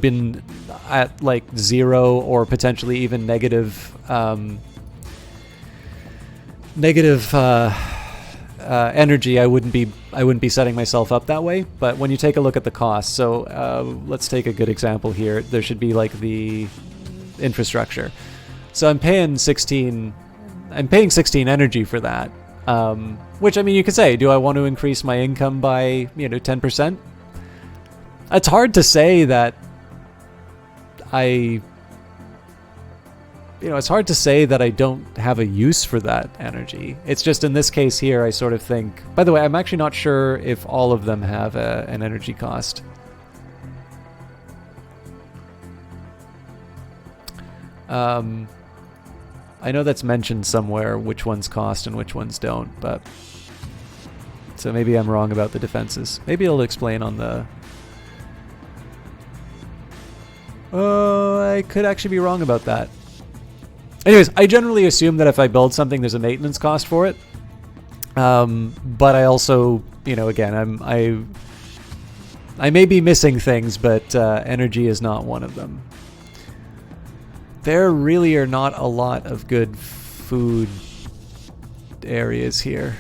been at like 0 or potentially even negative energy, I wouldn't be setting myself up that way. But when you take a look at the cost, so let's take a good example here. There should be like the infrastructure. So I'm paying 16 energy for that, which, I mean, you could say, do I want to increase my income by 10%? It's hard to say that it's hard to say that I don't have a use for that energy. It's just in this case here, I sort of think, by the way, I'm actually not sure if all of them have an energy cost. I know that's mentioned somewhere, which ones cost and which ones don't, but so maybe I'm wrong about the defenses. Maybe it'll explain on the... I could actually be wrong about that. Anyways, I generally assume that if I build something, there's a maintenance cost for it. But I also, again, I may be missing things, but energy is not one of them. There really are not a lot of good food areas here.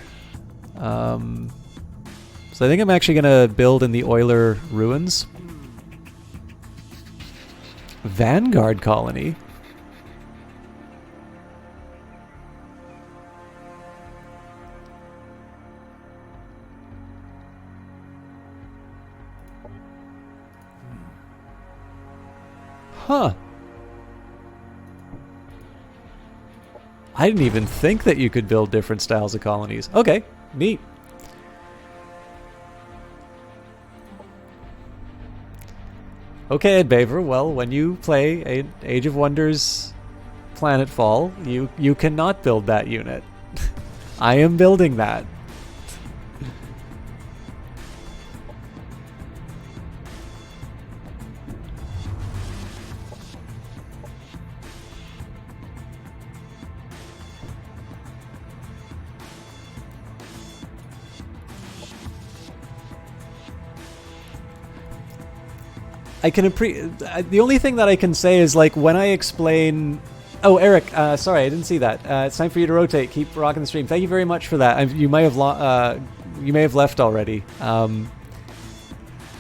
So I think I'm actually going to build in the Euler ruins. Vanguard colony. Huh. I didn't even think that you could build different styles of colonies. Okay, neat. Okay, Ed Baver, well, when you play Age of Wonders Planetfall, you cannot build that unit. I am building that. The only thing that I can say is, like, when I explain... Oh, Eric, sorry, I didn't see that. It's time for you to rotate. Keep rocking the stream. Thank you very much for that. You may have left already.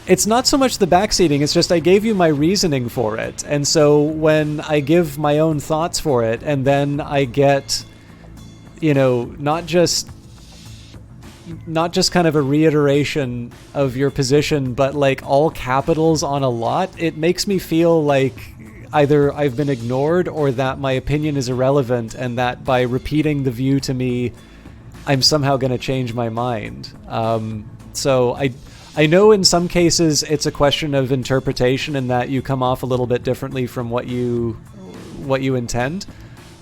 It's not so much the backseating, it's just I gave you my reasoning for it. And so when I give my own thoughts for it, and then I get, not just not just kind of a reiteration of your position, but like all capitals on a lot, it makes me feel like either I've been ignored or that my opinion is irrelevant, and that by repeating the view to me, I'm somehow going to change my mind. So I know in some cases it's a question of interpretation, and that you come off a little bit differently from what you intend.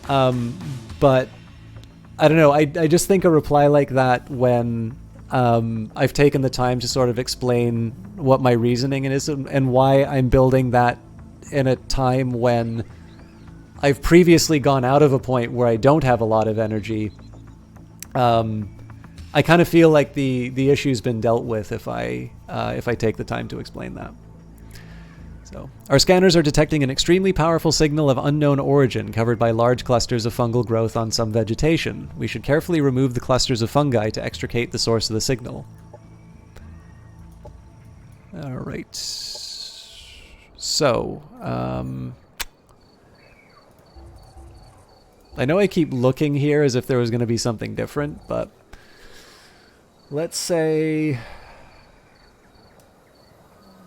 But I don't know. I just think a reply like that, when I've taken the time to sort of explain what my reasoning is and why I'm building that in a time when I've previously gone out of a point where I don't have a lot of energy. I kind of feel like the issue's been dealt with if I take the time to explain that. So, our scanners are detecting an extremely powerful signal of unknown origin covered by large clusters of fungal growth on some vegetation. We should carefully remove the clusters of fungi to extricate the source of the signal. All right. So, I know I keep looking here as if there was going to be something different, but let's say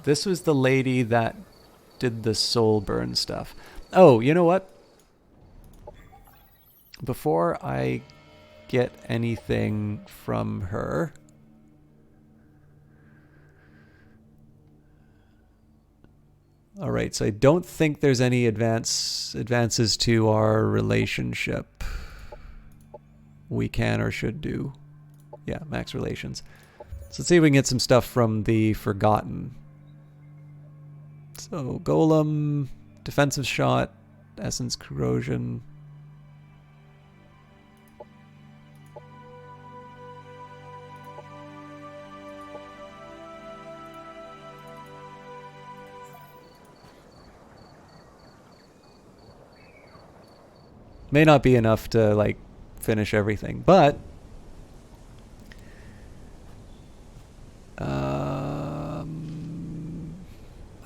this was the lady that did the soul burn stuff. Oh, you know what? Before I get anything from her, all right, so I don't think there's any advances to our relationship. We can or should do. Yeah, max relations. So let's see if we can get some stuff from the Forgotten. So Golem, defensive shot, essence corrosion. May not be enough to like finish everything, but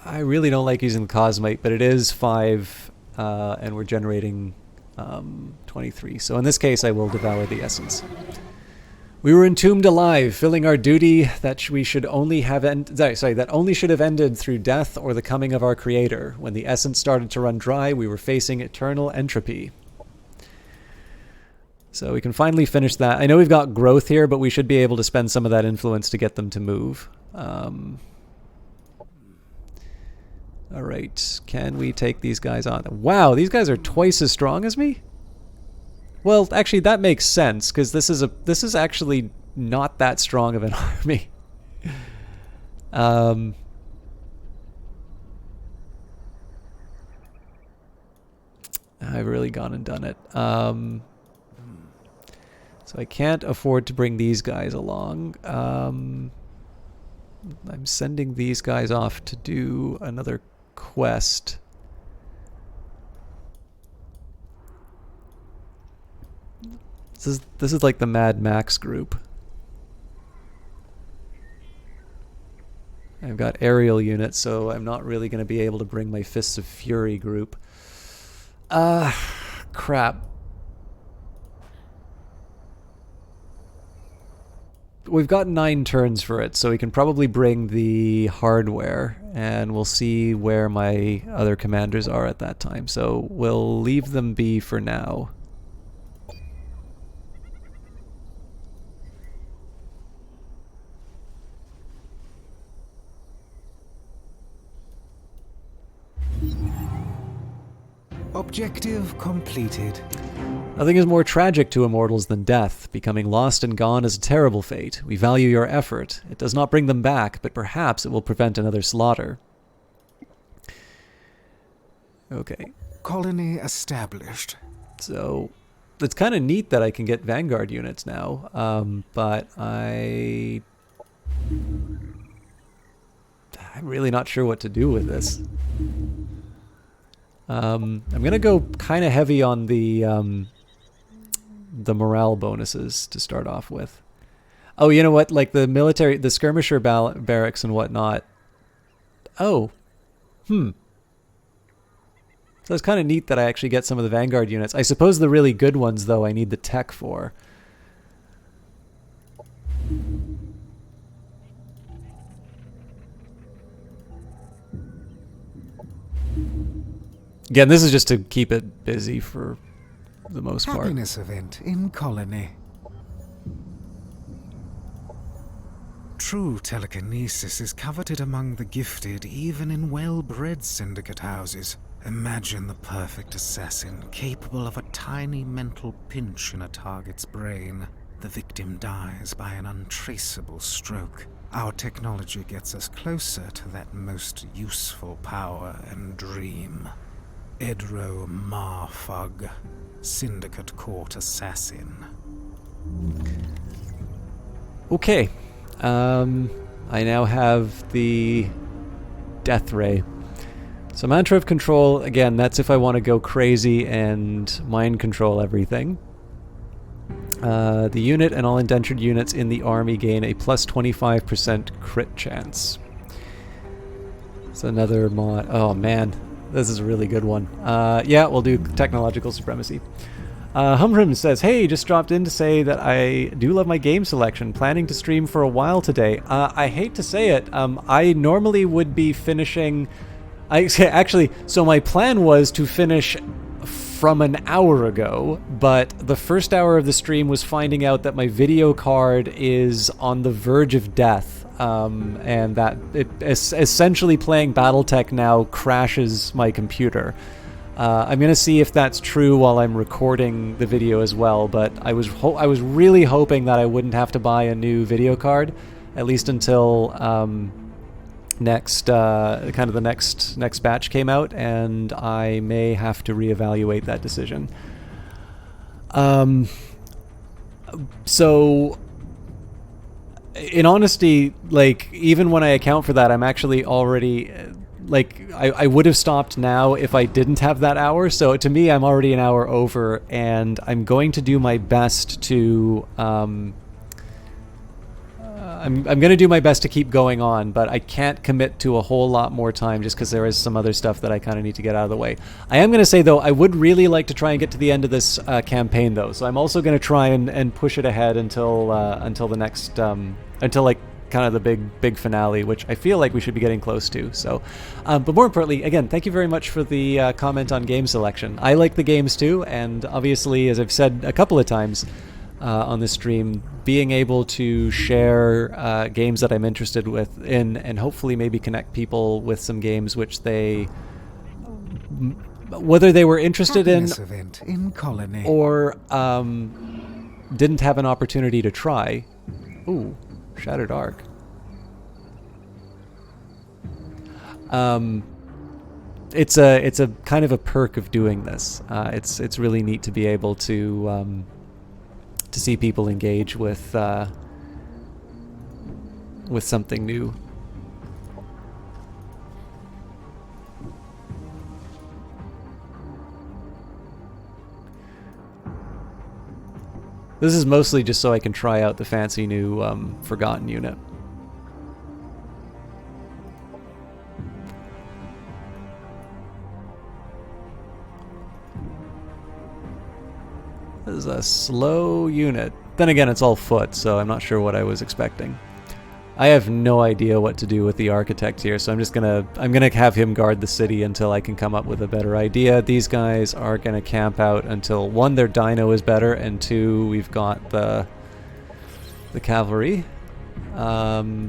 I really don't like using the Cosmite, but it is 5 and we're generating 23. So in this case I will devour the essence. We were entombed alive, filling our duty that we should only have that only should have ended through death or the coming of our creator. When the essence started to run dry, we were facing eternal entropy. So we can finally finish that. I know we've got growth here, but we should be able to spend some of that influence to get them to move. All right, can we take these guys on? Wow, these guys are twice as strong as me? Well, actually, that makes sense, because this is actually not that strong of an army. I've really gone and done it. So I can't afford to bring these guys along. I'm sending these guys off to do another quest. This is like the Mad Max group. I've got aerial units, so I'm not really going to be able to bring my Fists of Fury group. Crap. We've got 9 turns for it, so we can probably bring the hardware, and we'll see where my other commanders are at that time. So we'll leave them be for now. Objective completed. Nothing is more tragic to immortals than death. Becoming lost and gone is a terrible fate. We value your effort. It does not bring them back, but perhaps it will prevent another slaughter. Okay. Colony established. So, it's kind of neat that I can get Vanguard units now, but I'm really not sure what to do with this. I'm gonna go kind of heavy on the morale bonuses to start off with. Oh, you know what? Like the military, the skirmisher barracks and whatnot. Oh, So it's kind of neat that I actually get some of the Vanguard units. I suppose the really good ones, though, I need the tech for. Again, this is just to keep it busy for the most part. Happiness event in colony. True telekinesis is coveted among the gifted even in well-bred syndicate houses. Imagine the perfect assassin capable of a tiny mental pinch in a target's brain. The victim dies by an untraceable stroke. Our technology gets us closer to that most useful power and dream. Edro Marfug, Syndicate Court Assassin. Okay. I now have the Death Ray. So Mantra of Control, again, that's if I want to go crazy and mind control everything. The unit and all indentured units in the army gain a plus 25% crit chance. It's another mod. Oh man, this is a really good one. Yeah, we'll do Technological Supremacy. Humrim says, hey, just dropped in to say that I do love my game selection. Planning to stream for a while today. I hate to say it. I normally would be finishing... Actually, so my plan was to finish from an hour ago, but the first hour of the stream was finding out that my video card is on the verge of death. And that essentially playing BattleTech now crashes my computer. I'm going to see if that's true while I'm recording the video as well, but I was really hoping that I wouldn't have to buy a new video card, at least until the next batch came out, and I may have to reevaluate that decision. So in honesty, like, even when I account for that, I'm actually already... Like, I would have stopped now if I didn't have that hour, so to me I'm already an hour over, and I'm going to do my best to I'm going to do my best to keep going on, but I can't commit to a whole lot more time just because there is some other stuff that I kind of need to get out of the way. I am going to say, though, I would really like to try and get to the end of this campaign, though, so I'm also going to try and push it ahead until the next until like kind of the big finale, which I feel like we should be getting close to. So, but more importantly, again, thank you very much for the comment on game selection. I like the games too, and obviously, as I've said a couple of times on this stream, being able to share games that I'm interested in, and hopefully maybe connect people with some games which they, whether they were interested in colony, or didn't have an opportunity to try. Ooh. Shattered Arc. It's a kind of a perk of doing this. It's really neat to be able to see people engage with something new. This is mostly just so I can try out the fancy new Forgotten unit. This is a slow unit. Then again, it's all foot, so I'm not sure what I was expecting. I have no idea what to do with the architect here, so I'm gonna have him guard the city until I can come up with a better idea. These guys are gonna camp out until, one, their dino is better, and two, we've got the cavalry. Oh.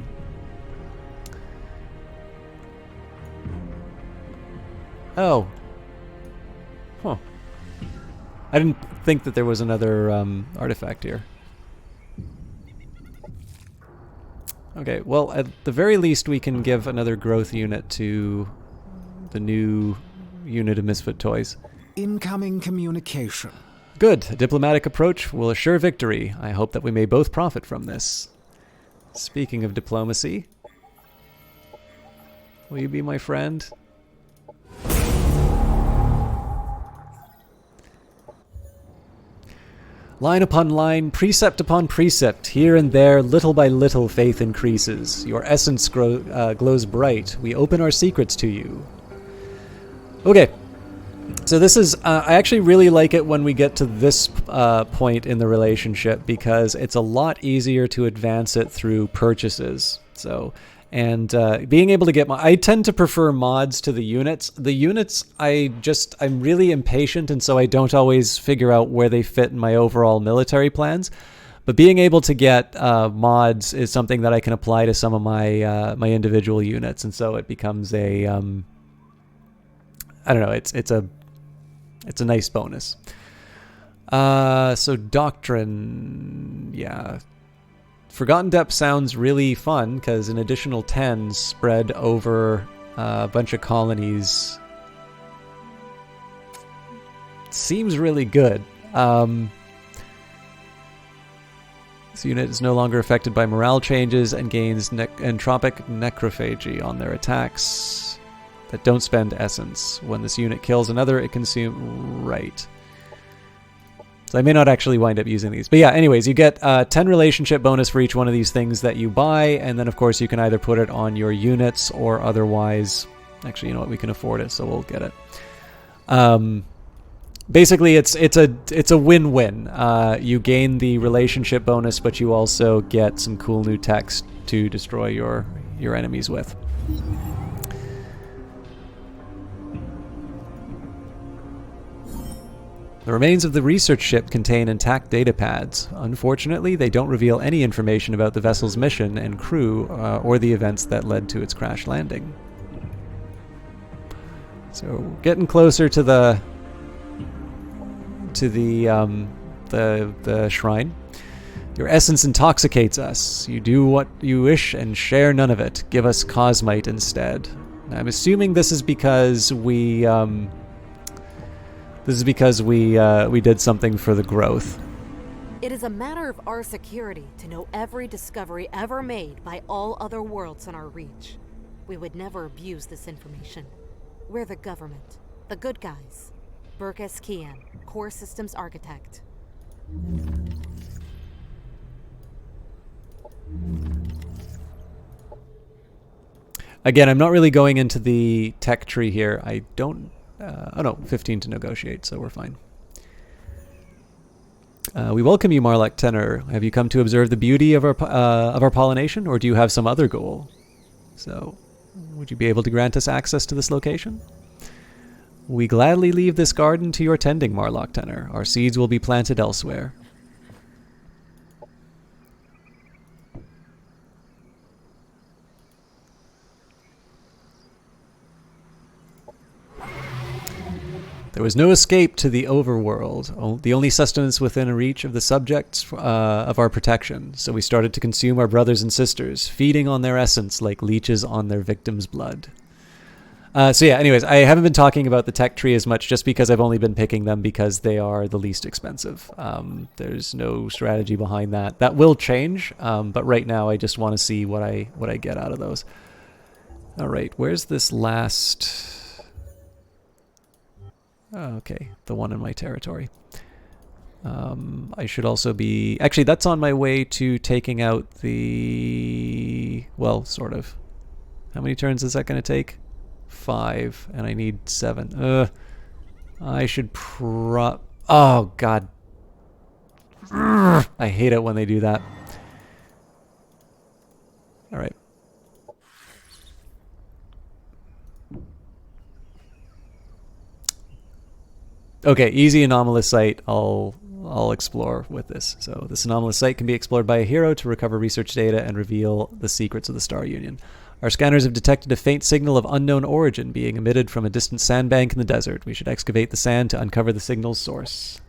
Huh. I didn't think that there was another artifact here. Okay, well, at the very least, we can give another growth unit to the new unit of Misfit Toys. Incoming communication. Good. A diplomatic approach will assure victory. I hope that we may both profit from this. Speaking of diplomacy, will you be my friend? Line upon line, precept upon precept, here and there, little by little, faith increases. Your essence glows bright. We open our secrets to you. Okay. So this is, I actually really like it when we get to this point in the relationship, because it's a lot easier to advance it through purchases. So, and being able to get I tend to prefer mods to the units. The units, I'm really impatient, and so I don't always figure out where they fit in my overall military plans. But being able to get mods is something that I can apply to some of my my individual units, and so it becomes a, I don't know, it's a nice bonus. So Doctrine, yeah. Forgotten Depth sounds really fun, because an additional 10 spread over a bunch of colonies seems really good. This unit is no longer affected by morale changes and gains entropic necrophagy on their attacks that don't spend essence. When this unit kills another, it consumes... Right. So I may not actually wind up using these. But yeah, anyways, you get 10 relationship bonus for each one of these things that you buy, and then of course you can either put it on your units or otherwise... Actually, you know what? We can afford it, so we'll get it. Basically, it's a win-win. You gain the relationship bonus, but you also get some cool new text to destroy your enemies with. The remains of the research ship contain intact data pads. Unfortunately, they don't reveal any information about the vessel's mission and crew, or the events that led to its crash landing. So, getting closer to the shrine. Your essence intoxicates us. You do what you wish and share none of it. Give us Cosmite instead. I'm assuming this is because we did something for the growth. It is a matter of our security to know every discovery ever made by all other worlds in our reach. We would never abuse this information. We're the government, the good guys. Burgess Kian, Core Systems Architect. Again, I'm not really going into the tech tree here. I don't... oh no, 15 to negotiate, so we're fine. We welcome you, Marlek Tenor. Have you come to observe the beauty of our pollination, or do you have some other goal? So, would you be able to grant us access to this location? We gladly leave this garden to your tending, Marlock Tenor. Our seeds will be planted elsewhere. There was no escape to the overworld, the only sustenance within reach of the subjects of our protection, so we started to consume our brothers and sisters, feeding on their essence like leeches on their victims' blood. So yeah, anyways, I haven't been talking about the tech tree as much just because I've only been picking them because they are the least expensive. There's no strategy behind that. That will change, but right now I just want to see what I get out of those. All right, where's this last... Oh, okay, the one in my territory. I should also be... Actually, that's on my way to taking out the... Well, sort of. How many turns is that going to take? 5, and I need 7. I should Oh, God. I hate it when they do that. All right. Okay, easy anomalous site. I'll explore with this. So this anomalous site can be explored by a hero to recover research data and reveal the secrets of the Star Union. Our scanners have detected a faint signal of unknown origin being emitted from a distant sandbank in the desert. We should excavate the sand to uncover the signal's source.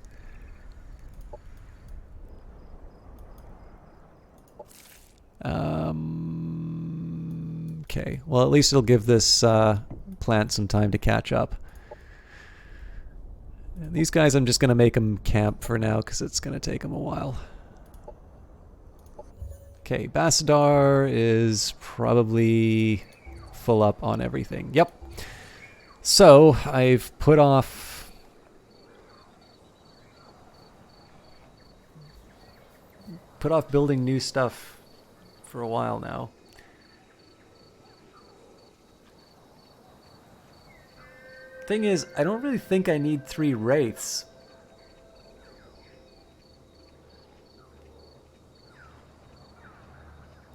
Okay, well at least it'll give this plant some time to catch up. And these guys, I'm just going to make them camp for now because it's going to take them a while. Okay, Bassadar is probably full up on everything. Yep. So, I've put off... building new stuff for a while now. Thing is, I don't really think I need 3 wraiths.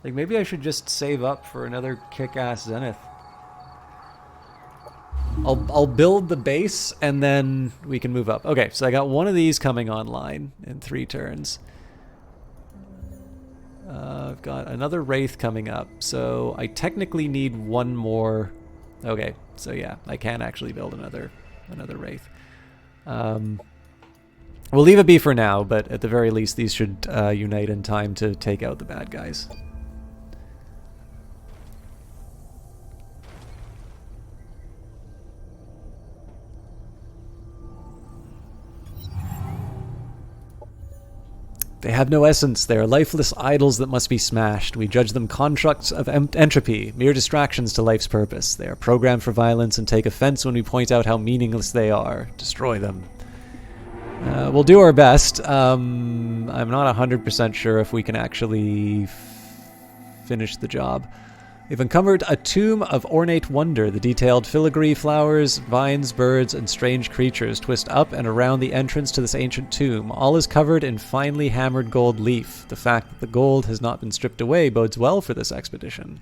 Like, maybe I should just save up for another kick-ass Zenith. I'll build the base, and then we can move up. Okay, so I got one of these coming online in 3 turns. I've got another Wraith coming up, so I technically need 1 more. Okay, so yeah, I can actually build another Wraith. We'll leave it be for now, but at the very least, these should unite in time to take out the bad guys. They have no essence. They are lifeless idols that must be smashed. We judge them constructs of entropy, mere distractions to life's purpose. They are programmed for violence and take offense when we point out how meaningless they are. Destroy them. We'll do our best. I'm not 100% sure if we can actually finish the job. We've uncovered a tomb of ornate wonder. The detailed filigree flowers, vines, birds, and strange creatures twist up and around the entrance to this ancient tomb. All is covered in finely hammered gold leaf. The fact that the gold has not been stripped away bodes well for this expedition.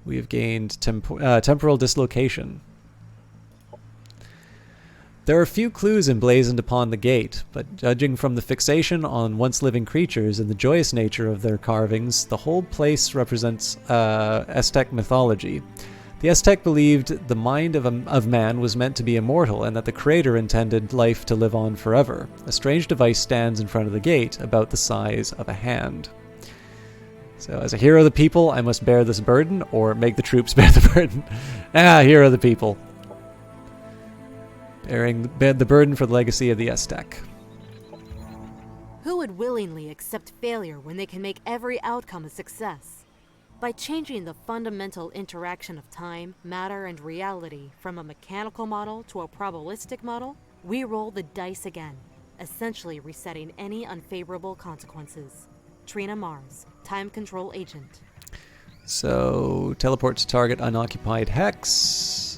We have gained temporal dislocation. There are few clues emblazoned upon the gate, but judging from the fixation on once-living creatures and the joyous nature of their carvings, the whole place represents Aztec mythology. The Aztec believed the mind of man was meant to be immortal and that the Creator intended life to live on forever. A strange device stands in front of the gate, about the size of a hand. So, as a hero of the people, I must bear this burden, or make the troops bear the burden. Hero of the people. Bearing the burden for the legacy of the Aztec. Who would willingly accept failure when they can make every outcome a success? By changing the fundamental interaction of time, matter, and reality from a mechanical model to a probabilistic model, we roll the dice again, essentially resetting any unfavorable consequences. Trina Mars, Time Control Agent. So, teleport to target unoccupied hex.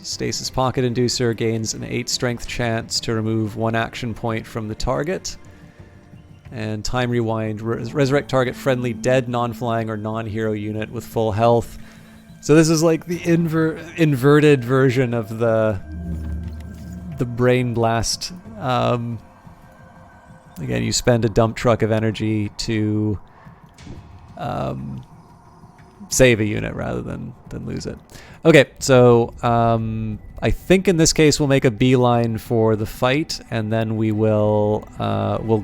Stasis Pocket Inducer gains an 8 strength chance to remove 1 action point from the target. And Time Rewind, resurrect target friendly dead, non-flying, or non-hero unit with full health. So this is like the inverted version of the Brain Blast. Again, you spend a dump truck of energy to save a unit rather than lose it. Okay, so I think in this case we'll make a beeline for the fight, and then we'll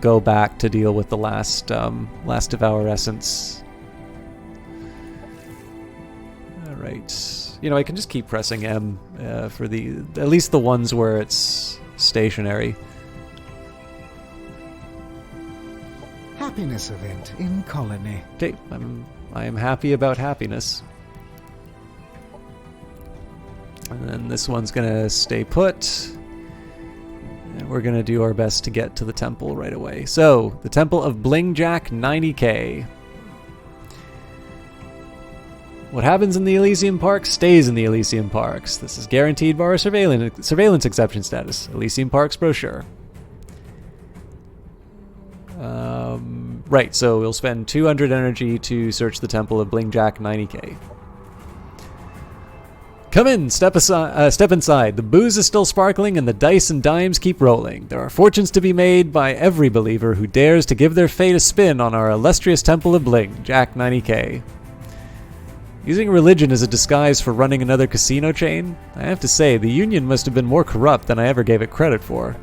go back to deal with the last Devour Essence. All right, I can just keep pressing M for at least the ones where it's stationary. Happiness event in colony. Okay, I am happy about happiness. And then this one's gonna stay put. And we're gonna do our best to get to the temple right away. So, the Temple of Blingjack 90K. What happens in the Elysium Park stays in the Elysium Parks. This is guaranteed by our surveillance exception status. Elysium Parks brochure. Right, so we'll spend 200 energy to search the Temple of Blingjack 90K. Come in, step inside. The booze is still sparkling and the dice and dimes keep rolling. There are fortunes to be made by every believer who dares to give their fate a spin on our illustrious Temple of Bling, Jack 90K. Using religion as a disguise for running another casino chain? I have to say, the Union must have been more corrupt than I ever gave it credit for.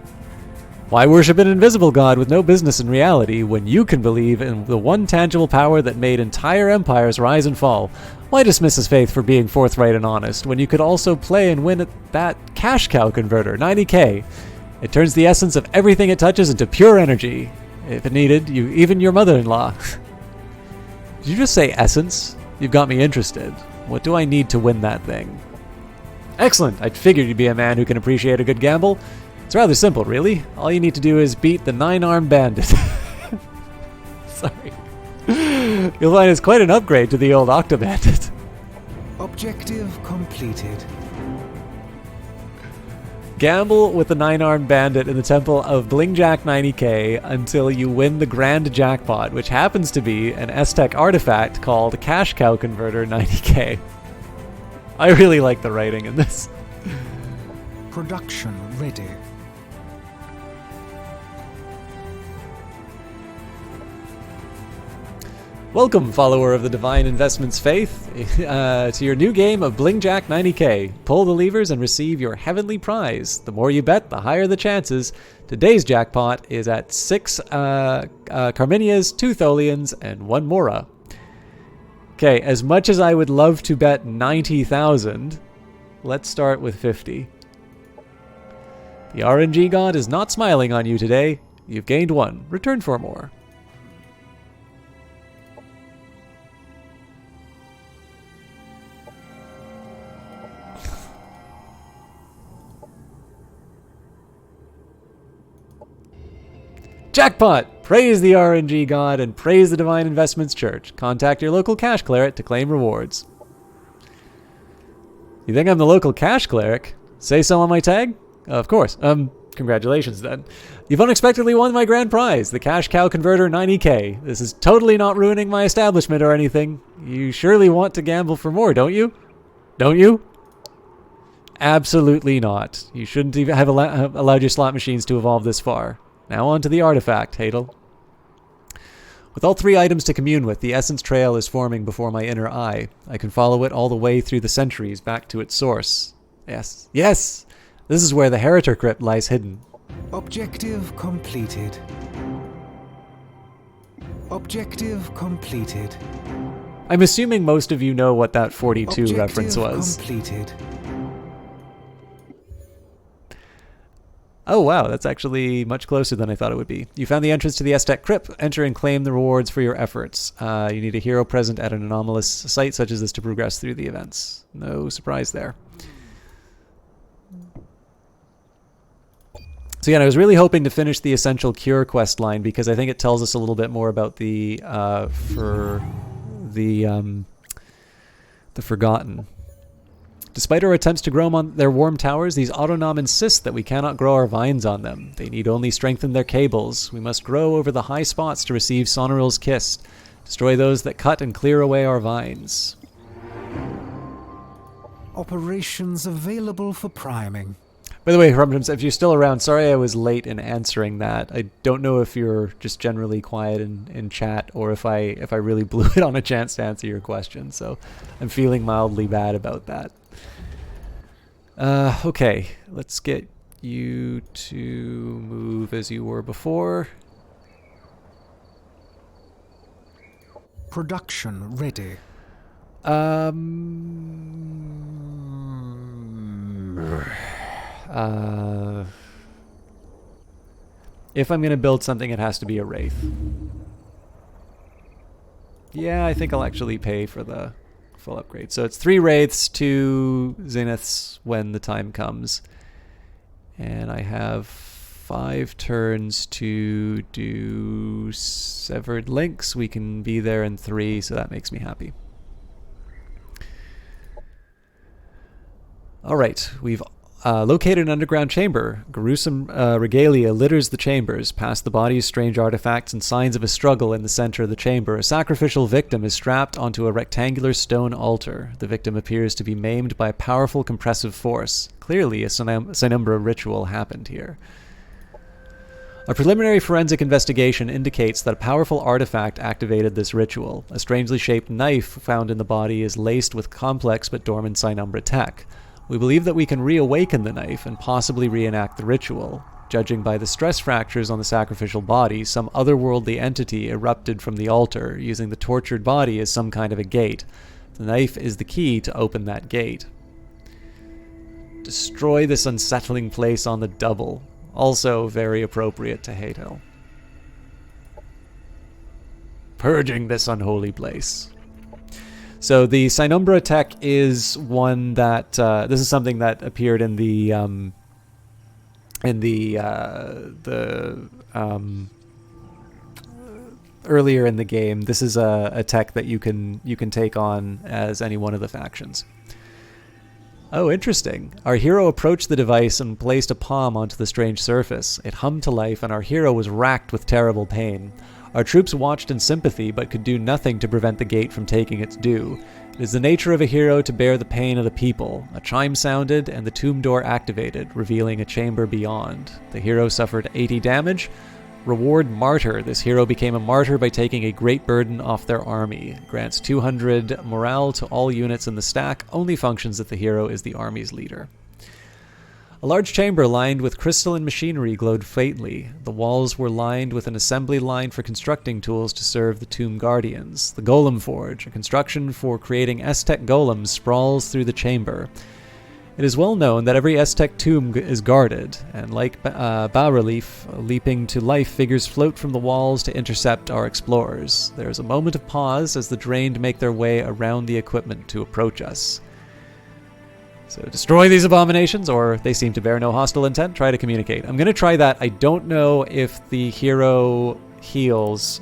Why worship an invisible god with no business in reality when you can believe in the one tangible power that made entire empires rise and fall? Why dismiss his faith for being forthright and honest when you could also play and win at that cash cow converter, 90K? It turns the essence of everything it touches into pure energy. If it needed, even your mother-in-law. Did you just say essence? You've got me interested. What do I need to win that thing? Excellent! I figured you'd be a man who can appreciate a good gamble. It's rather simple, really. All you need to do is beat the 9-armed bandit. Sorry. You'll find it's quite an upgrade to the old Octobandit. Objective completed. Gamble with the 9-armed bandit in the temple of Blingjack 90k until you win the grand jackpot, which happens to be an S-Tech artifact called Cash Cow Converter 90k. I really like the writing in this. Production ready. Welcome, follower of the Divine Investments Faith, to your new game of Blingjack 90k. Pull the levers and receive your heavenly prize. The more you bet, the higher the chances. Today's jackpot is at 6 Carminias, 2 Tholians, and 1 Mora. Okay, as much as I would love to bet 90,000, let's start with 50. The RNG god is not smiling on you today. You've gained 1. Return for more. Jackpot! Praise the RNG god and praise the Divine Investments Church. Contact your local cash cleric to claim rewards. You think I'm the local cash cleric? Say so on my tag? Of course. Congratulations then. You've unexpectedly won my grand prize, the Cash Cow Converter 90k. This is totally not ruining my establishment or anything. You surely want to gamble for more, don't you? Don't you? Absolutely not. You shouldn't even have allowed your slot machines to evolve this far. Now on to the artifact, Hadel. With all 3 items to commune with, the essence trail is forming before my inner eye. I can follow it all the way through the centuries back to its source. Yes, yes! This is where the Heritor Crypt lies hidden. Objective completed. Objective completed. I'm assuming most of you know what that 42 Objective reference was. Completed. Oh wow, that's actually much closer than I thought it would be. You found the entrance to the S-Tech Crypt. Enter and claim the rewards for your efforts. You need a hero present at an anomalous site such as this to progress through the events. No surprise there. So yeah, I was really hoping to finish the Essential Cure quest line because I think it tells us a little bit more about the Forgotten. Despite our attempts to grow them on their warm towers, these Autonom insist that we cannot grow our vines on them. They need only strengthen their cables. We must grow over the high spots to receive Sonoril's kiss. Destroy those that cut and clear away our vines. Operations available for priming. By the way, Rumdums, if you're still around, sorry I was late in answering that. I don't know if you're just generally quiet in chat or if I really blew it on a chance to answer your question. So I'm feeling mildly bad about that. Okay, let's get you to move as you were before. Production ready. If I'm going to build something, it has to be a Wraith. Yeah, I think I'll actually pay for the full upgrade. So it's 3 Wraiths, 2 Zeniths when the time comes. And I have 5 turns to do Severed Links. We can be there in 3, so that makes me happy. Alright, we've located an underground chamber. Gruesome regalia litters the chambers. Past the bodies, strange artifacts, and signs of a struggle in the center of the chamber. A sacrificial victim is strapped onto a rectangular stone altar. The victim appears to be maimed by a powerful compressive force. Clearly, a Sinumbra ritual happened here. A preliminary forensic investigation indicates that a powerful artifact activated this ritual. A strangely shaped knife found in the body is laced with complex but dormant Sinumbra tech. We believe that we can reawaken the knife and possibly reenact the ritual. Judging by the stress fractures on the sacrificial body, some otherworldly entity erupted from the altar, using the tortured body as some kind of a gate. The knife is the key to open that gate. Destroy this unsettling place on the double. Also very appropriate to Hadel. Purging this unholy place. So the Sinumbra tech is one that this is something that appeared in the earlier in the game. This is a tech that you can take on as any one of the factions. Oh, interesting. Our hero approached the device and placed a palm onto the strange surface. It hummed to life, and our hero was racked with terrible pain. Our troops watched in sympathy, but could do nothing to prevent the gate from taking its due. It is the nature of a hero to bear the pain of the people. A chime sounded, and the tomb door activated, revealing a chamber beyond. The hero suffered 80 damage. Reward Martyr. This hero became a martyr by taking a great burden off their army. Grants 200 morale to all units in the stack. Only functions if the hero is the army's leader. A large chamber lined with crystalline machinery glowed faintly. The walls were lined with an assembly line for constructing tools to serve the tomb guardians. The Golem Forge, a construction for creating Aztec golems, sprawls through the chamber. It is well known that every Aztec tomb is guarded, and like bas-relief, leaping to life figures float from the walls to intercept our explorers. There is a moment of pause as the drained make their way around the equipment to approach us. So destroy these abominations, or they seem to bear no hostile intent. Try to communicate. I'm going to try that. I don't know if the hero heals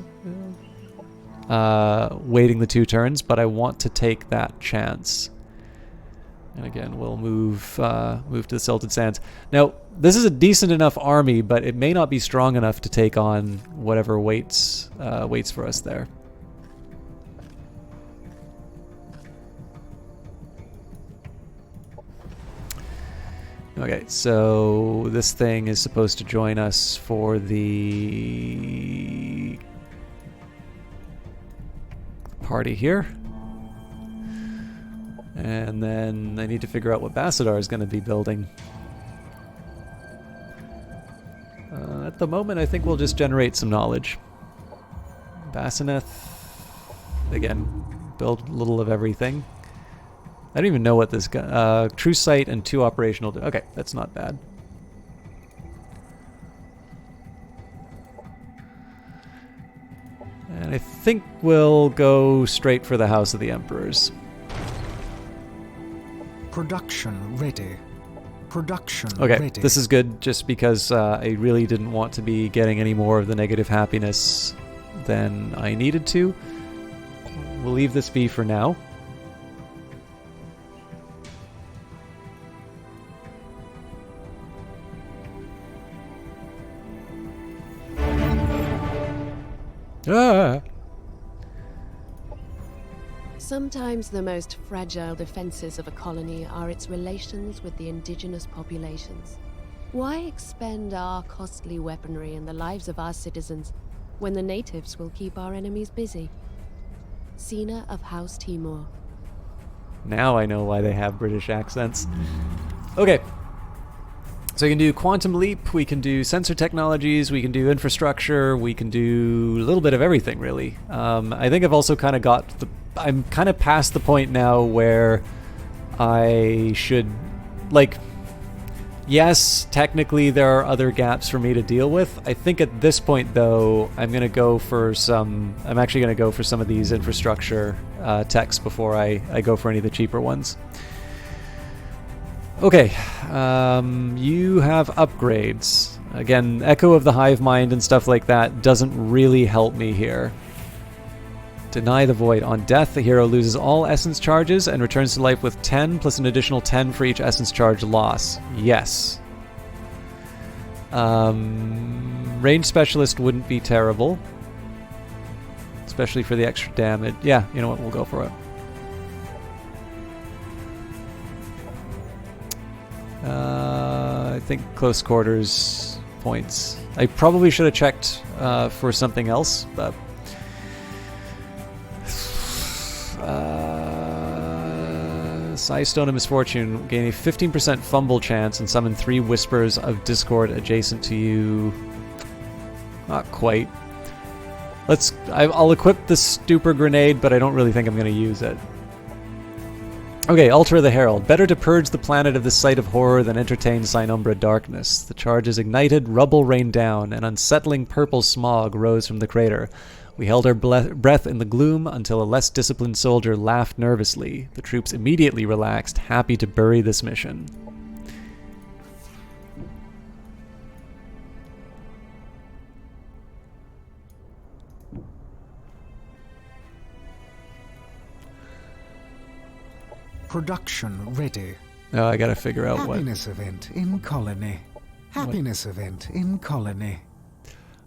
waiting the 2 turns, but I want to take that chance. And again, we'll move to the Silted Sands. Now, this is a decent enough army, but it may not be strong enough to take on whatever waits for us there. Okay, so this thing is supposed to join us for the party here. And then I need to figure out what Bassadar is going to be building. At the moment, I think we'll just generate some knowledge. Bassaneth, again, build a little of everything. I don't even know what this guy... True Sight and 2 operational... Okay, that's not bad. And I think we'll go straight for the House of the Emperors. Production ready. Production okay, ready. This is good just because I really didn't want to be getting any more of the negative happiness than I needed to. We'll leave this be for now. Ah! Sometimes the most fragile defenses of a colony are its relations with the indigenous populations. Why expend our costly weaponry and the lives of our citizens when the natives will keep our enemies busy? Cena of House Timor. Now I know why they have British accents. Okay. So we can do Quantum Leap, we can do sensor technologies, we can do infrastructure, we can do a little bit of everything, really. I think I've also kind of got the... I'm kind of past the point now where I should... Like, yes, technically there are other gaps for me to deal with. I think at this point, though, I'm going to go for some... I'm actually going to go for some of these infrastructure techs before I go for any of the cheaper ones. Okay, you have upgrades. Again, Echo of the Hive Mind and stuff like that doesn't really help me here. Deny the Void. On death, the hero loses all essence charges and returns to life with 10 plus an additional 10 for each essence charge loss. Yes. Range Specialist wouldn't be terrible. Especially for the extra damage. Yeah, you know what, we'll go for it. I think close quarters points. I probably should have checked for something else, but Size Stone of Misfortune, gain a 15% fumble chance and summon 3 Whispers of Discord adjacent to you. Not quite. I'll equip the Stupor Grenade, but I don't really think I'm going to use it. Okay, Altar the Herald. Better to purge the planet of this sight of horror than entertain Sinumbra darkness. The charge is ignited, rubble rained down, and unsettling purple smog rose from the crater. We held our breath in the gloom until a less disciplined soldier laughed nervously. The troops immediately relaxed, happy to bury this mission. Production ready. Oh, I gotta figure out what. Happiness event in colony. Happiness event in colony.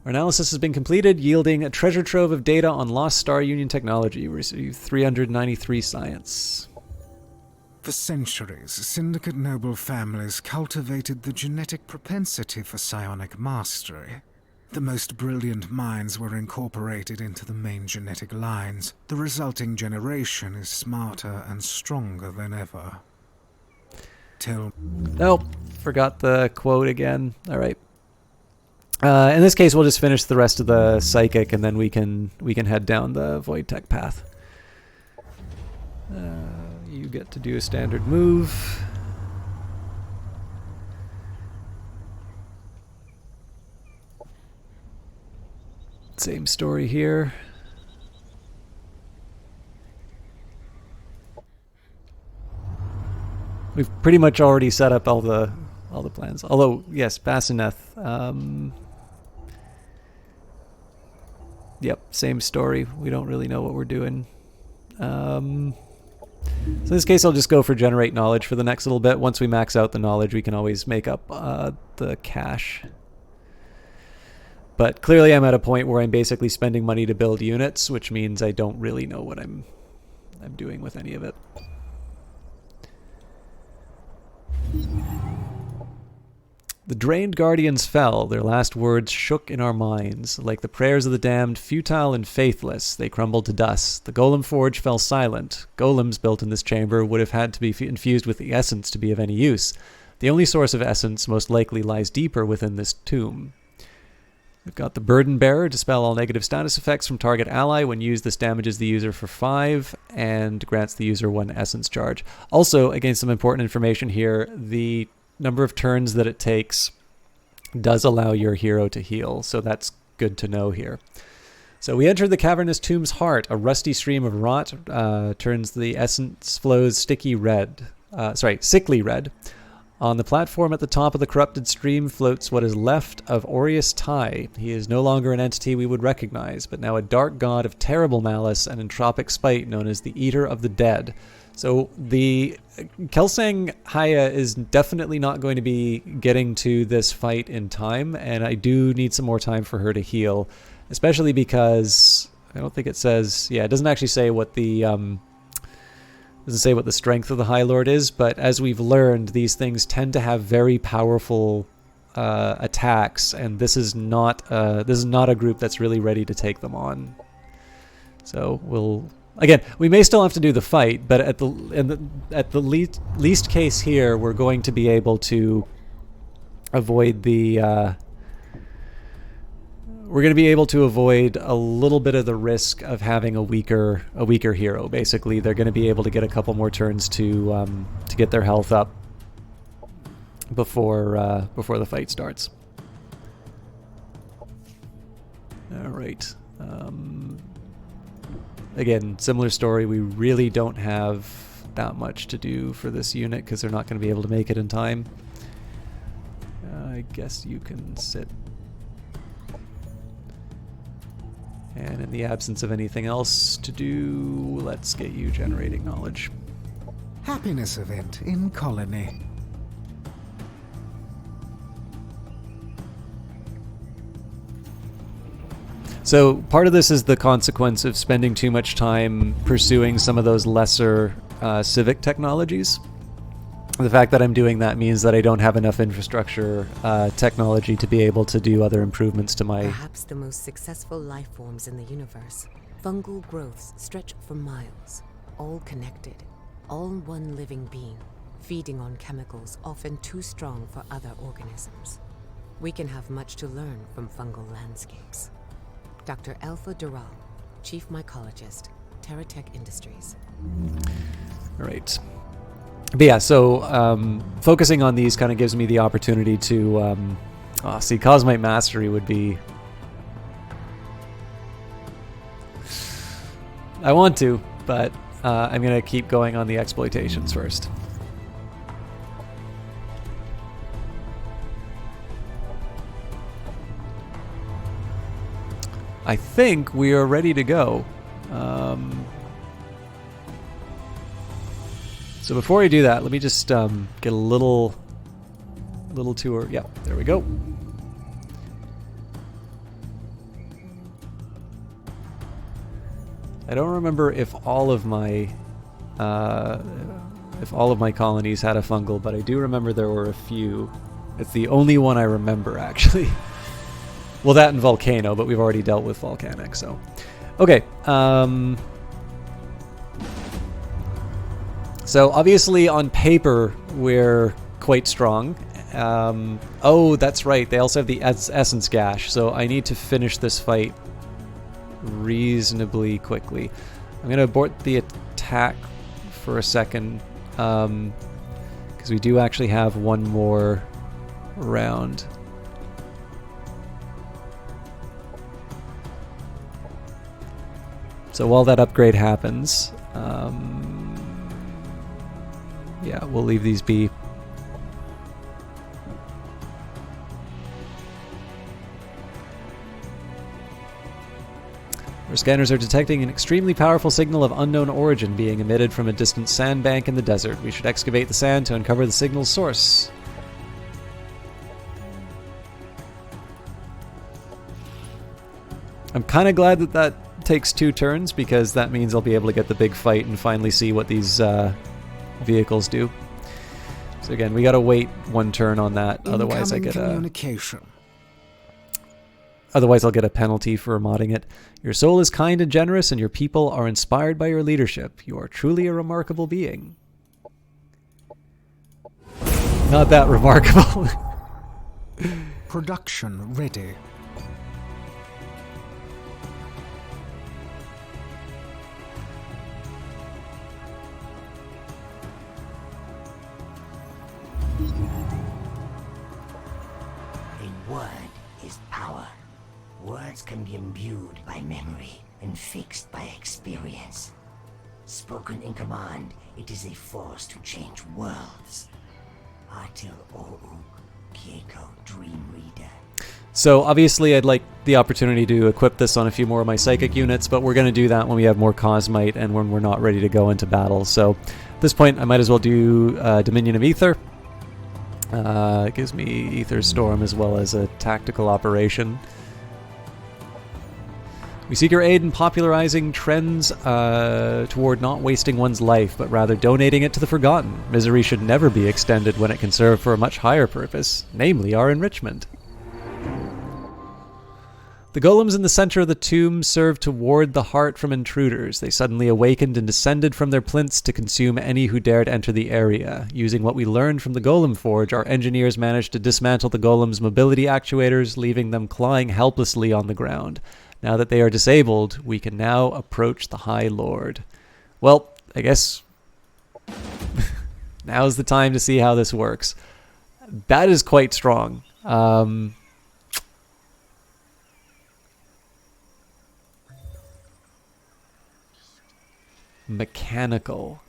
Our analysis has been completed, yielding a treasure trove of data on Lost Star Union technology. We received 393 science. For centuries, syndicate noble families cultivated the genetic propensity for psionic mastery. The most brilliant minds were incorporated into the main genetic lines. The resulting generation is smarter and stronger than ever. Nope, forgot the quote again. All right. In this case, we'll just finish the rest of the psychic, and then we can head down the void tech path. You get to do a standard move. Same story here. We've pretty much already set up all the plans. Although, yes, Basineth. Yep, same story. We don't really know what we're doing. So in this case, I'll just go for generate knowledge for the next little bit. Once we max out the knowledge, we can always make up the cash. But clearly I'm at a point where I'm basically spending money to build units, which means I don't really know what I'm doing with any of it. The drained guardians fell, their last words shook in our minds. Like the prayers of the damned, futile and faithless, they crumbled to dust. The golem forge fell silent. Golems built in this chamber would have had to be infused with the essence to be of any use. The only source of essence most likely lies deeper within this tomb. We've got the Burden Bearer, dispel all negative status effects from target ally. When used, this damages the user for 5 and grants the user 1 essence charge. Also, again, some important information here, the number of turns that it takes does allow your hero to heal, so that's good to know here. So we entered the cavernous tomb's heart. A rusty stream of rot turns the essence flows sickly red. On the platform at the top of the corrupted stream floats what is left of Aureus Tai. He is no longer an entity we would recognize, but now a dark god of terrible malice and entropic spite known as the Eater of the Dead. So the Kelsang Haya is definitely not going to be getting to this fight in time, and I do need some more time for her to heal, especially because I don't think it says, yeah, it doesn't actually say what the strength of the High Lord is, but as we've learned, these things tend to have very powerful attacks, and this is not a group that's really ready to take them on. So we may still have to do the fight, but at the least case here, we're going to be able to avoid a little bit of the risk of having a weaker hero. Basically, they're going to be able to get a couple more turns to get their health up before the fight starts. All right. Again, similar story. We really don't have that much to do for this unit because they're not going to be able to make it in time. I guess you can sit. And in the absence of anything else to do, let's get you generating knowledge. Happiness event in colony. So part of this is the consequence of spending too much time pursuing some of those lesser civic technologies. The fact that I'm doing that means that I don't have enough infrastructure technology to be able to do other improvements to my... Perhaps the most successful life forms in the universe. Fungal growths stretch for miles, all connected, all one living being, feeding on chemicals often too strong for other organisms. We can have much to learn from fungal landscapes. Dr. Alpha Dural, Chief Mycologist, Terratech Industries. All right. But yeah, so focusing on these kind of gives me the opportunity to see, Cosmite Mastery would be... I want to, but I'm going to keep going on the exploitations first. I think we are ready to go. So before I do that, let me just get a little tour. Yeah, there we go. I don't remember if all of my colonies had a fungal, but I do remember there were a few. It's the only one I remember, actually. Well, that and volcano, but we've already dealt with volcanic, so okay. So obviously on paper we're quite strong. Oh, that's right. They also have the essence gash, so I need to finish this fight reasonably quickly. I'm going to abort the attack for a second, because we do actually have one more round. So while that upgrade happens, yeah, we'll leave these be. Our scanners are detecting an extremely powerful signal of unknown origin being emitted from a distant sandbank in the desert. We should excavate the sand to uncover the signal's source. I'm kind of glad that that takes 2 turns, because that means I'll be able to get the big fight and finally see what these vehicles do. So again, we gotta wait 1 turn on that, otherwise I get Otherwise I'll get a penalty for modding it. Your soul is kind and generous, and your people are inspired by your leadership. You are truly a remarkable being. Not that remarkable. Production ready. A word is power. Words can be imbued by memory and fixed by experience. Spoken in command, it is a force to change worlds. Atil Oru, Kieko Dream Reader. So obviously I'd like the opportunity to equip this on a few more of my psychic units, but we're going to do that when we have more Cosmite and when we're not ready to go into battle. So at this point I might as well do Dominion of Ether. It gives me Ether Storm as well as a tactical operation. We seek your aid in popularizing trends toward not wasting one's life, but rather donating it to the forgotten. Misery should never be extended when it can serve for a much higher purpose, namely our enrichment. The golems in the center of the tomb served to ward the heart from intruders. They suddenly awakened and descended from their plinths to consume any who dared enter the area. Using what we learned from the golem forge, our engineers managed to dismantle the golem's mobility actuators, leaving them clawing helplessly on the ground. Now that they are disabled, we can now approach the High Lord. Well, I guess now's the time to see how this works. That is quite strong. Mechanical.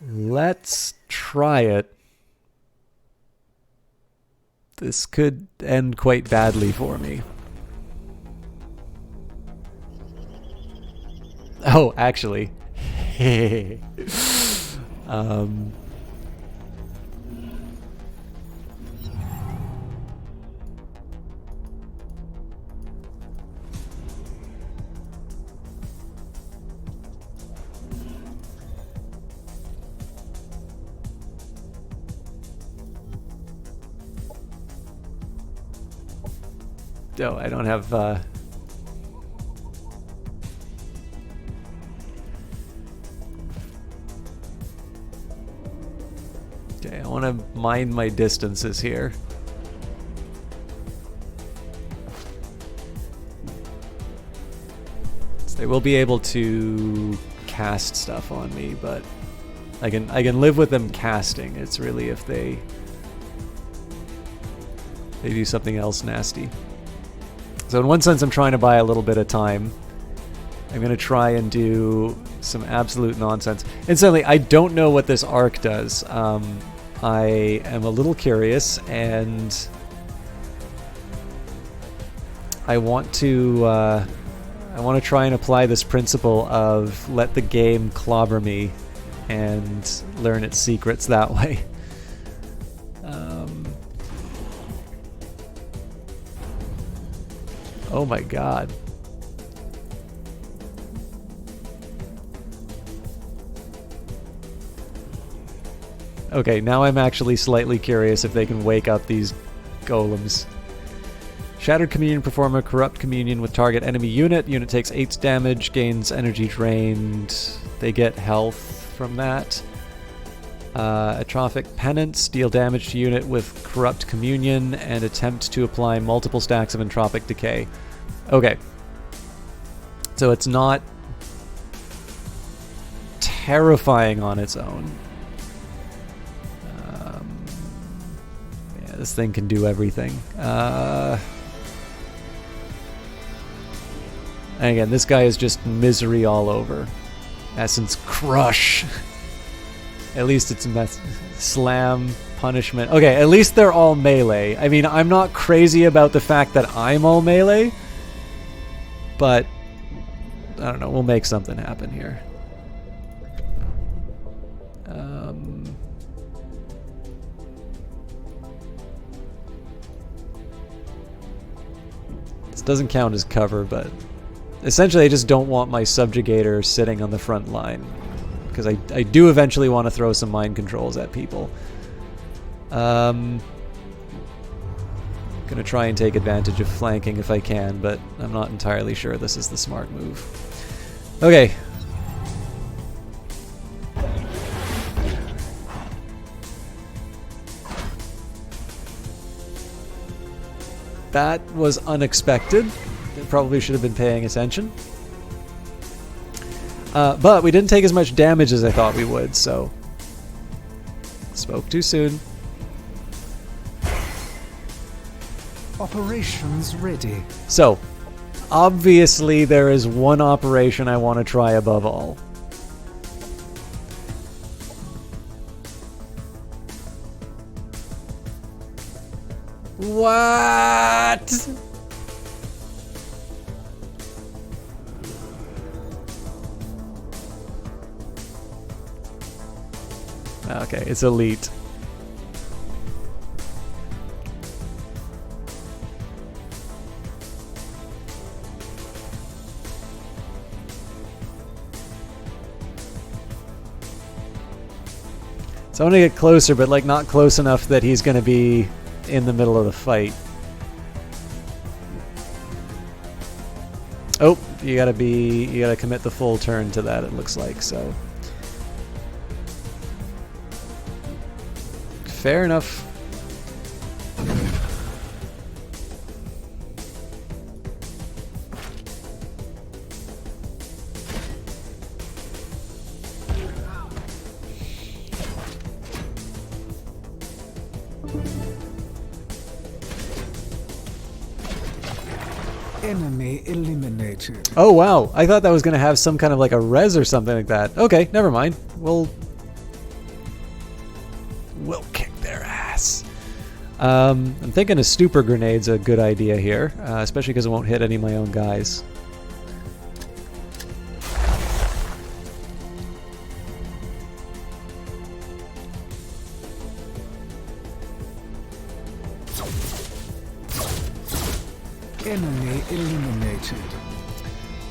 Let's try it. This could end quite badly for me. Oh, actually. Oh, I don't have okay, I want to mind my distances here. So they will be able to cast stuff on me, but I can live with them casting. It's really if they do something else nasty. So in one sense I'm trying to buy a little bit of time I'm going to try and do some absolute nonsense. Incidentally, I don't know what this arc does. I am a little curious, and I want to try and apply this principle of let the game clobber me and learn its secrets that way. Oh my god. Okay, now I'm actually slightly curious if they can wake up these golems. Shattered Communion, perform a Corrupt Communion with target enemy unit. Unit takes 8 damage, gains energy drained. They get health from that. Atrophic Penance, deal damage to unit with Corrupt Communion and attempt to apply multiple stacks of Entropic Decay. Okay. So it's not terrifying on its own. Yeah, this thing can do everything. And again, this guy is just misery all over. Essence Crush. At least it's Slam, Punishment. Okay, at least they're all melee. I mean, I'm not crazy about the fact that I'm all melee, but I don't know, we'll make something happen here. This doesn't count as cover, but essentially I just don't want my subjugator sitting on the front line, because I do eventually want to throw some mind controls at people. Gonna try and take advantage of flanking if I can, but I'm not entirely sure this is the smart move. Okay. That was unexpected. I probably should have been paying attention. But we didn't take as much damage as I thought we would, so... Spoke too soon. Operations ready. So, obviously there is one operation I want to try above all. What? Okay, it's elite. So I want to get closer, but like not close enough that he's going to be in the middle of the fight. Oh, you gotta commit the full turn to that, it looks like, so. Fair enough. Enemy eliminated. Oh wow, I thought that was gonna have some kind of like a res or something like that. Okay, never mind. We'll kick their ass. I'm thinking a stupor grenade's a good idea here, especially because it won't hit any of my own guys. Enemy eliminated.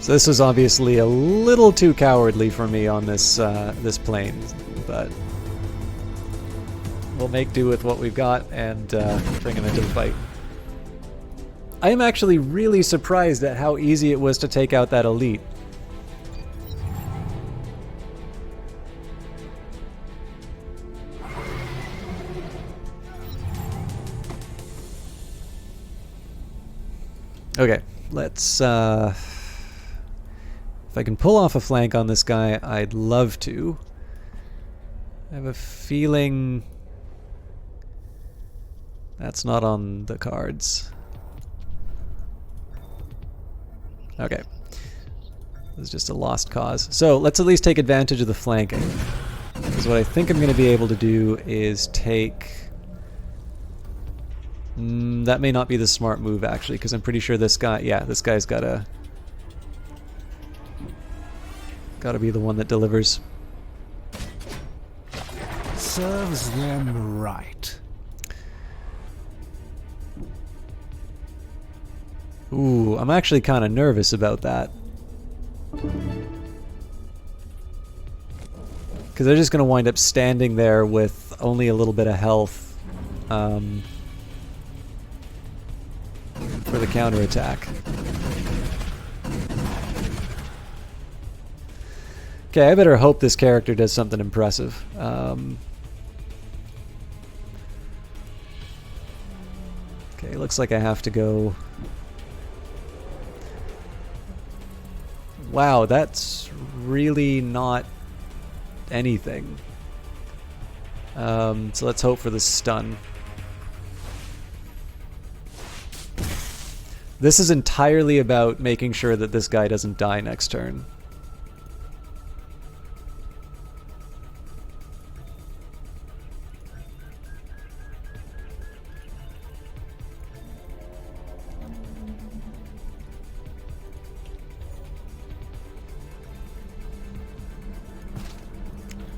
So this was obviously a little too cowardly for me on this this plane, but we'll make do with what we've got and bring him into the fight. I am actually really surprised at how easy it was to take out that elite. Okay, let's, if I can pull off a flank on this guy, I'd love to. I have a feeling that's not on the cards. Okay. was just a lost cause. So let's at least take advantage of the flanking. Because what I think I'm going to be able to do is take... that may not be the smart move, actually, because I'm pretty sure this guy... Yeah, this guy's gotta be the one that delivers. Serves them right. Ooh, I'm actually kind of nervous about that. Because they're just going to wind up standing there with only a little bit of health for the counterattack. Okay, I better hope this character does something impressive. Okay, looks like I have to go... Wow, that's really not anything. So let's hope for the stun. This is entirely about making sure that this guy doesn't die next turn.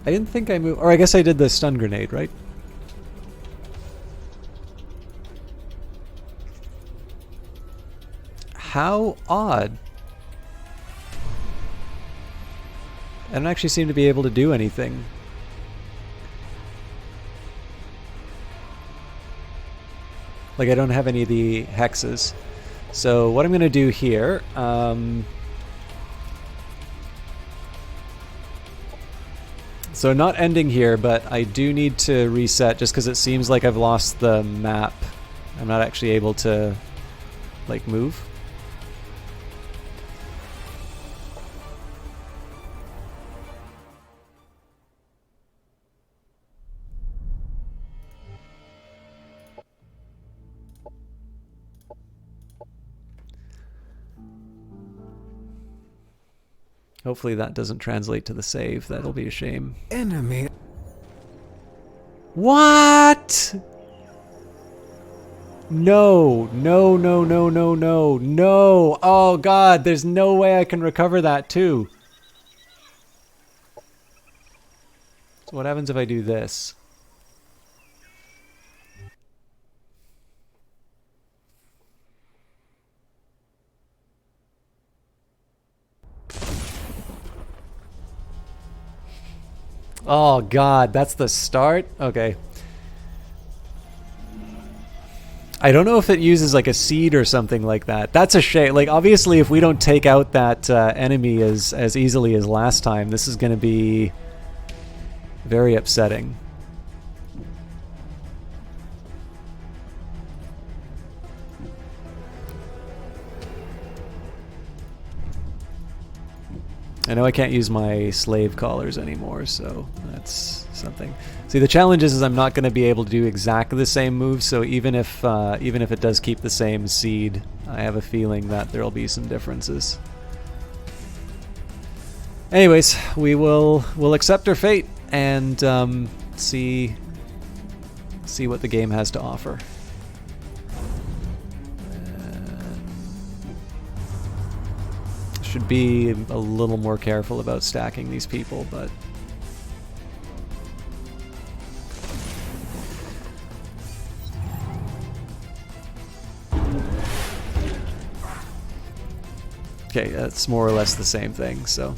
I didn't think I moved... Or I guess I did the stun grenade, right? How odd. I don't actually seem to be able to do anything. Like, I don't have any of the hexes. So what I'm going to do here... So not ending here, but I do need to reset just because it seems like I've lost the map. I'm not actually able to, like, move. Hopefully that doesn't translate to the save. That'll be a shame. Enemy. What? No, no, no, no, no, no, no. Oh god, there's no way I can recover that too. So what happens if I do this? Oh god, that's the start? Okay. I don't know if it uses like a seed or something like that. That's a shame. Like, obviously if we don't take out that enemy as easily as last time, this is going to be very upsetting. I know I can't use my slave collars anymore, so that's something. See, the challenge is I'm not going to be able to do exactly the same moves, so even if it does keep the same seed, I have a feeling that there'll be some differences. Anyways, we'll accept our fate and see what the game has to offer. Should be a little more careful about stacking these people, but okay, that's more or less the same thing, so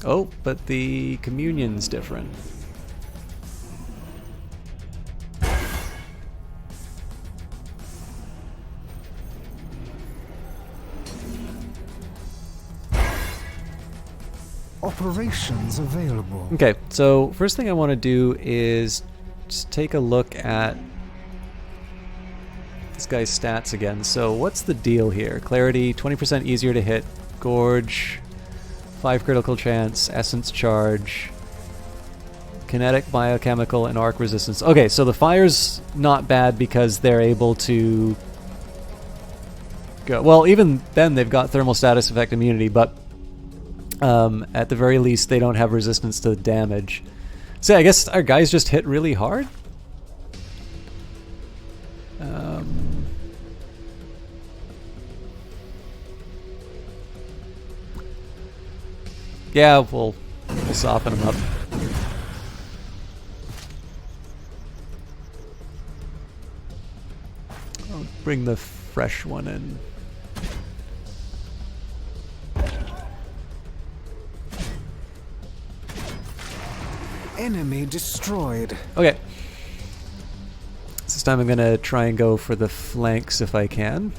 oh, but the communion's different. Operations available. Okay, so first thing I want to do is just take a look at this guy's stats again. So what's the deal here? Clarity, 20% easier to hit, Gorge, 5 critical chance, Essence charge, kinetic, biochemical, and arc resistance. Okay, so the fire's not bad because they're able to go. Well, even then they've got thermal status effect immunity, but at the very least they don't have resistance to damage. So I guess our guys just hit really hard. Yeah, we'll soften them up. I'll bring the fresh one in. Enemy destroyed. Okay. This time I'm gonna try and go for the flanks if I can.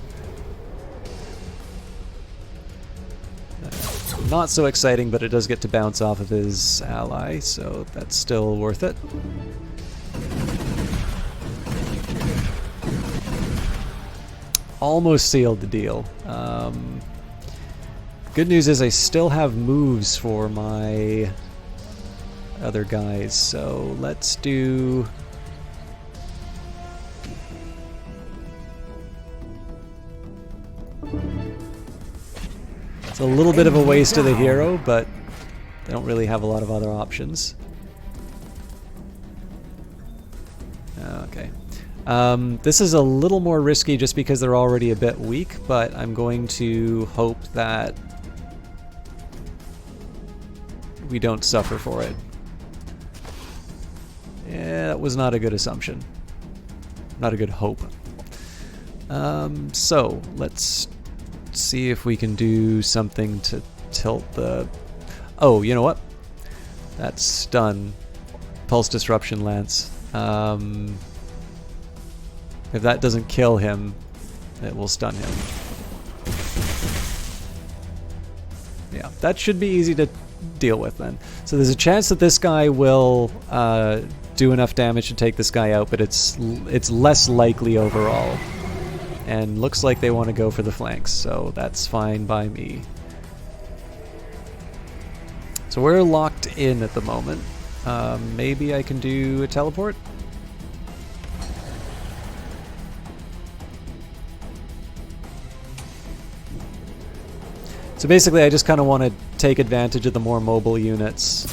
Not so exciting, but it does get to bounce off of his ally, so that's still worth it. Almost sealed the deal. Good news is I still have moves for my other guys, so let's do... It's a little bit of a waste of the hero, but they don't really have a lot of other options. Okay. This is a little more risky just because they're already a bit weak, but I'm going to hope that we don't suffer for it. Yeah, that was not a good assumption. Not a good hope. So, let's see if we can do something to tilt the... Oh, you know what? That's stun. Pulse Disruption Lance. If that doesn't kill him, it will stun him. Yeah, that should be easy to deal with then. So there's a chance that this guy will do enough damage to take this guy out, but it's less likely overall. And looks like they want to go for the flanks, so that's fine by me. So we're locked in at the moment. Maybe I can do a teleport? So basically I just kind of want to take advantage of the more mobile units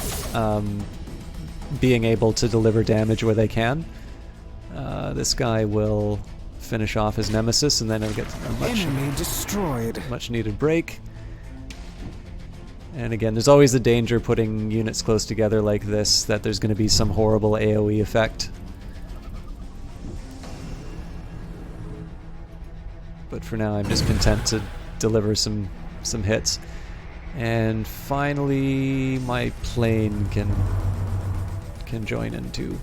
being able to deliver damage where they can. This guy will finish off his nemesis, and then he'll get a much needed break. And again, there's always the danger putting units close together like this that there's going to be some horrible AoE effect. But for now I'm just content to deliver some hits. And finally my plane can join in too.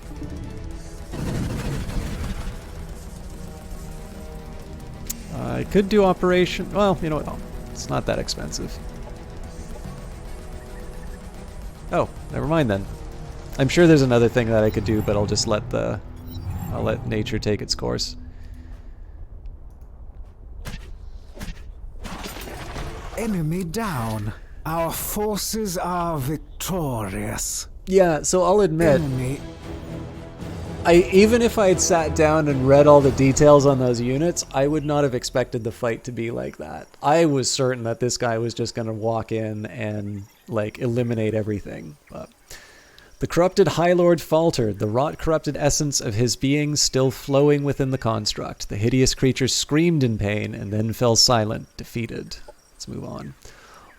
I could do operation... Well, you know what? It's not that expensive. Oh, never mind then. I'm sure there's another thing that I could do, but I'll just let nature take its course. Enemy down. Our forces are victorious. Yeah, so I'll admit... Enemy... even if I had sat down and read all the details on those units, I would not have expected the fight to be like that. I was certain that this guy was just going to walk in and, like, eliminate everything. But the corrupted High Lord faltered, the rot-corrupted essence of his being still flowing within the construct. The hideous creature screamed in pain and then fell silent, defeated. Let's move on.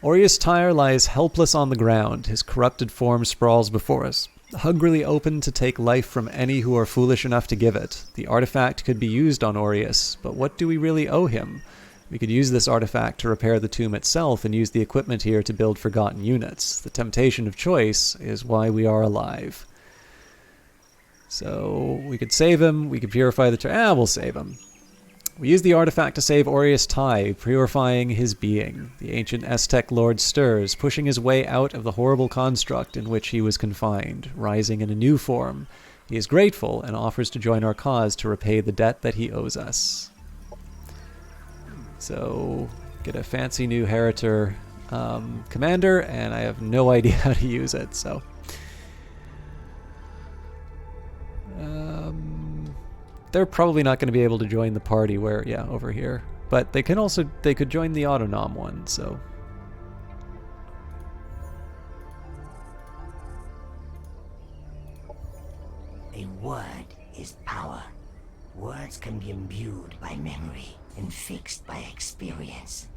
Aureus Tyre lies helpless on the ground. His corrupted form sprawls before us, hungrily open to take life from any who are foolish enough to give it. The artifact could be used on Aureus, but what do we really owe him? We could use this artifact to repair the tomb itself and use the equipment here to build forgotten units. The temptation of choice is why we are alive. So we could save him, we could purify the tomb. We'll save him. We use the artifact to save Aureus Tai, purifying his being. The ancient Aztec lord stirs, pushing his way out of the horrible construct in which he was confined, rising in a new form. He is grateful and offers to join our cause to repay the debt that he owes us. So, get a fancy new Heritor commander, and I have no idea how to use it, so... They're probably not going to be able to join the party where, yeah, over here. But they could join the autonom one, so... A word is power. Words can be imbued by memory and fixed by experience.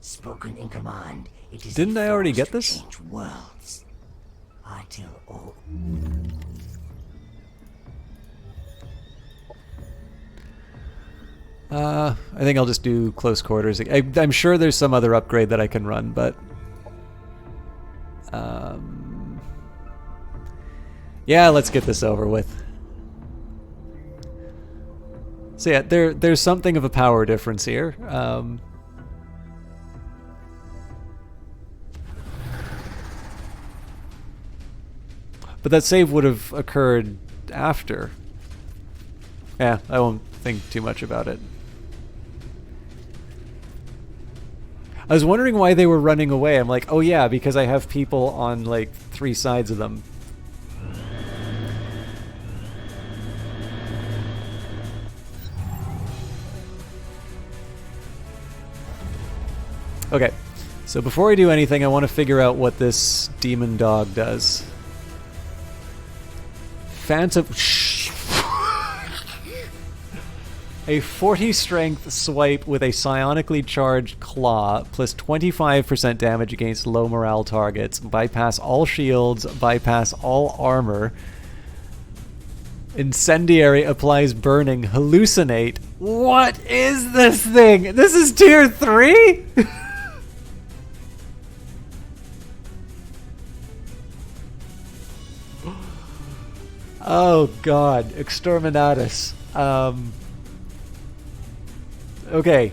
Spoken in command, it is Didn't I already get to this? change worlds. Until all... I think I'll just do close quarters. I'm sure there's some other upgrade that I can run, but... yeah, let's get this over with. So yeah, there's something of a power difference here. But that save would have occurred after. Yeah, I won't think too much about it. I was wondering why they were running away. I'm like, oh yeah, because I have people on like 3 sides of them. Okay, so before I do anything, I want to figure out what this demon dog does. Phantom... A 40 strength swipe with a psionically charged claw, plus 25% damage against low morale targets, bypass all shields, bypass all armor. Incendiary applies burning, hallucinate. What is this thing? This is tier 3? Oh god, exterminatus. Okay,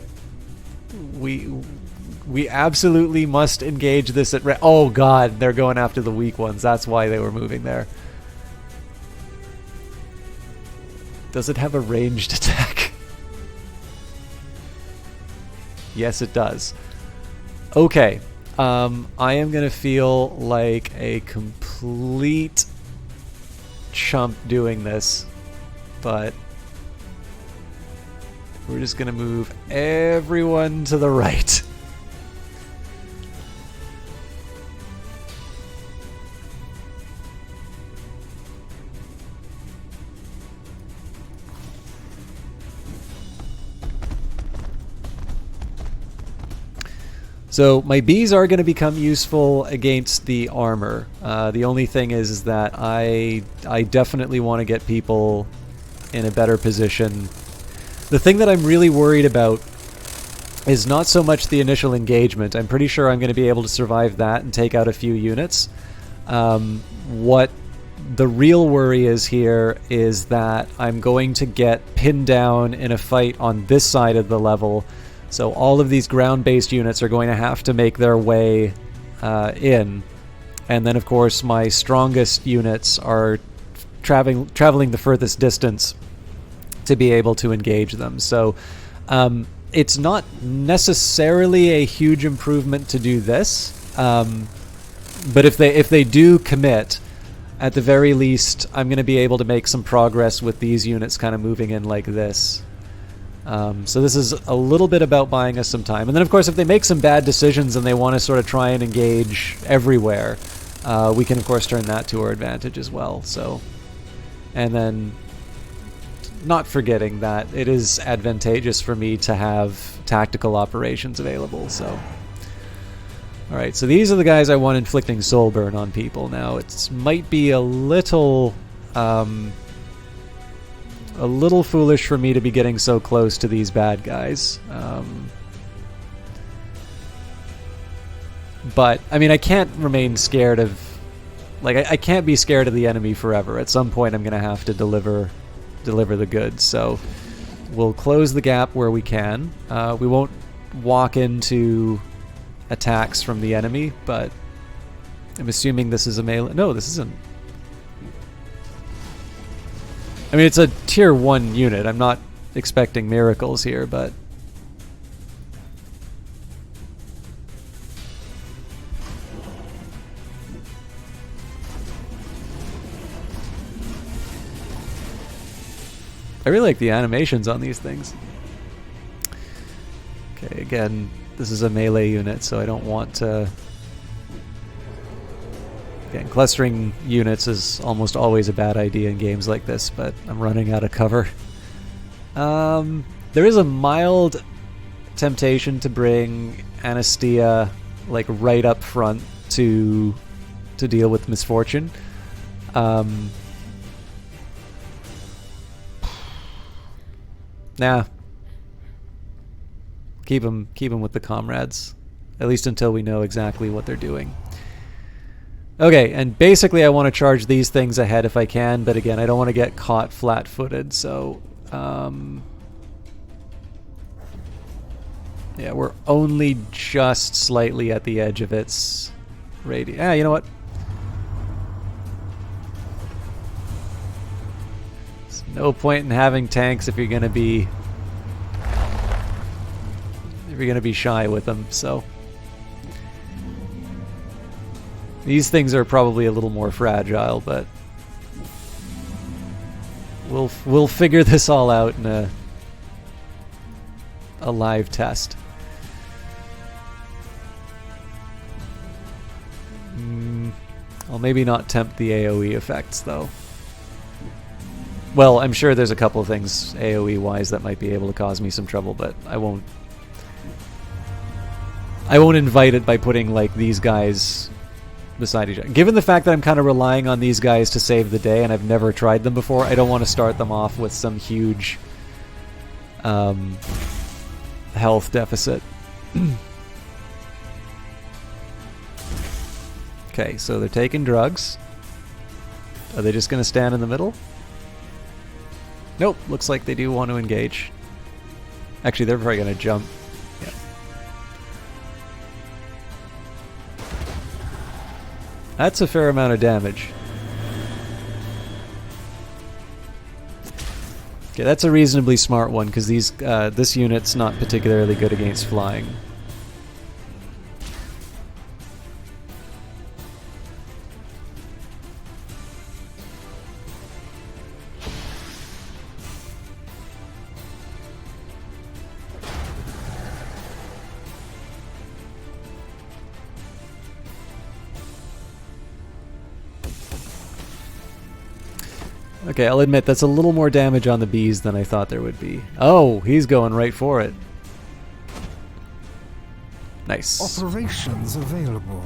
we absolutely must engage this at oh god, they're going after the weak ones. That's why they were moving there. Does it have a ranged attack? Yes, it does. Okay, I am gonna feel like a complete chump doing this, but we're just gonna move everyone to the right. So my bees are going to become useful against the armor. The only thing is that I definitely want to get people in a better position. The thing that I'm really worried about is not so much the initial engagement. I'm pretty sure I'm going to be able to survive that and take out a few units. What the real worry is here is that I'm going to get pinned down in a fight on this side of the level. So all of these ground-based units are going to have to make their way in. And then, of course, my strongest units are traveling the furthest distance to be able to engage them. So it's not necessarily a huge improvement to do this. But if they do commit, at the very least, I'm going to be able to make some progress with these units kind of moving in like this. So this is a little bit about buying us some time. And then, of course, if they make some bad decisions and they want to sort of try and engage everywhere, we can, of course, turn that to our advantage as well. So, and then not forgetting that it is advantageous for me to have tactical operations available. So, all right, so these are the guys I want inflicting soul burn on people. Now, it might be a little foolish for me to be getting so close to these bad guys. But, I mean, I can't remain scared of... Like, I can't be scared of the enemy forever. At some point, I'm going to have to deliver the goods. So, we'll close the gap where we can. We won't walk into attacks from the enemy, but I'm assuming this is a melee... No, this isn't. I mean, it's a tier 1 unit. I'm not expecting miracles here, but... I really like the animations on these things. again, this is a melee unit, so I don't want to... Again, clustering units is almost always a bad idea in games like this, but I'm running out of cover. There is a mild temptation to bring Anestia like right up front to deal with misfortune. Nah. Keep them with the comrades, at least until we know exactly what they're doing. Okay, and basically I want to charge these things ahead if I can, but again, I don't want to get caught flat-footed, so... yeah, we're only just slightly at the edge of its radius. Ah, you know what? There's no point in having tanks if you're gonna be shy with them, so... These things are probably a little more fragile, but we'll figure this all out in a live test. I'll maybe not tempt the AoE effects though. Well, I'm sure there's a couple of things AoE wise that might be able to cause me some trouble, but I won't invite it by putting like these guys beside each other. Given the fact that I'm kind of relying on these guys to save the day and I've never tried them before, I don't want to start them off with some huge health deficit. Okay, so they're taking drugs. Are they just going to stand in the middle? Nope, looks like they do want to engage. Actually, they're probably going to jump. Yeah. That's a fair amount of damage. Okay, that's a reasonably smart one because these this unit's not particularly good against flying. Okay, I'll admit that's a little more damage on the bees than I thought there would be. Oh, he's going right for it. Nice. Operations available.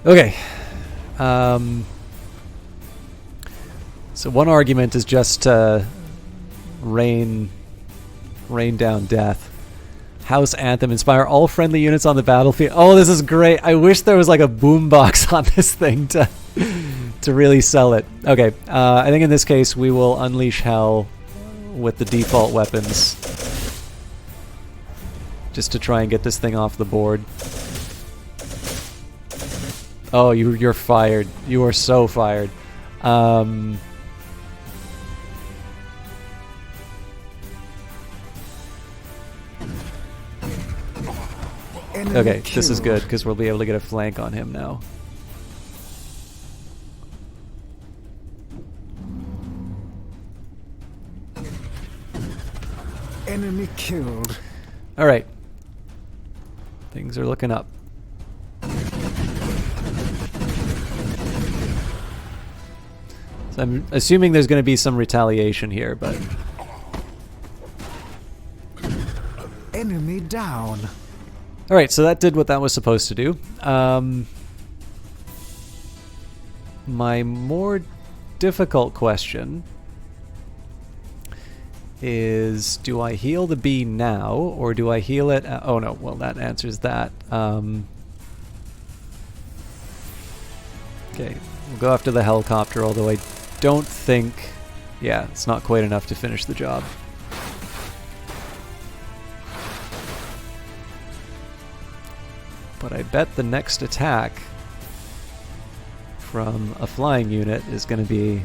Okay. So one argument is just rain down death. House Anthem. Inspire all friendly units on the battlefield. Oh, this is great. I wish there was like a boombox on this thing to really sell it. Okay, I think in this case we will unleash hell with the default weapons just to try and get this thing off the board. Oh, you're fired. You are so fired. Okay, this is good because we'll be able to get a flank on him now. Enemy killed. All right. Things are looking up. So I'm assuming there's going to be some retaliation here, but... Enemy down. All right, so that did what that was supposed to do. My more difficult question is, do I heal the bee now, or do I heal it... oh no, well that answers that. Okay, we'll go after the helicopter, although I don't think... Yeah, it's not quite enough to finish the job. But I bet the next attack from a flying unit is going to be...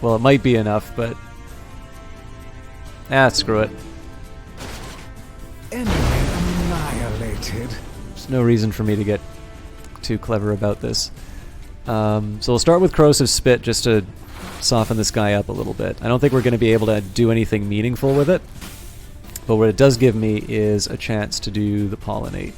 Well, it might be enough, but... screw it. Enemy annihilated. There's no reason for me to get too clever about this. So we'll start with Corrosive Spit just to soften this guy up a little bit. I don't think we're going to be able to do anything meaningful with it, but what it does give me is a chance to do the pollinate.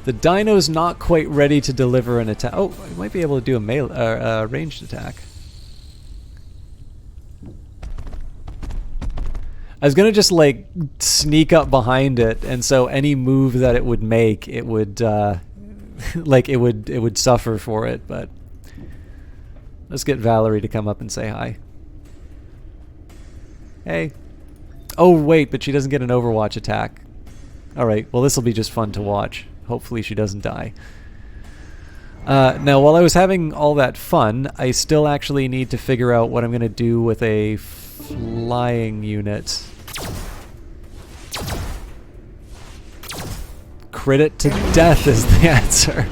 The dino's not quite ready to deliver an attack. Oh, I might be able to do a melee, ranged attack. I was gonna just like sneak up behind it, and so any move that it would make, it would like it would suffer for it. But let's get Valerie to come up and say hi. Hey. Oh wait, but she doesn't get an Overwatch attack. All right. Well, this will be just fun to watch. Hopefully she doesn't die. Now, while I was having all that fun, I still actually need to figure out what I'm going to do with a flying unit. Crit it to death is the answer.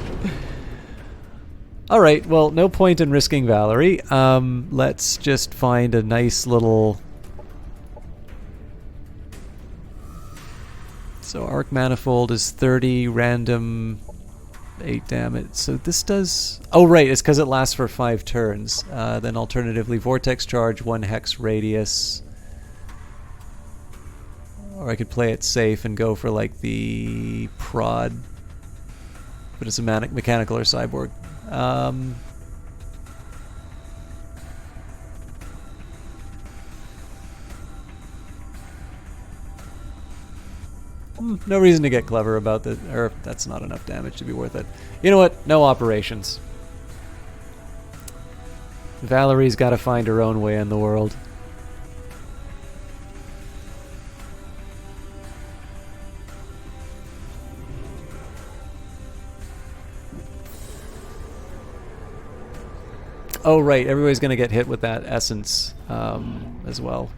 Alright, well, no point in risking Valerie. Let's just find a nice little... So arc manifold is 30, random 8 damage. So this does... Oh right, it's because it lasts for 5 turns. Then alternatively vortex charge, 1 hex radius. Or I could play it safe and go for like the prod. But it's a mechanical or cyborg. No reason to get clever about this, or that's not enough damage to be worth it. You know what? No operations. Valerie's got to find her own way in the world. Oh right, everybody's going to get hit with that essence as well.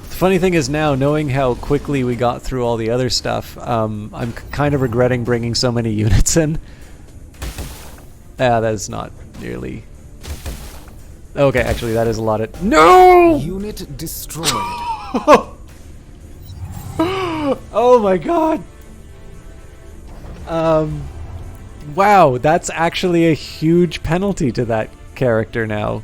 Funny thing is now, knowing how quickly we got through all the other stuff, I'm kind of regretting bringing so many units in. That is not nearly... Okay, actually that is a lot of... No! Unit destroyed. Oh my god! Wow, that's actually a huge penalty to that character now.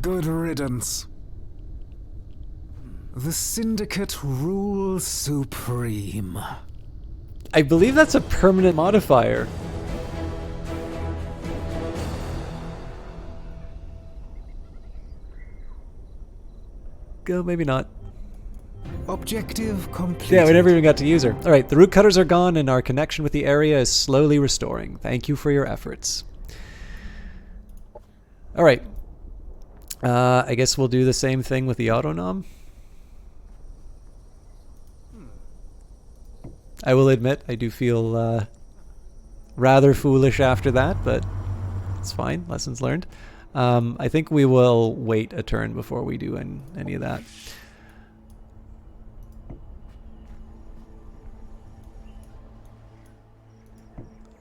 Good riddance. The Syndicate rules supreme. I believe that's a permanent modifier. Go, maybe not. Objective complete. Yeah, we never even got to use her. Alright, the root cutters are gone and our connection with the area is slowly restoring. Thank you for your efforts. Alright. I guess we'll do the same thing with the autonom. I will admit, I do feel rather foolish after that, but it's fine. Lessons learned. I think we will wait a turn before we do any of that.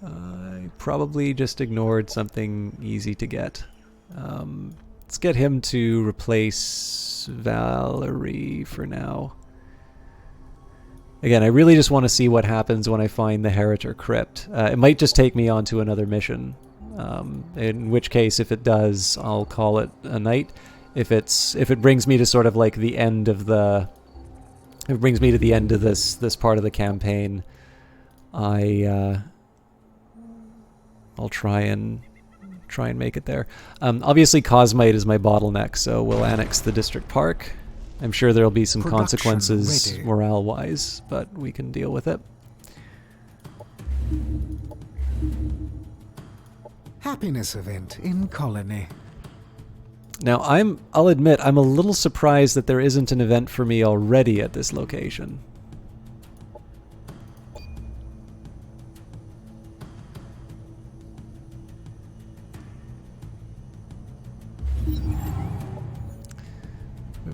I probably just ignored something easy to get. Let's get him to replace Valerie for now. Again, I really just want to see what happens when I find the Heritor Crypt. It might just take me on to another mission. In which case, if it does, I'll call it a night. If it brings me to sort of like the end of the... If it brings me to the end of this part of the campaign, I'll try and make it there. Obviously, Cosmite is my bottleneck, so we'll annex the district park. I'm sure there'll be some consequences morale-wise, but we can deal with it. Happiness event in Colony. Now, I'll admit, I'm a little surprised that there isn't an event for me already at this location.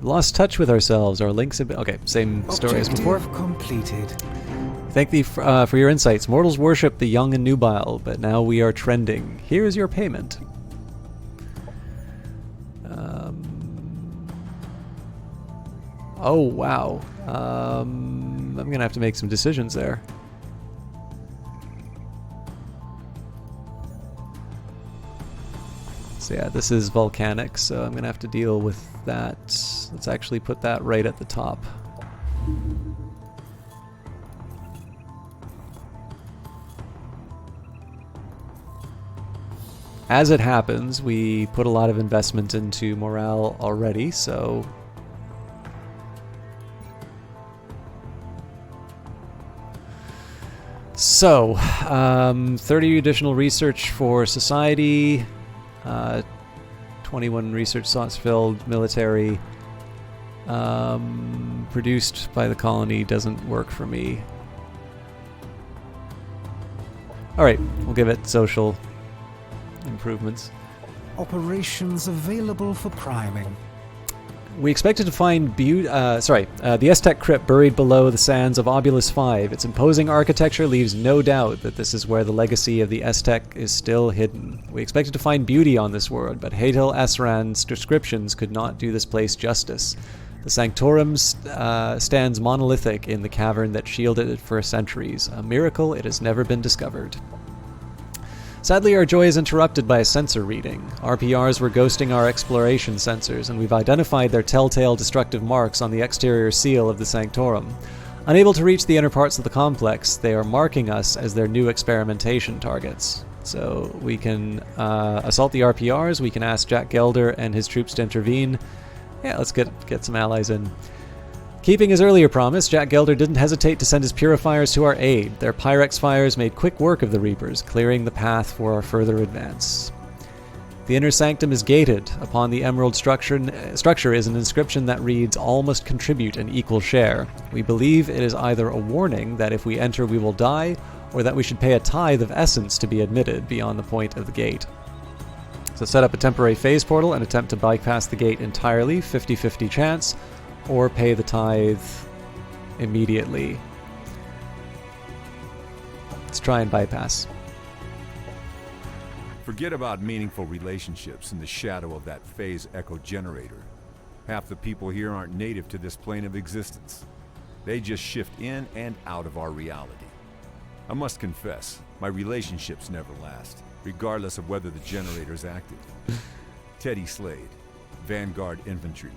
We've lost touch with ourselves. Our links have been... Okay, same story as before. Objective completed. Thank thee for your insights. Mortals worship the young and nubile, but now we are trending. Here is your payment. Oh, wow. I'm going to have to make some decisions there. So yeah, this is volcanic, so I'm going to have to deal with that. Let's actually put that right at the top. As it happens, we put a lot of investment into morale already, so... So, 30 additional research for society, 21 research slots filled, military, produced by the colony doesn't work for me. Alright, we'll give it social improvements. Operations available for priming. We expected to find the Aztec crypt buried below the sands of Obulus 5. Its imposing architecture leaves no doubt that this is where the legacy of the Aztec is still hidden. We expected to find beauty on this world, but Hatil Asran's descriptions could not do this place justice. The Sanctorum stands monolithic in the cavern that shielded it for centuries. A miracle it has never been discovered. Sadly, our joy is interrupted by a sensor reading. RPRs were ghosting our exploration sensors, and we've identified their telltale destructive marks on the exterior seal of the Sanctorum. Unable to reach the inner parts of the complex, they are marking us as their new experimentation targets. So we can assault the RPRs, we can ask Jack Gelder and his troops to intervene. Yeah, let's get some allies in. Keeping his earlier promise, Jack Gelder didn't hesitate to send his purifiers to our aid. Their Pyrex fires made quick work of the Reapers, clearing the path for our further advance. The inner sanctum is gated. Upon the emerald structure is an inscription that reads, "All must contribute an equal share." We believe it is either a warning that if we enter we will die, or that we should pay a tithe of essence to be admitted beyond the point of the gate. So set up a temporary phase portal and attempt to bypass the gate entirely, 50-50 chance, or pay the tithe immediately. Let's try and bypass. Forget about meaningful relationships in the shadow of that phase echo generator. Half the people here aren't native to this plane of existence. They just shift in and out of our reality. I must confess, my relationships never last, regardless of whether the generator's active. Teddy Slade, Vanguard Infantryman.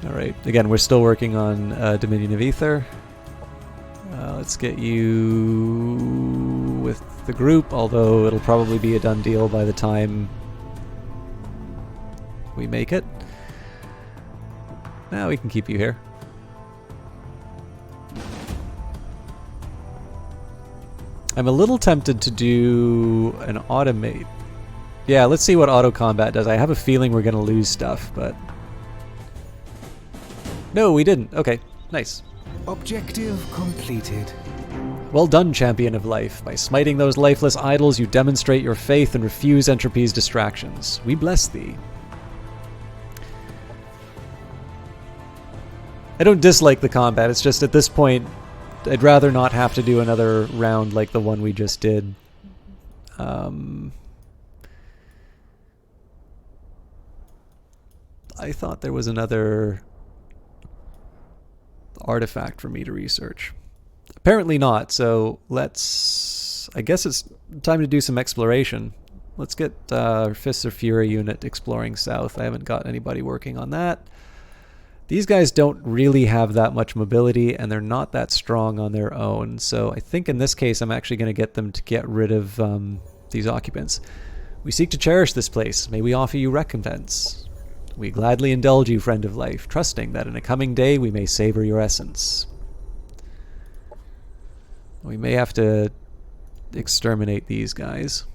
Alright, again, we're still working on Dominion of Ether. Let's get you with the group, although it'll probably be a done deal by the time we make it. Now we can keep you here. I'm a little tempted to do an automate. Yeah, let's see what auto combat does. I have a feeling we're going to lose stuff, but... No, we didn't. Okay, nice. Objective completed. Well done, champion of life. By smiting those lifeless idols, you demonstrate your faith and refuse entropy's distractions. We bless thee. I don't dislike the combat, it's just at this point, I'd rather not have to do another round like the one we just did. I thought there was another artifact for me to research. Apparently not, so let's... I guess it's time to do some exploration. Let's get Fists of Fury unit exploring south. I haven't got anybody working on that. These guys don't really have that much mobility, and they're not that strong on their own, so I think in this case I'm actually going to get them to get rid of these occupants. We seek to cherish this place. May we offer you recompense. We gladly indulge you, friend of life, trusting that in a coming day we may savor your essence. We may have to exterminate these guys.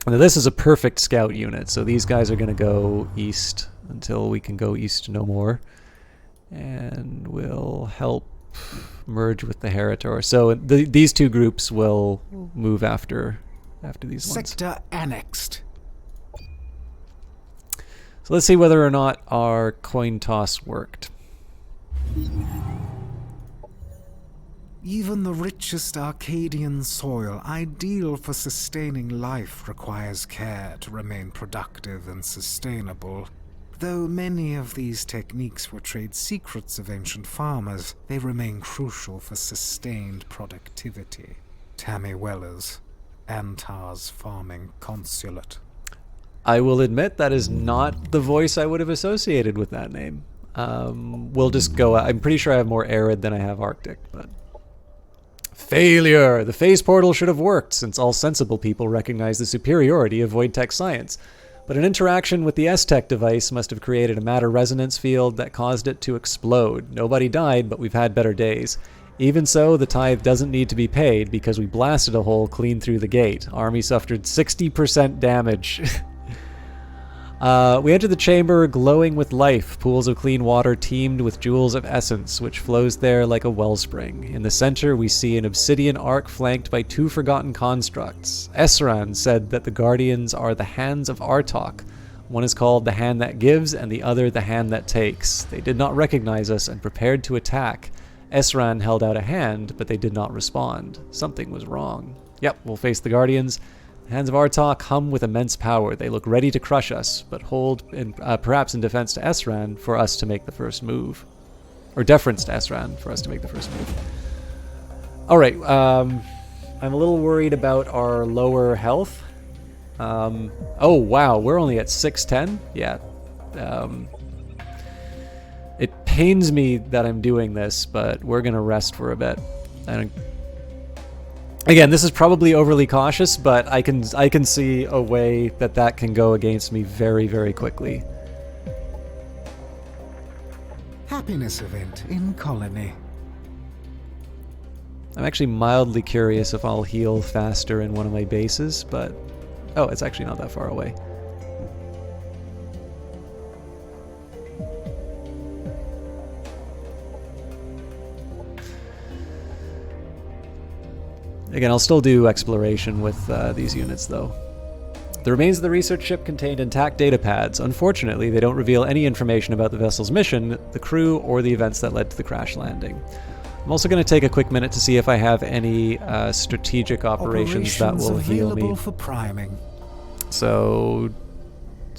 Now this is a perfect scout unit, so these guys are going to go east until we can go east no more. And we'll help merge with the Heritor. So these two groups will move after these ones. Sector annexed. So let's see whether or not our coin toss worked. Even the richest Arcadian soil, ideal for sustaining life, requires care to remain productive and sustainable. Though many of these techniques were trade secrets of ancient farmers, they remain crucial for sustained productivity. Tammy Weller's, Antar's farming consulate. I will admit that is not the voice I would have associated with that name. We'll just go... I'm pretty sure I have more arid than I have Arctic, but... Failure! The phase portal should have worked, since all sensible people recognize the superiority of void tech science. But an interaction with the S-Tech device must have created a matter resonance field that caused it to explode. Nobody died, but we've had better days. Even so, the tithe doesn't need to be paid because we blasted a hole clean through the gate. Army suffered 60% damage. We entered the chamber glowing with life. Pools of clean water teemed with jewels of essence, which flows there like a wellspring. In the center, we see an obsidian arc flanked by 2 forgotten constructs. Esran said that the Guardians are the hands of Artok. One is called the hand that gives, and the other the hand that takes. They did not recognize us and prepared to attack. Esran held out a hand, but they did not respond. Something was wrong. Yep, we'll face the Guardians. The hands of Artok hum with immense power. They look ready to crush us, but hold, perhaps in defense to Esran, for us to make the first move. Or deference to Esran, for us to make the first move. Alright, I'm a little worried about our lower health. Oh, wow, we're only at 610? Yeah. It pains me that I'm doing this, but we're going to rest for a bit. Again, this is probably overly cautious, but I can see a way that can go against me very, very quickly. Happiness event in colony. I'm actually mildly curious if I'll heal faster in one of my bases, but... Oh, it's actually not that far away. Again, I'll still do exploration with these units, though. The remains of the research ship contained intact data pads. Unfortunately, they don't reveal any information about the vessel's mission, the crew, or the events that led to the crash landing. I'm also going to take a quick minute to see if I have any strategic operations that will heal me. For priming. So,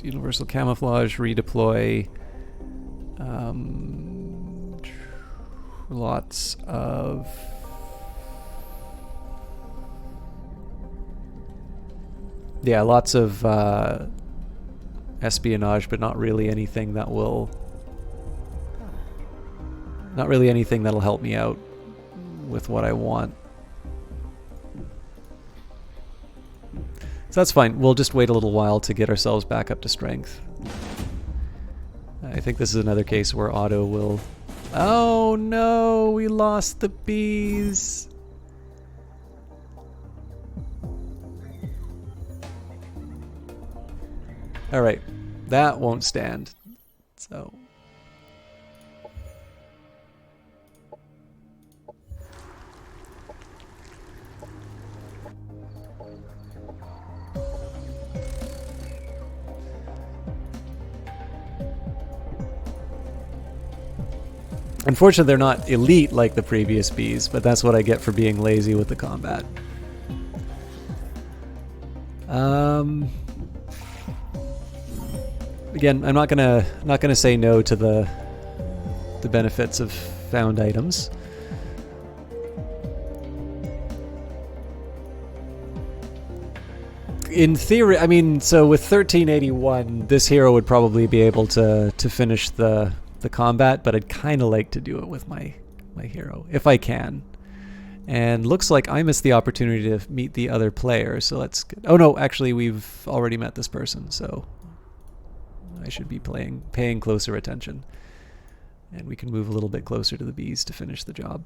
universal camouflage, redeploy. Lots of... Yeah, lots of espionage, but not really anything that will... Not really anything that'll help me out with what I want. So that's fine. We'll just wait a little while to get ourselves back up to strength. I think this is another case where Otto will... Oh no! We lost the bees! Alright, that won't stand. So... Unfortunately, they're not elite like the previous bees, but that's what I get for being lazy with the combat. Again, I'm not gonna say no to the benefits of found items. In theory, I mean, so with 1381, this hero would probably be able to finish the combat, but I'd kind of like to do it with my hero, if I can. And looks like I missed the opportunity to meet the other player, so let's... Oh no, actually we've already met this person, so I should be paying closer attention. And we can move a little bit closer to the bees to finish the job.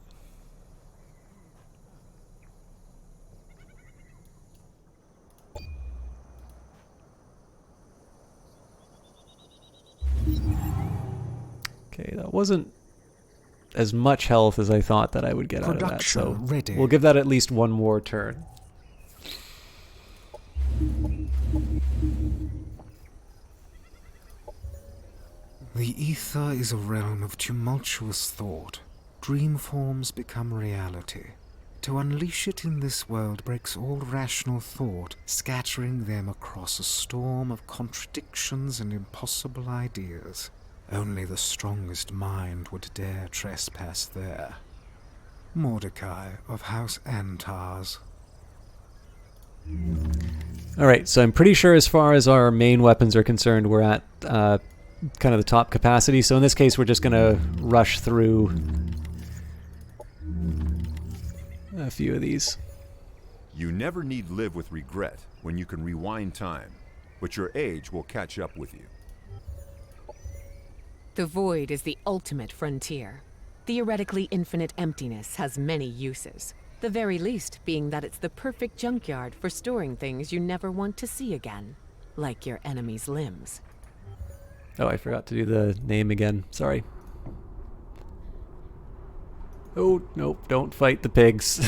Okay, that wasn't as much health as I thought that I would get out of that, so we'll give that at least one more turn. The ether is a realm of tumultuous thought. Dream forms become reality. To unleash it in this world breaks all rational thought, scattering them across a storm of contradictions and impossible ideas. Only the strongest mind would dare trespass there. Mordecai of House Antars. Alright, so I'm pretty sure as far as our main weapons are concerned, we're at kind of the top capacity. So in this case, we're just going to rush through a few of these. You never need live with regret when you can rewind time, but your age will catch up with you. The void is the ultimate frontier. Theoretically infinite emptiness has many uses, the very least being that it's the perfect junkyard for storing things you never want to see again, like your enemy's limbs. Oh, I forgot to do the name again. Sorry. Oh, nope, don't fight the pigs.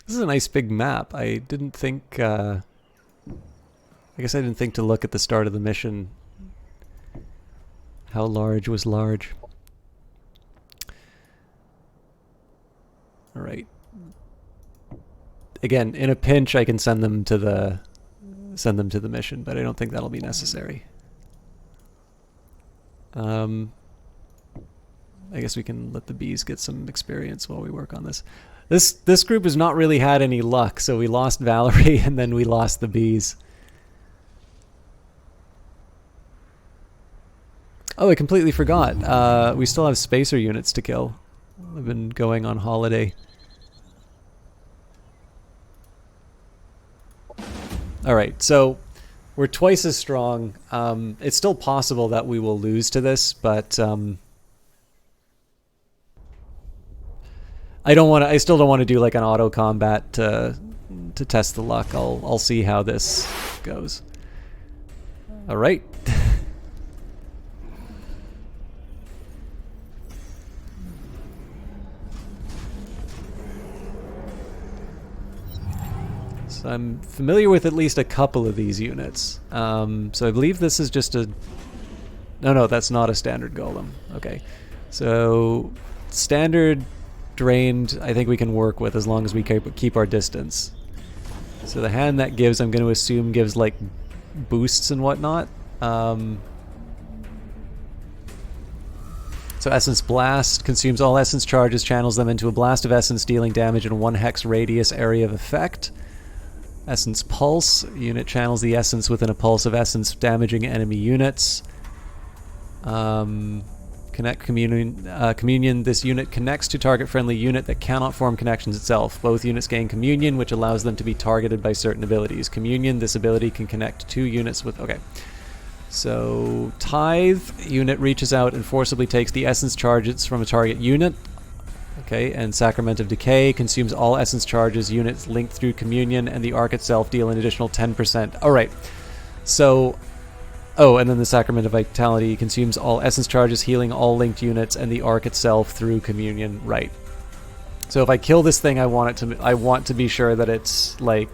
This is a nice big map. I didn't think, I guess I didn't think to look at the start of the mission how large was large. Alright. Again, in a pinch I can send them to the mission, but I don't think that'll be necessary. I guess we can let the bees get some experience while we work on this. This group has not really had any luck, so we lost Valerie and then we lost the bees. Oh, I completely forgot. We still have spacer units to kill. I've been going on holiday. Alright, so we're twice as strong. It's still possible that we will lose to this, but I still don't want to do like an auto combat to test the luck. I'll see how this goes. Alright. So I'm familiar with at least a couple of these units. So I believe this is just a... No, that's not a standard golem. Okay. So standard drained I think we can work with as long as we keep our distance. So the hand that gives, I'm going to assume, gives like boosts and whatnot. So Essence Blast consumes all Essence charges, channels them into a blast of Essence, dealing damage in a 1 hex radius area of effect. Essence Pulse, unit channels the Essence within a pulse of Essence, damaging enemy units. Connect Communion, this unit connects to target friendly unit that cannot form connections itself. Both units gain Communion, which allows them to be targeted by certain abilities. Communion, this ability can connect 2 units with... Okay. So, Tithe, unit reaches out and forcibly takes the Essence charges from a target unit. Okay, and Sacrament of Decay consumes all Essence charges, units linked through Communion, and the Arc itself deal an additional 10%. Alright, so... Oh, and then the Sacrament of Vitality consumes all Essence charges, healing all linked units, and the Arc itself through Communion. Right. So if I kill this thing, I want to be sure that it's, like...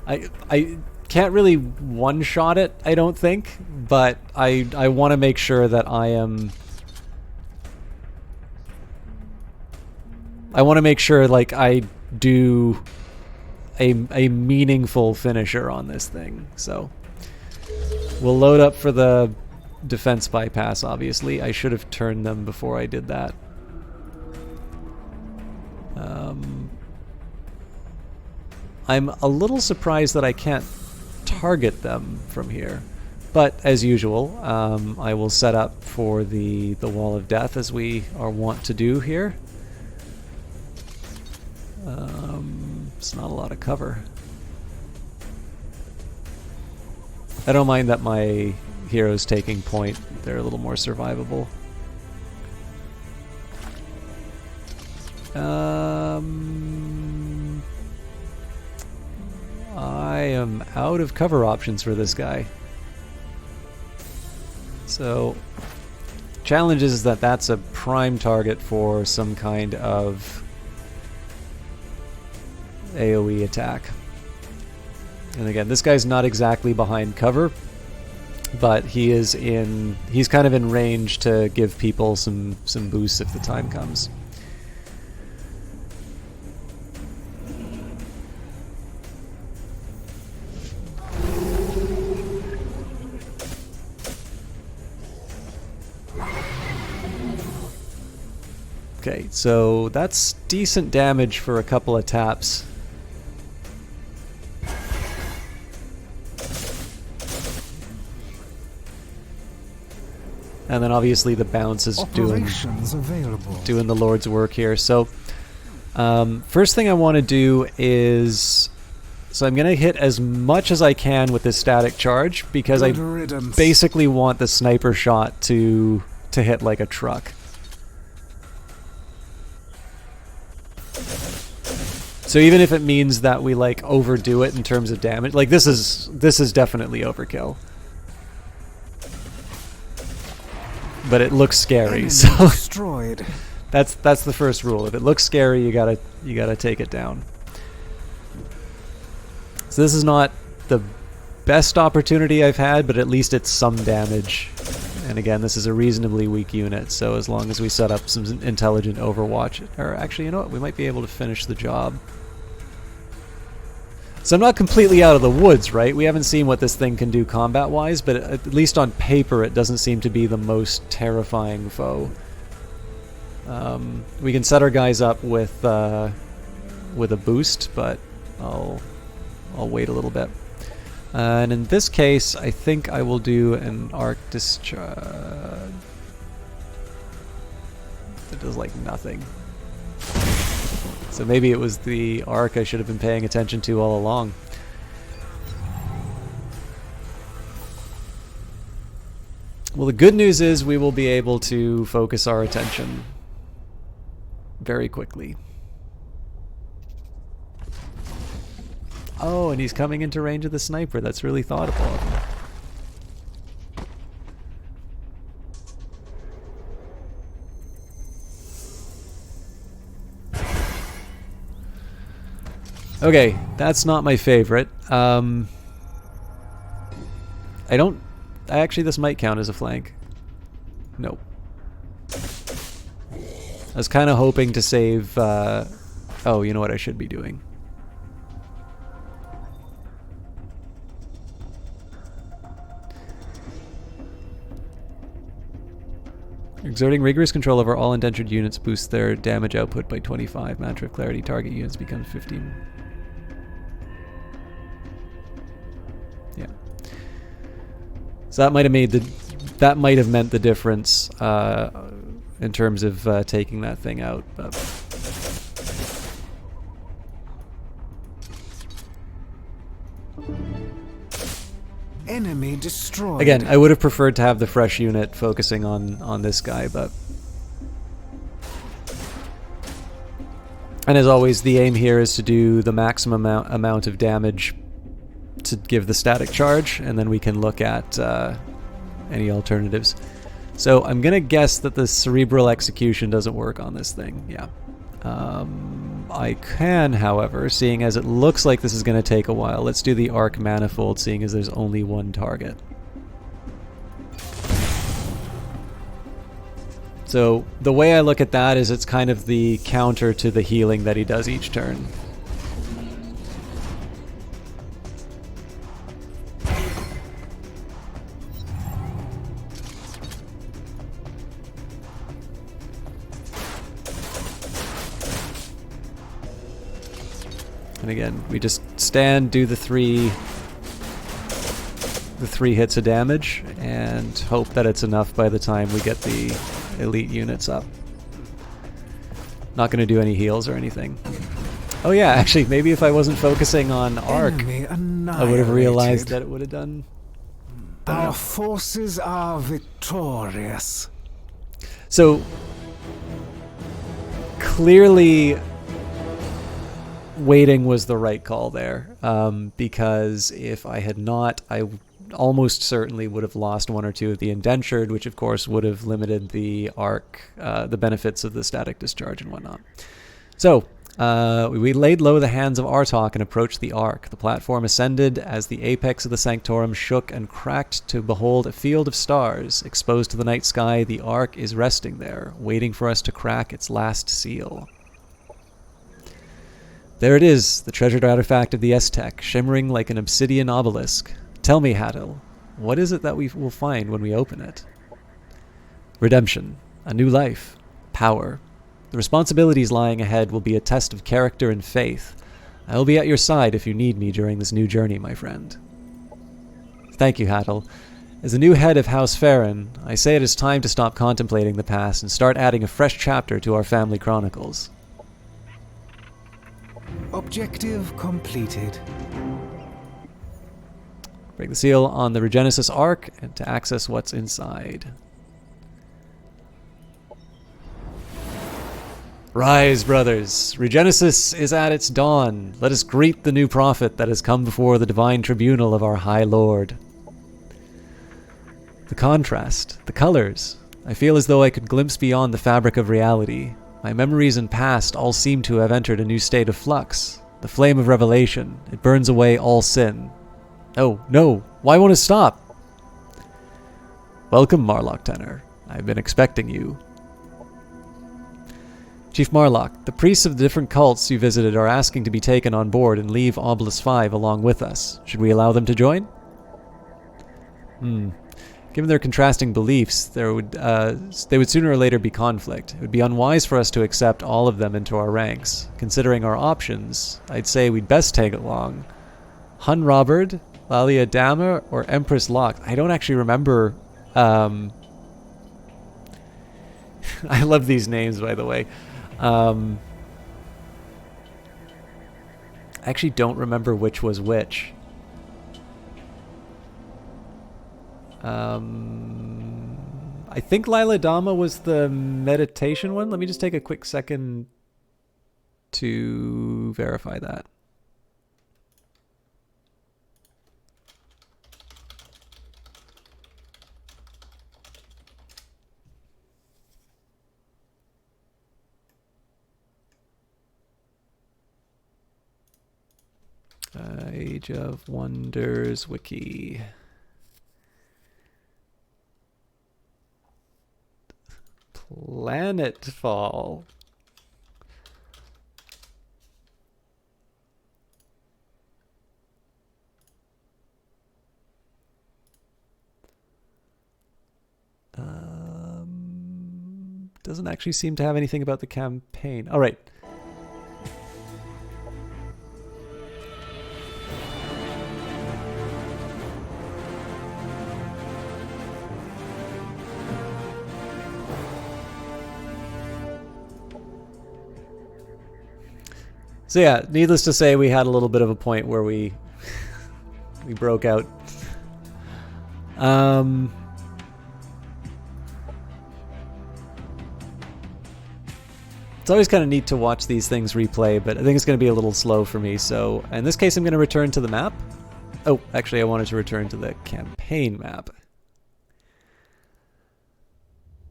I can't really one-shot it, I don't think, but I want to make sure that I am... I want to make sure, like, I do a meaningful finisher on this thing, so... We'll load up for the defense bypass, obviously. I should have turned them before I did that. I'm a little surprised that I can't target them from here. But, as usual, I will set up for the Wall of Death, as we are wont to do here. It's not a lot of cover. I don't mind that my hero's taking point. They're a little more survivable. I am out of cover options for this guy. So, Challenge is that that's a prime target for some kind of AoE attack. And again, this guy's not exactly behind cover, but he's kind of in range to give people some boosts if the time comes. Okay, so that's decent damage for a couple of taps. And then obviously the bounce is doing the Lord's work here. So first thing I want to do is... So I'm going to hit as much as I can with this static charge, because I basically want the sniper shot to hit like a truck. So even if it means that we like overdo it in terms of damage, like this is definitely overkill. But it looks scary, so destroyed. that's the first rule. If it looks scary, you gotta take it down. So this is not the best opportunity I've had, but at least it's some damage. And again, this is a reasonably weak unit, so as long as we set up some intelligent overwatch, or actually, you know what, we might be able to finish the job. So I'm not completely out of the woods, right? We haven't seen what this thing can do combat-wise, but at least on paper it doesn't seem to be the most terrifying foe. We can set our guys up with a boost, but I'll wait a little bit. And in this case, I think I will do an arc discharge. It does like nothing. So maybe it was the arc I should have been paying attention to all along. Well, the good news is we will be able to focus our attention very quickly. Oh, and he's coming into range of the sniper. That's really thoughtful of him. Okay, that's not my favorite. Actually, this might count as a flank. Nope. I was kind of hoping to save... oh, you know what I should be doing? Exerting rigorous control over all indentured units boosts their damage output by 25. Mantra of Clarity. Target units become 15. Yeah. So that might have meant the difference in terms of taking that thing out. But Enemy destroyed. again, I would have preferred to have the fresh unit focusing on this guy, but... And as always, the aim here is to do the maximum amount of damage to give the static charge, and then we can look at any alternatives. So I'm going to guess that the cerebral execution doesn't work on this thing. Yeah. I can, however, seeing as it looks like this is going to take a while, let's do the arc manifold, seeing as there's only one target. So the way I look at that is it's kind of the counter to the healing that he does each turn. And again, we just stand, do the three hits of damage, and hope that it's enough by the time we get the elite units up. Not going to do any heals or anything. Oh yeah, actually, maybe if I wasn't focusing on arc, I would have realized that it would have done better. Our forces are victorious. So, clearly... waiting was the right call there, because if I had not, almost certainly would have lost one or two of the indentured, which of course would have limited the arc, the benefits of the static discharge and whatnot. So we laid low the hands of Artok and approached the ark. The platform ascended as the apex of the sanctorum shook and cracked to behold a field of stars. Exposed to the night sky, the ark is resting there, waiting for us to crack its last seal. There it is, the treasured artifact of the Aztec, shimmering like an obsidian obelisk. Tell me, Hatil, what is it that we will find when we open it? Redemption, a new life, power. The responsibilities lying ahead will be a test of character and faith. I will be at your side if you need me during this new journey, my friend. Thank you, Hatil. As the new head of House Farron, I say it is time to stop contemplating the past and start adding a fresh chapter to our family chronicles. Objective completed. Break the seal on the Regenesis Ark and to access what's inside. Rise, brothers. Regenesis is at its dawn. Let us greet the new prophet that has come before the divine tribunal of our High Lord. The contrast, the colors. I feel as though I could glimpse beyond the fabric of reality. My memories and past all seem to have entered a new state of flux. The flame of revelation. It burns away all sin. Oh, no. Why won't it stop? Welcome, Marlock Tenor. I've been expecting you. Chief Marlock, the priests of the different cults you visited are asking to be taken on board and leave Obelisk 5 along with us. Should we allow them to join? Given their contrasting beliefs, they would sooner or later be conflict. It would be unwise for us to accept all of them into our ranks. Considering our options, I'd say we'd best take along Hun Robert, Lalia Dama, or Empress Locke. I don't actually remember. I love these names, by the way. I actually don't remember which was which. I think Lila Dama was the meditation one. Let me just take a quick second to verify that. Age of Wonders Wiki. Planetfall. Doesn't actually seem to have anything about the campaign. All right. So yeah, needless to say, we had a little bit of a point where we broke out. It's always kind of neat to watch these things replay, but I think it's going to be a little slow for me. So in this case, I'm going to return to the map. Oh, actually, I wanted to return to the campaign map.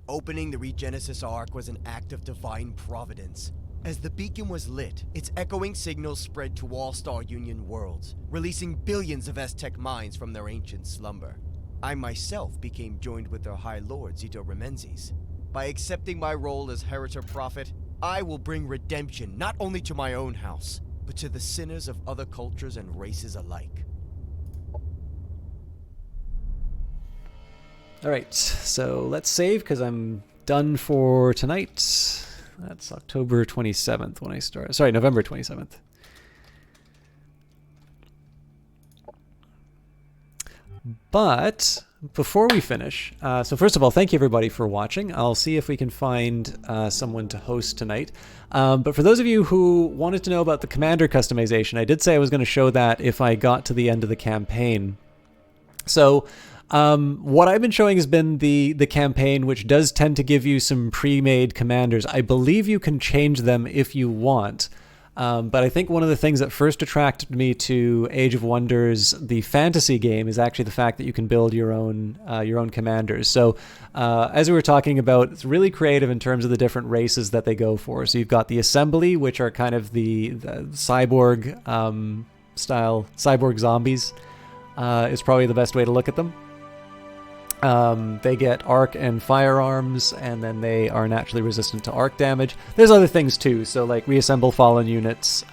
Opening the Regenesis Ark was an act of divine providence. As the beacon was lit, its echoing signals spread to all Star Union worlds, releasing billions of Aztec minds from their ancient slumber. I myself became joined with their High Lord Zito Remenzes. By accepting my role as Heritor Prophet, I will bring redemption not only to my own house, but to the sinners of other cultures and races alike. Alright, so let's save because I'm done for tonight. That's October 27th when I start. Sorry, November 27th. But before we finish, so first of all, thank you everybody for watching. I'll see if we can find someone to host tonight. But for those of you who wanted to know about the commander customization, I did say I was going to show that if I got to the end of the campaign. So what I've been showing has been the campaign, which does tend to give you some pre-made commanders. I believe you can change them if you want. But I think one of the things that first attracted me to Age of Wonders, the fantasy game, is actually the fact that you can build your own commanders. So as we were talking about, it's really creative in terms of the different races that they go for. So you've got the Assembly, which are kind of the cyborg style, cyborg zombies is probably the best way to look at them. They get arc and firearms, and then they are naturally resistant to arc damage. There's other things too, so like reassemble fallen units.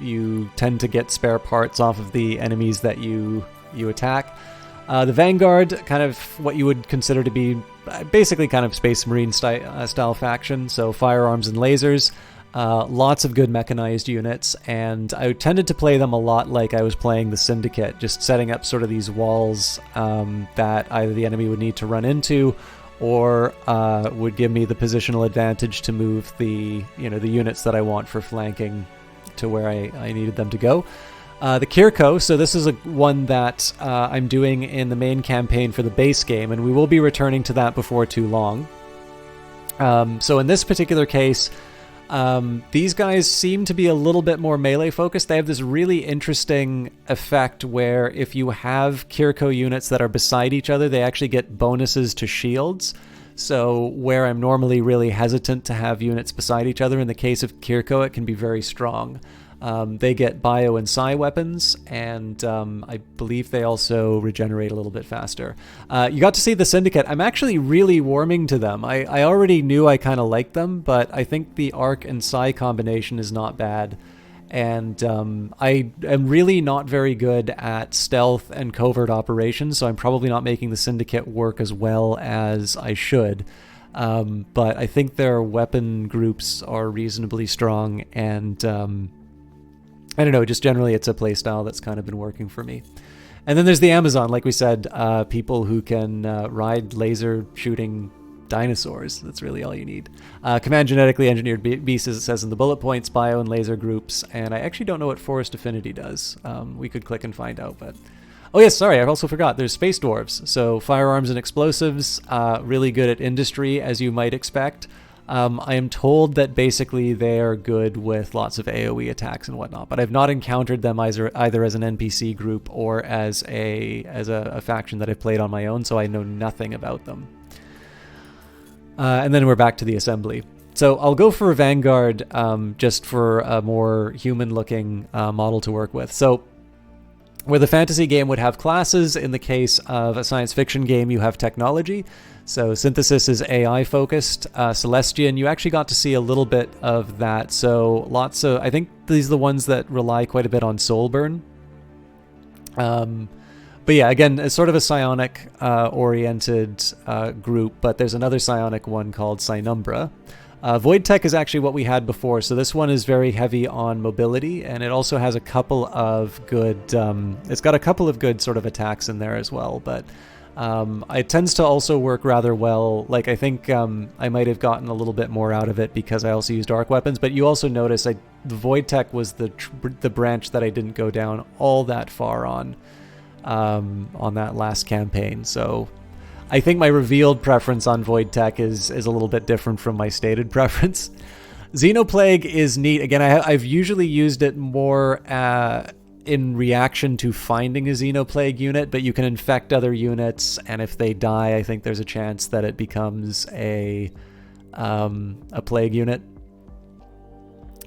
You tend to get spare parts off of the enemies that you attack. The Vanguard, kind of what you would consider to be basically kind of Space Marine style faction, so firearms and lasers. Lots of good mechanized units, and I tended to play them a lot like I was playing the Syndicate, just setting up sort of these walls that either the enemy would need to run into or would give me the positional advantage to move the units that I want for flanking to where I needed them to go. The Kirko, so this is one that I'm doing in the main campaign for the base game, and we will be returning to that before too long. So in this particular case, these guys seem to be a little bit more melee focused. They have this really interesting effect where if you have Kirko units that are beside each other, they actually get bonuses to shields. So where I'm normally really hesitant to have units beside each other, in the case of Kirko, it can be very strong. They get bio and psi weapons, and I believe they also regenerate a little bit faster. You got to see the Syndicate. I'm actually really warming to them. I already knew I kind of liked them, but I think the arc and psi combination is not bad. And I am really not very good at stealth and covert operations, so I'm probably not making the Syndicate work as well as I should. But I think their weapon groups are reasonably strong, and I don't know, just generally it's a playstyle that's kind of been working for me. And then there's the Amazon, like we said, people who can ride laser shooting dinosaurs. That's really all you need. Command genetically engineered beasts, as it says in the bullet points, bio and laser groups, and I actually don't know what Forest Affinity does. We could click and find out, but... Oh yes, sorry, I also forgot. There's Space Dwarves, so firearms and explosives, really good at industry, as you might expect. I am told that basically they are good with lots of AoE attacks and whatnot, but I've not encountered them either as an NPC group or as a faction that I've played on my own, so I know nothing about them. And then we're back to the Assembly. So I'll go for Vanguard just for a more human-looking model to work with. So where the fantasy game would have classes, in the case of a science fiction game, you have technology. So Synthesis is AI focused. Celestian, you actually got to see a little bit of that. So lots of, I think these are the ones that rely quite a bit on Soulburn. But yeah, again, it's sort of a psionic oriented group, but there's another psionic one called Psynumbra. Void Tech is actually what we had before, so this one is very heavy on mobility, and it also has a couple of good, it's got a couple of good sort of attacks in there as well, but it tends to also work rather well. Like, I think I might have gotten a little bit more out of it because I also used arc weapons, but you also notice the Void Tech was the branch that I didn't go down all that far on that last campaign, so I think my revealed preference on Void Tech is a little bit different from my stated preference. Xenoplague is neat. Again, I've usually used it more in reaction to finding a Xenoplague unit, but you can infect other units, and if they die, I think there's a chance that it becomes a plague unit.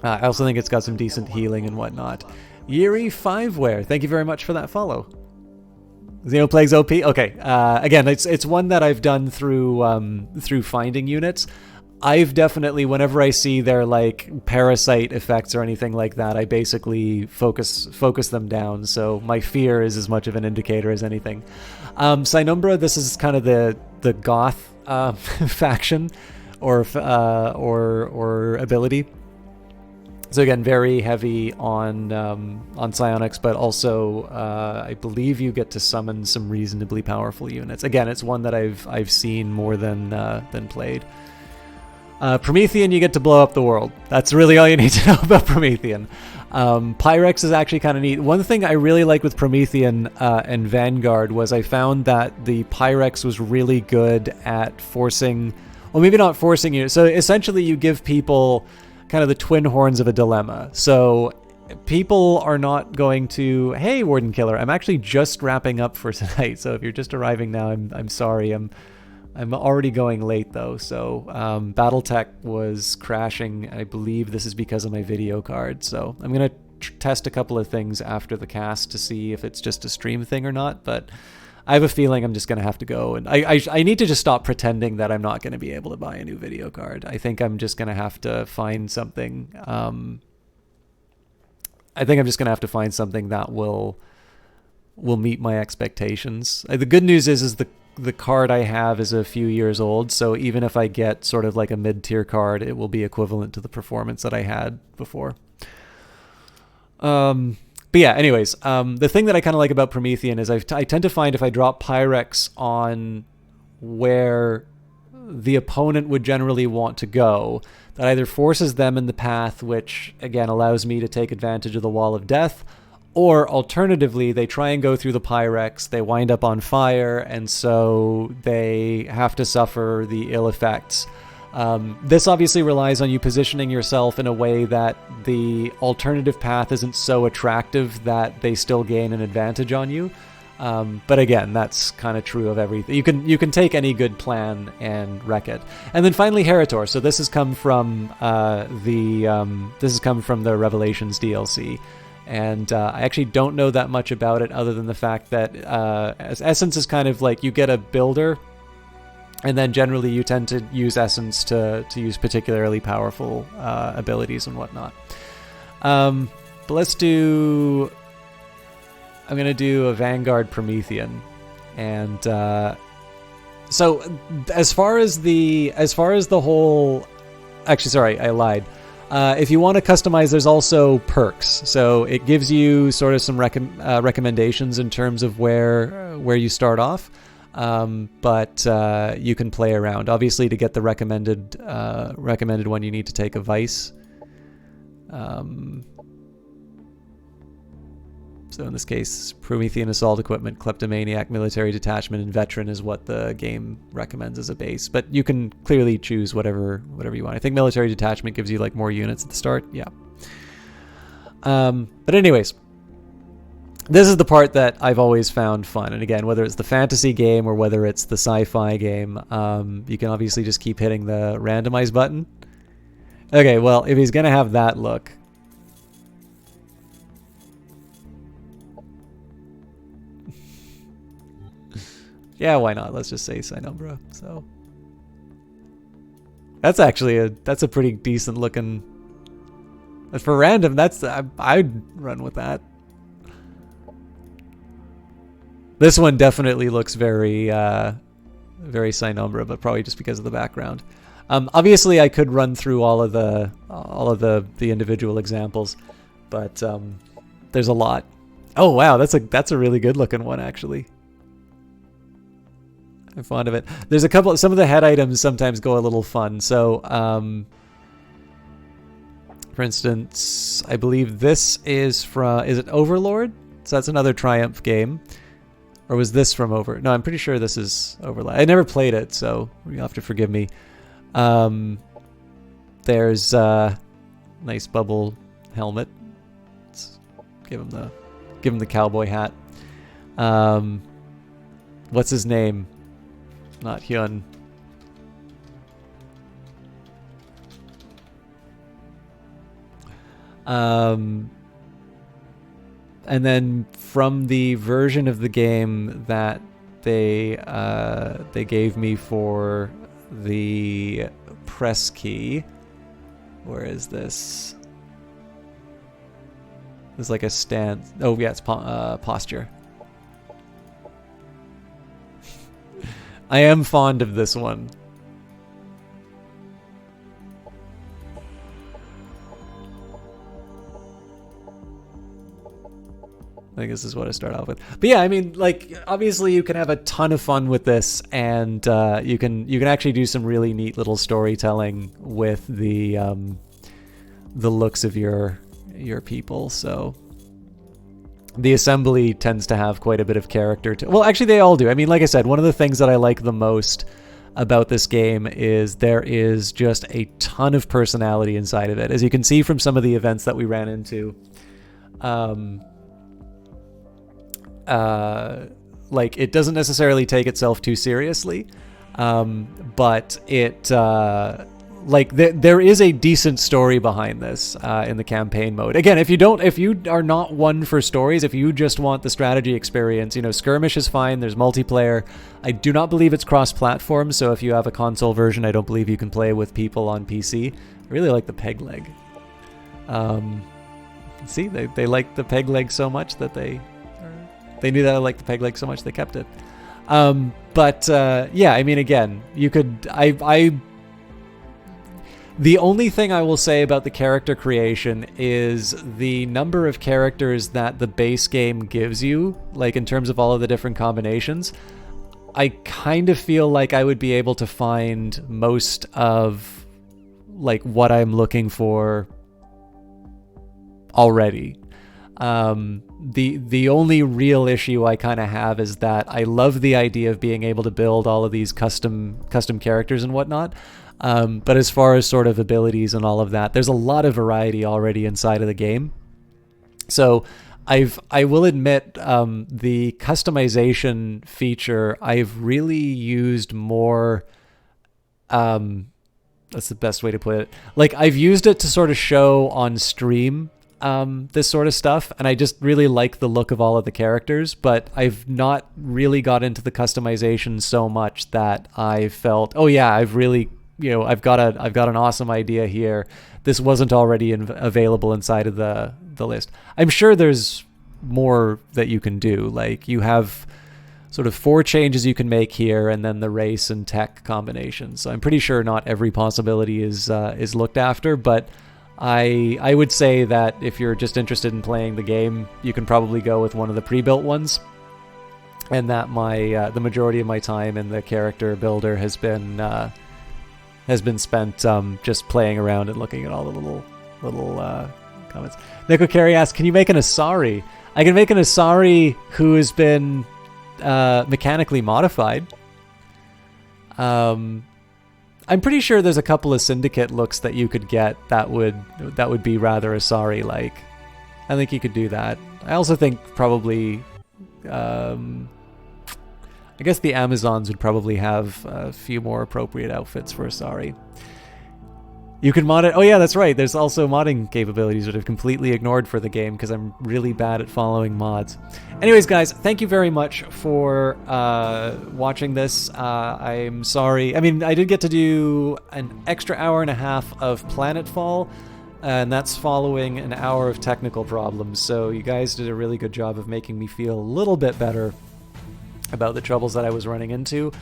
I also think it's got some decent healing and whatnot. Yuri Fiveware, thank you very much for that follow. Xenoplague's OP? Okay. Again, it's one that I've done through finding units. I've definitely, whenever I see their like parasite effects or anything like that, I basically focus them down. So my fear is as much of an indicator as anything. Psynumbra, this is kind of the goth faction or ability. So again, very heavy on psionics, but also I believe you get to summon some reasonably powerful units. Again, it's one that I've seen more than played. Promethean, you get to blow up the world. That's really all you need to know about Promethean. Pyrex is actually kind of neat. One thing I really like with Promethean and Vanguard was I found that the Pyrex was really good at forcing, well, maybe not forcing you. So essentially, you give people kind of the twin horns of a dilemma. So people are not going to, hey, Warden Killer, I'm actually just wrapping up for tonight. So if you're just arriving now, I'm sorry. I'm already going late though. So BattleTech was crashing. I believe this is because of my video card. So I'm gonna test a couple of things after the cast to see if it's just a stream thing or not. But I have a feeling I'm just gonna have to go, and I need to just stop pretending that I'm not gonna be able to buy a new video card. I think I'm just gonna have to find something. I think I'm just gonna have to find something that will meet my expectations. The good news is the card I have is a few years old, so even if I get sort of like a mid-tier card, it will be equivalent to the performance that I had before. But yeah, anyways, the thing that I kind of like about Promethean is I tend to find if I drop Pyrex on where the opponent would generally want to go, that either forces them in the path, which again allows me to take advantage of the Wall of Death, or alternatively, they try and go through the Pyrex, they wind up on fire, and so they have to suffer the ill effects. This obviously relies on you positioning yourself in a way that the alternative path isn't so attractive that they still gain an advantage on you. But again, that's kind of true of everything. You can take any good plan and wreck it. And then finally, Heritor. So this has come from the Revelations DLC. And I actually don't know that much about it other than the fact that Essence is kind of like you get a builder, and then generally you tend to use Essence to use particularly powerful abilities and whatnot. But let's do... I'm going to do a Vanguard Promethean. And so as far as the whole... Actually, sorry, I lied. If you want to customize, there's also perks. So it gives you sort of some recommendations in terms of where you start off. But you can play around. Obviously, to get the recommended one, you need to take a Vice. So in this case, Promethean Assault Equipment, Kleptomaniac, Military Detachment, and Veteran is what the game recommends as a base. But you can clearly choose whatever you want. I think Military Detachment gives you like more units at the start. Yeah. But anyways, this is the part that I've always found fun. And again, whether it's the fantasy game or whether it's the sci-fi game, you can obviously just keep hitting the randomize button. Okay, well, if he's going to have that look... Yeah, why not? Let's just say Sinumbra. So that's actually a pretty decent looking. For random, I'd run with that. This one definitely looks very very Sinumbra, but probably just because of the background. Obviously, I could run through all of the individual examples, but there's a lot. Oh wow, that's a really good looking one actually. I'm fond of it. There's some of the head items sometimes go a little fun. So, for instance, I believe this is it Overlord? So that's another Triumph game. Or was this from No, I'm pretty sure this is Overlord. I never played it, so you'll have to forgive me. There's nice bubble helmet. Let's give him the cowboy hat. What's his name? Not Hyun. And then from the version of the game that they gave me for the press key, where is this? There's like a stand. Oh yeah, it's posture. I am fond of this one. I think this is what I start off with. But yeah, I mean, like, obviously you can have a ton of fun with this, and you can actually do some really neat little storytelling with the looks of your people. So the assembly tends to have quite a bit of character to... Well, actually, they all do. I mean, like I said, one of the things that I like the most about this game is there is just a ton of personality inside of it. As you can see from some of the events that we ran into, like, it doesn't necessarily take itself too seriously, but it like there is a decent story behind this in the campaign mode. Again, if you are not one for stories, if you just want the strategy experience, you know, skirmish is fine. There's multiplayer. I do not believe it's cross-platform, so if you have a console version, I don't believe you can play with people on PC. I really like the peg leg. See, they liked the peg leg so much that they knew that I liked the peg leg so much they kept it. Yeah, I mean, again, you could the only thing I will say about the character creation is the number of characters that the base game gives you, like in terms of all of the different combinations. I kind of feel like I would be able to find most of like what I'm looking for already. The only real issue I kind of have is that I love the idea of being able to build all of these custom characters and whatnot. But as far as sort of abilities and all of that, there's a lot of variety already inside of the game. So I will admit, the customization feature I've really used more, that's the best way to put it. Like, I've used it to sort of show on stream this sort of stuff, and I just really like the look of all of the characters, but I've not really got into the customization so much that I felt, oh yeah, I've really, you know, I've got an awesome idea here. This wasn't already available inside of the list. I'm sure there's more that you can do. Like, you have sort of 4 changes you can make here, and then the race and tech combinations. So I'm pretty sure not every possibility is looked after, but I would say that if you're just interested in playing the game, you can probably go with one of the pre-built ones. And that the majority of my time in the character builder has been spent just playing around and looking at all the little comments. Nico Carey asks, can you make an Asari? I can make an Asari who has been mechanically modified. I'm pretty sure there's a couple of Syndicate looks that you could get that would be rather Asari-like. I think you could do that. I also think probably, I guess the Amazons would probably have a few more appropriate outfits for Asari. You can mod it. Oh yeah, that's right. There's also modding capabilities that I've completely ignored for the game because I'm really bad at following mods. Anyways, guys, thank you very much for watching this. I'm sorry. I mean, I did get to do an extra hour and a half of Planetfall, and that's following an hour of technical problems. So you guys did a really good job of making me feel a little bit better about the troubles that I was running into.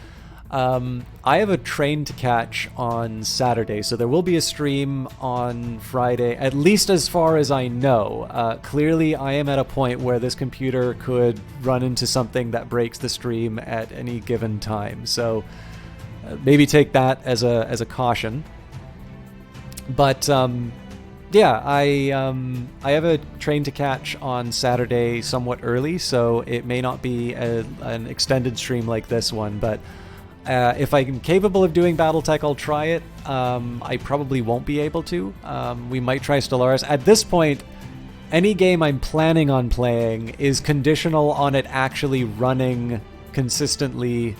I have a train to catch on Saturday, so there will be a stream on Friday, at least as far as I know. Clearly, I am at a point where this computer could run into something that breaks the stream at any given time, so maybe take that as a caution. But yeah, I have a train to catch on Saturday somewhat early, so it may not be an extended stream like this one, but if I'm capable of doing Battletech, I'll try it. I probably won't be able to. We might try Stellaris. At this point, any game I'm planning on playing is conditional on it actually running consistently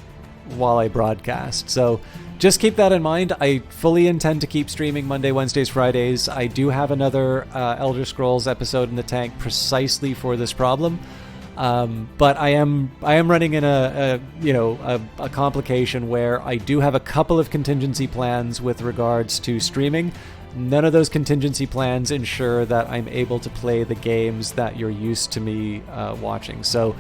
while I broadcast. So just keep that in mind. I fully intend to keep streaming Monday, Wednesdays, Fridays. I do have another Elder Scrolls episode in the tank precisely for this problem. But I am running in a complication where I do have a couple of contingency plans with regards to streaming. None of those contingency plans ensure that I'm able to play the games that you're used to me watching. So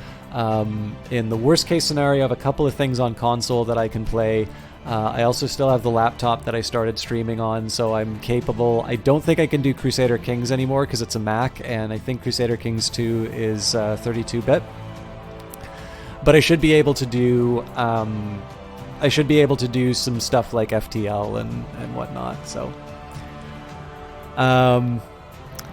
in the worst case scenario, I have a couple of things on console that I can play. I also still have the laptop that I started streaming on, so I'm capable. I don't think I can do Crusader Kings anymore because it's a Mac, and I think Crusader Kings 2 is 32-bit. But I should be able to do some stuff like FTL and whatnot. So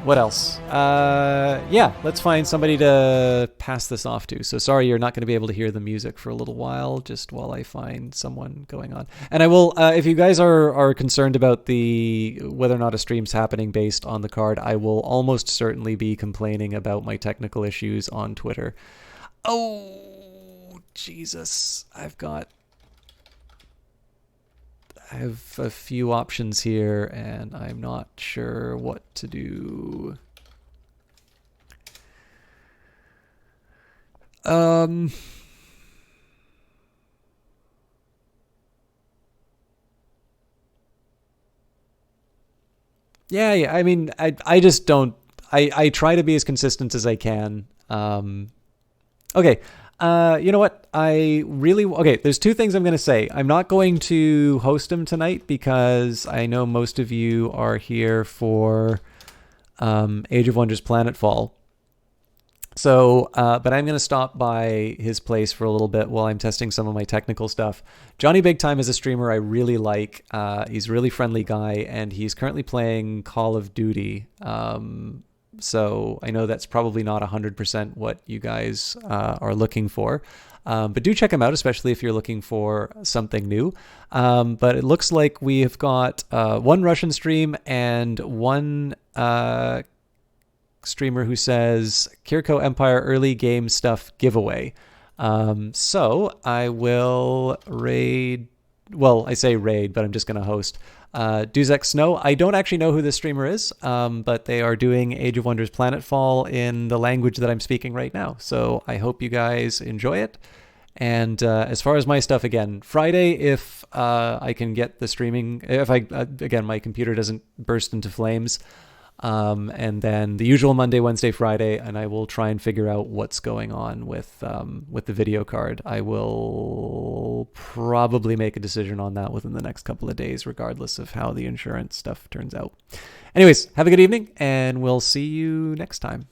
what else? Yeah, let's find somebody to pass this off to. So sorry you're not going to be able to hear the music for a little while, just while I find someone going on. And I will, if you guys are concerned about whether or not a stream's happening based on the card, I will almost certainly be complaining about my technical issues on Twitter. Oh, Jesus. I have a few options here, and I'm not sure what to do. Yeah, I mean, I just don't. I try to be as consistent as I can. Okay. You know what? Okay, there's two things I'm going to say. I'm not going to host him tonight because I know most of you are here for Age of Wonders Planetfall. So, but I'm going to stop by his place for a little bit while I'm testing some of my technical stuff. Johnny Big Time is a streamer I really like. He's a really friendly guy, and he's currently playing Call of Duty. So I know that's probably not 100% what you guys are looking for. But do check him out, especially if you're looking for something new. But it looks like we have got one Russian stream and one streamer who says Kirko Empire early game stuff giveaway. So I will raid. Well, I say raid, but I'm just going to host Duzek Snow. I don't actually know who this streamer is, but they are doing Age of Wonders Planetfall in the language that I'm speaking right now. So I hope you guys enjoy it. And as far as my stuff, again, Friday, if I can get the streaming, if again, my computer doesn't burst into flames, and then the usual Monday, Wednesday, Friday, and I will try and figure out what's going on with the video card. I will probably make a decision on that within the next couple of days, regardless of how the insurance stuff turns out. Anyways, have a good evening, and we'll see you next time.